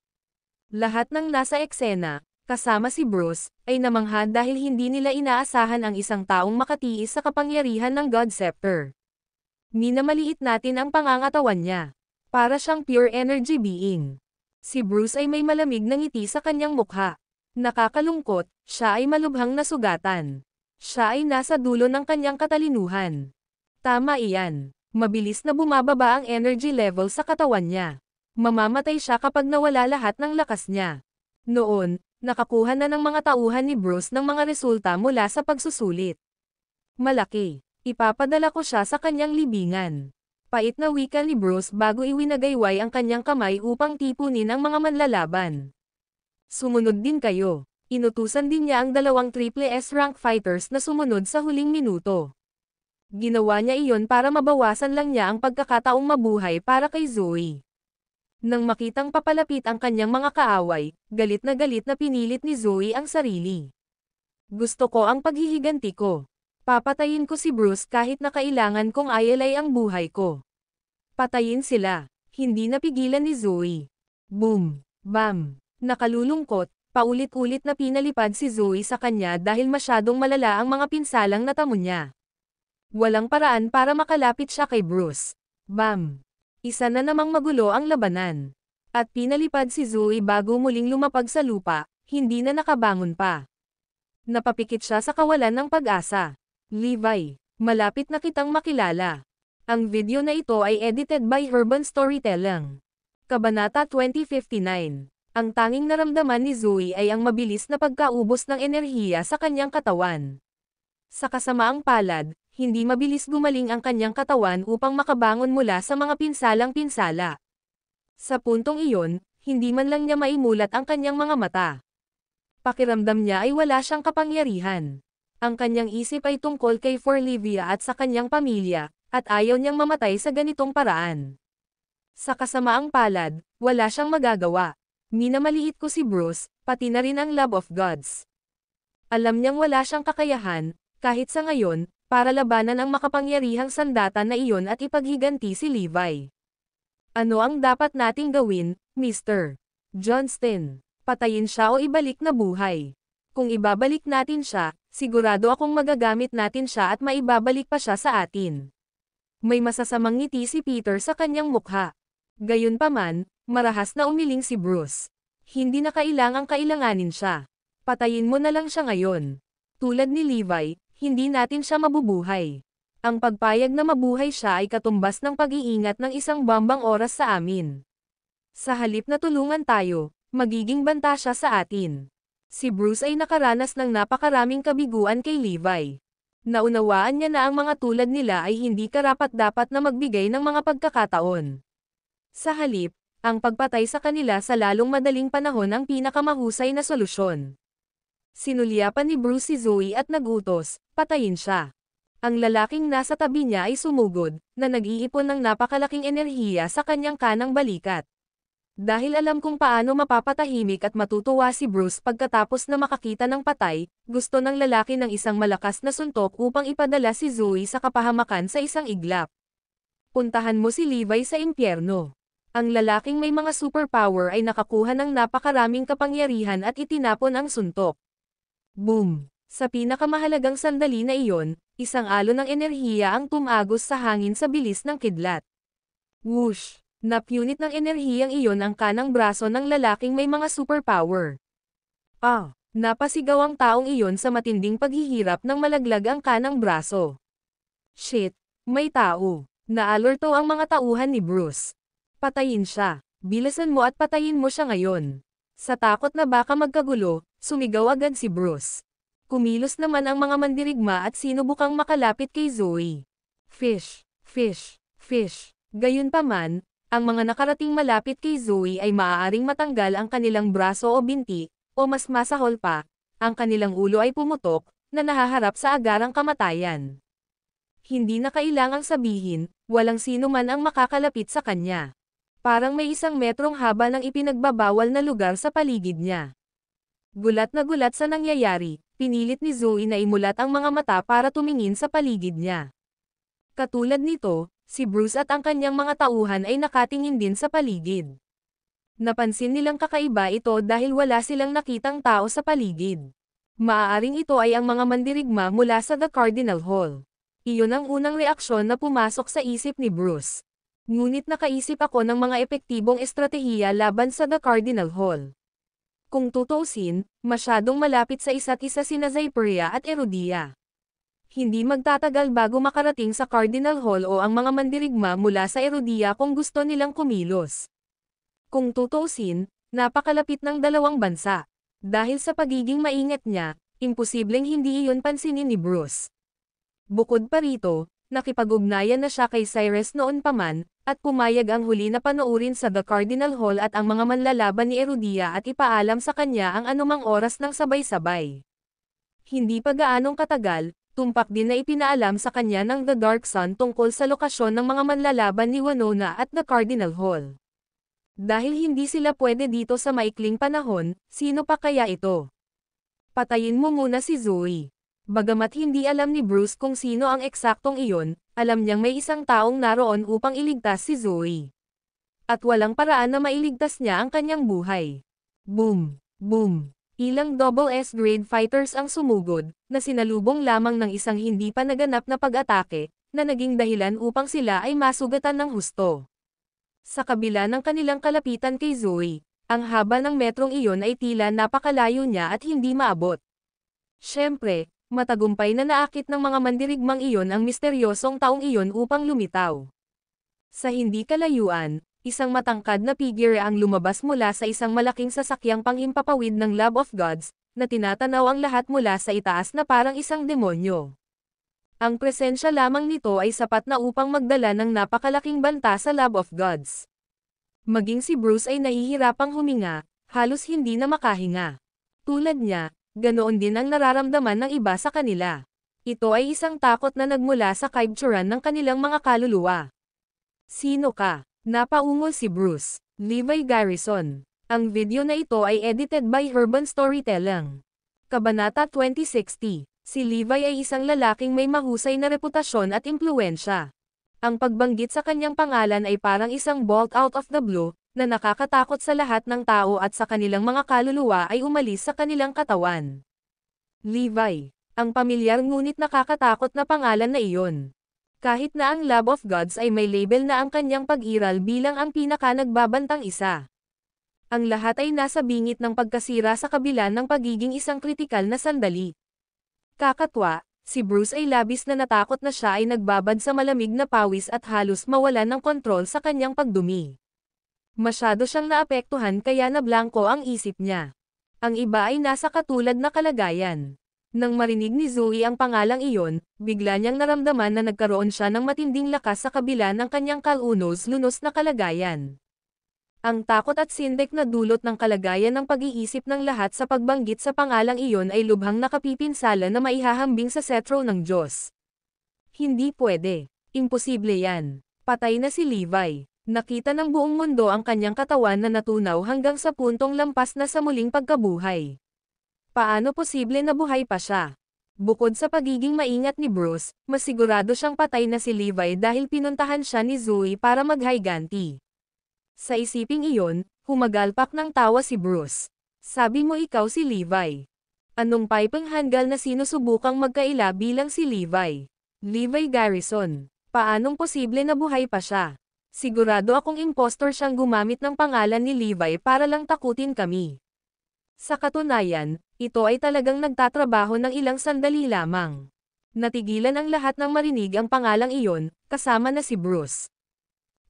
Lahat ng nasa eksena, kasama si Bruce, ay namangha dahil hindi nila inaasahan ang isang taong makatiis sa kapangyarihan ng God Scepter. Minamaliit natin ang pangangatawan niya. Para siyang pure energy being. Si Bruce ay may malamig na ngiti sa kanyang mukha. Nakakalungkot, siya ay malubhang nasugatan. Siya ay nasa dulo ng kanyang katalinuhan. Tama iyan. Mabilis na bumababa ang energy level sa katawan niya. Mamamatay siya kapag nawala lahat ng lakas niya. Noon, nakakuha na ng mga tauhan ni Bruce ng mga resulta mula sa pagsusulit. Malaki. Ipapadala ko siya sa kanyang libingan. Pait na wika ni Bruce bago iwinagayway ang kanyang kamay upang tipunin ang mga manlalaban. Sumunod din kayo. Inutusan din niya ang 2 Triple S rank fighters na sumunod sa huling minuto. Ginawa niya iyon para mabawasan lang niya ang pagkakataong mabuhay para kay Zoe. Nang makitang papalapit ang kanyang mga kaaway, galit na pinilit ni Zoe ang sarili. Gusto ko ang paghihiganti ko. Papatayin ko si Bruce kahit na kailangan kong ayalay ang buhay ko. Patayin sila. Hindi napigilan ni Zoe. Boom! Bam! Nakalulungkot, paulit-ulit na pinalipad si Zoe sa kanya dahil masyadong malala ang mga pinsalang natamo niya. Walang paraan para makalapit siya kay Bruce. Bam! Isa na namang magulo ang labanan. At pinalipad si Zoe bago muling lumapag sa lupa, hindi na nakabangon pa. Napapikit siya sa kawalan ng pag-asa. Levi, malapit na kitang makilala. Ang video na ito ay edited by Urban Storytelling. Kabanata 2059. Ang tanging naramdaman ni Zoe ay ang mabilis na pagkaubos ng enerhiya sa kanyang katawan. Sa kasamaang palad, hindi mabilis gumaling ang kanyang katawan upang makabangon mula sa mga pinsalang pinsala. Sa puntong iyon, hindi man lang niya maimulat ang kanyang mga mata. Pakiramdam niya ay wala siyang kapangyarihan. Ang kanyang isip ay tungkol kay Forlivia at sa kanyang pamilya, at ayaw niyang mamatay sa ganitong paraan. Sa kasamaang palad, wala siyang magagawa. Minamaliit ko si Bruce, pati na rin ang Love of Gods. Alam niyang wala siyang kakayahan, kahit sa ngayon, para labanan ang makapangyarihang sandata na iyon at ipaghiganti si Levi. Ano ang dapat nating gawin, Mr. Johnston? Patayin siya o ibalik na buhay? Kung ibabalik natin siya, sigurado akong magagamit natin siya at maibabalik pa siya sa atin. May masasamang ngiti si Peter sa kanyang mukha. Gayunpaman, marahas na umiling si Bruce. Hindi na kailanganin siya. Patayin mo na lang siya ngayon. Tulad ni Levi, hindi natin siya mabubuhay. Ang pagpayag na mabuhay siya ay katumbas ng pag-iingat ng isang bombang oras sa amin. Sa halip na tulungan tayo, magiging banta siya sa atin. Si Bruce ay nakaranas ng napakaraming kabiguan kay Levi. Naunawaan niya na ang mga tulad nila ay hindi karapat-dapat na magbigay ng mga pagkakataon. Sa halip, ang pagpatay sa kanila sa lalong madaling panahon ang pinakamahusay na solusyon. Sinulyapan ni Bruce si Zoe at nagutos, patayin siya. Ang lalaking nasa tabi niya ay sumugod, na nag-iipon ng napakalaking enerhiya sa kanyang kanang balikat. Dahil alam kung paano mapapatahimik at matutuwa si Bruce pagkatapos na makakita ng patay, gusto ng lalaki ng isang malakas na suntok upang ipadala si Zoe sa kapahamakan sa isang iglap. Puntahan mo si Levi sa impyerno. Ang lalaking may mga superpower ay nakakuha ng napakaraming kapangyarihan at itinapon ang suntok. Boom! Sa pinakamahalagang sandali na iyon, isang alon ng enerhiya ang tumagos sa hangin sa bilis ng kidlat. Whoosh! Napunit ng enerhiyang iyon ang kanang braso ng lalaking may mga superpower. Napasigaw ang taong iyon sa matinding paghihirap nang malaglag ang kanang braso. Shit, may tao. Naalerto ang mga tauhan ni Bruce. Patayin siya. Bilisan mo at patayin mo siya ngayon. Sa takot na baka magkagulo, sumigaw agad si Bruce. Kumilos naman ang mga mandirigma at sinubukang makalapit kay Zoe. Fish, fish, fish. Gayunpaman, ang mga nakarating malapit kay Zoe ay maaaring matanggal ang kanilang braso o binti, o mas masahol pa, ang kanilang ulo ay pumutok, na nahaharap sa agarang kamatayan. Hindi na kailangang sabihin, walang sino man ang makakalapit sa kanya. Parang may 1 metrong haba ng ipinagbabawal na lugar sa paligid niya. Gulat na gulat sa nangyayari, pinilit ni Zoe na imulat ang mga mata para tumingin sa paligid niya. Katulad nito, si Bruce at ang kanyang mga tauhan ay nakatingin din sa paligid. Napansin nilang kakaiba ito dahil wala silang nakitang tao sa paligid. Maaaring ito ay ang mga mandirigma mula sa The Cardinal Hall. Iyon ang unang reaksyon na pumasok sa isip ni Bruce. Ngunit nakaisip ako ng mga epektibong estratehiya laban sa The Cardinal Hall. Kung tutuusin, masyadong malapit sa isa't isa sina Zypria at Erudia. Hindi magtatagal bago makarating sa Cardinal Hall o ang mga mandirigma mula sa Erudia kung gusto nilang kumilos. Kung tutuusin, napakalapit ng dalawang bansa. Dahil sa pagiging maingat niya, imposibleng hindi iyon pansinin ni Bruce. Bukod pa rito, nakipag-ugnayan na siya kay Cyrus noon pa man, at pumayag ang huli na panoorin sa The Cardinal Hall at ang mga manlalaban ni Erudia at ipaalam sa kanya ang anumang oras ng sabay-sabay. Hindi pa gaanong katagal, tumpak din na ipinaalam sa kanya ng The Dark Sun tungkol sa lokasyon ng mga manlalaban ni Winona at The Cardinal Hall. Dahil hindi sila pwede dito sa maikling panahon, sino pa kaya ito? Patayin mo muna si Zoe. Bagamat hindi alam ni Bruce kung sino ang eksaktong iyon, alam niyang may isang taong naroon upang iligtas si Zoe. At walang paraan na mailigtas niya ang kanyang buhay. Boom! Boom! Ilang double S-grade fighters ang sumugod, na sinalubong lamang ng isang hindi pa naganap na pag-atake, na naging dahilan upang sila ay masugatan ng husto. Sa kabila ng kanilang kalapitan kay Zoe, ang haba ng metrong iyon ay tila napakalayo niya at hindi maabot. Siyempre, matagumpay na naakit ng mga mandirigmang iyon ang misteryosong taong iyon upang lumitaw. Sa hindi kalayuan, isang matangkad na figure ang lumabas mula sa isang malaking sasakyang panghimpapawid ng Lab of Gods, na tinatanaw ang lahat mula sa itaas na parang isang demonyo. Ang presensya lamang nito ay sapat na upang magdala ng napakalaking banta sa Lab of Gods. Maging si Bruce ay nahihirapang huminga, halos hindi na makahinga. Tulad niya, ganoon din ang nararamdaman ng iba sa kanila. Ito ay isang takot na nagmula sa kaibtsuran ng kanilang mga kaluluwa. Sino ka? Napaungol si Bruce. Levi Garrison. Ang video na ito ay edited by Urban Storytelling. Kabanata 2060. Si Levi ay isang lalaking may mahusay na reputasyon at impluwensya. Ang pagbanggit sa kanyang pangalan ay parang isang bolt out of the blue, na nakakatakot sa lahat ng tao at sa kanilang mga kaluluwa ay umalis sa kanilang katawan. Levi. Ang pamilyar ngunit nakakatakot na pangalan na iyon. Kahit na ang Lab of Gods ay may label na ang kanyang pag-iral bilang ang pinaka-nagbabantang isa. Ang lahat ay nasa bingit ng pagkasira sa kabila ng pagiging isang kritikal na sandali. Kakatwa, si Bruce ay labis na natakot na siya ay nagbabad sa malamig na pawis at halos mawalan ng kontrol sa kanyang pagdumi. Masyado siyang naapektuhan kaya nablangko ang isip niya. Ang iba ay nasa katulad na kalagayan. Nang marinig ni Zoe ang pangalang iyon, bigla niyang naramdaman na nagkaroon siya ng matinding lakas sa kabila ng kanyang kalunos-lunos na kalagayan. Ang takot at sindek na dulot ng kalagayan ng pag-iisip ng lahat sa pagbanggit sa pangalang iyon ay lubhang nakapipinsala na maihahambing sa setro ng Diyos. Hindi pwede. Imposible yan. Patay na si Levi. Nakita ng buong mundo ang kanyang katawan na natunaw hanggang sa puntong lampas na sa muling pagkabuhay. Paano posible na buhay pa siya? Bukod sa pagiging maingat ni Bruce, mas sigurado siyang patay na si Levi dahil pinuntahan siya ni Zoe para maghayganti. Sa isiping iyon, humagalpak ng tawa si Bruce. Sabi mo ikaw si Levi. Anong pipeng hanggal na sinusubukang magkaila bilang si Levi? Levi Garrison. Paanong posible na buhay pa siya? Sigurado akong impostor siyang gumamit ng pangalan ni Levi para lang takutin kami. Sa katunayan, ito ay talagang nagtatrabaho ng ilang sandali lamang. Natigilan ang lahat nang marinig ang pangalang iyon, kasama na si Bruce.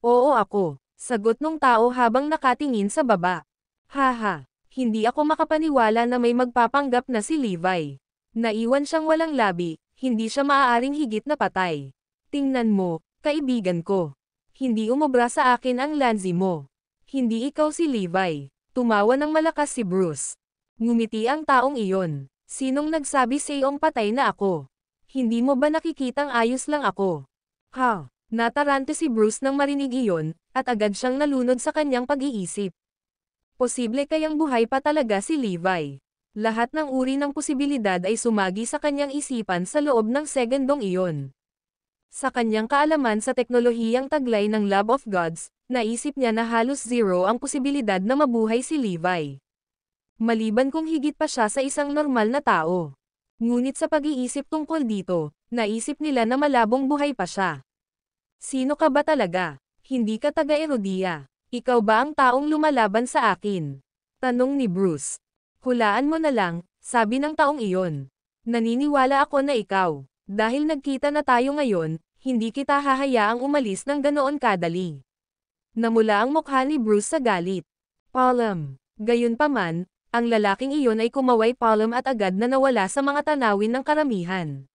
Oo ako, sagot nung tao habang nakatingin sa baba. Haha, hindi ako makapaniwala na may magpapanggap na si Levi. Naiwan siyang walang labi, hindi siya maaaring higit na patay. Tingnan mo, kaibigan ko. Hindi umubra sa akin ang lanzi mo. Hindi ikaw si Levi. Tumawa ng malakas si Bruce. Ngumiti ang taong iyon. Sinong nagsabi sa'yong patay na ako? Hindi mo ba nakikitang ayos lang ako? Ha? Natarante si Bruce nang marinig iyon, at agad siyang nalunod sa kanyang pag-iisip. Posible kayang buhay pa talaga si Levi. Lahat ng uri ng posibilidad ay sumagi sa kanyang isipan sa loob ng segundong iyon. Sa kanyang kaalaman sa teknolohiyang taglay ng Lab of Gods, naisip niya na halos zero ang posibilidad na mabuhay si Levi. Maliban kung higit pa siya sa isang normal na tao. Ngunit sa pag-iisip tungkol dito, naisip nila na malabong buhay pa siya. Sino ka ba talaga? Hindi ka taga-Erodia. Ikaw ba ang taong lumalaban sa akin? Tanong ni Bruce. Hulaan mo na lang, sabi ng taong iyon. Naniniwala ako na ikaw. Dahil nagkita na tayo ngayon, hindi kita hahayaang umalis ng ganoon kadali. Namula ang mukha ni Bruce sa galit. Palm. Gayunpaman, ang lalaking iyon ay kumaway palm at agad na nawala sa mga tanawin ng karamihan.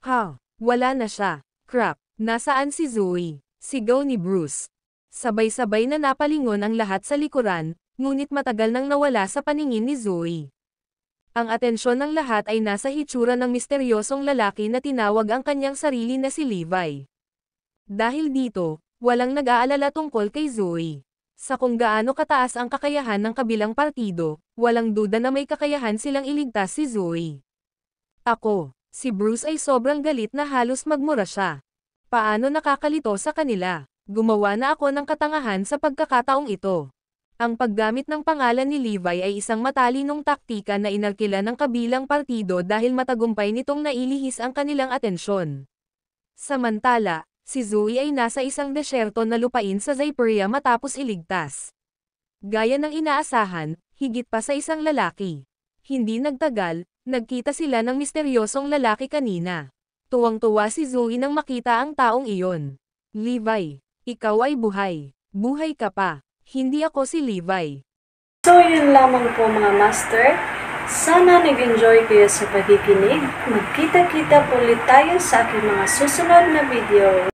Ha, wala na siya. Crap, nasaan si Zoe? Sigaw ni Bruce. Sabay-sabay na napalingon ang lahat sa likuran, ngunit matagal nang nawala sa paningin ni Zoe. Ang atensyon ng lahat ay nasa hitsura ng misteryosong lalaki na tinawag ang kanyang sarili na si Levi. Dahil dito, walang nag-aalala tungkol kay Zoe. Sa kung gaano kataas ang kakayahan ng kabilang partido, walang duda na may kakayahan silang iligtas si Zoe. Ako, si Bruce ay sobrang galit na halos magmura siya. Paano nakakalito sa kanila? Gumawa na ako ng katangahan sa pagkakataong ito. Ang paggamit ng pangalan ni Levi ay isang matalinong taktika na inalkila ng kabilang partido dahil matagumpay nitong nailihis ang kanilang atensyon. Samantala, si Zoe ay nasa isang desyerto na lupain sa Zyperia matapos iligtas. Gaya ng inaasahan, higit pa sa isang lalaki. Hindi nagtagal, nagkita sila ng misteryosong lalaki kanina. Tuwang-tuwa si Zoe nang makita ang taong iyon. Levi, ikaw ay buhay. Buhay ka pa. Hindi ako si Levi. So yun lamang po mga master. Sana nag-enjoy kayo sa pakikinig. Magkita-kita po ulit tayo sa aking mga susunod na video.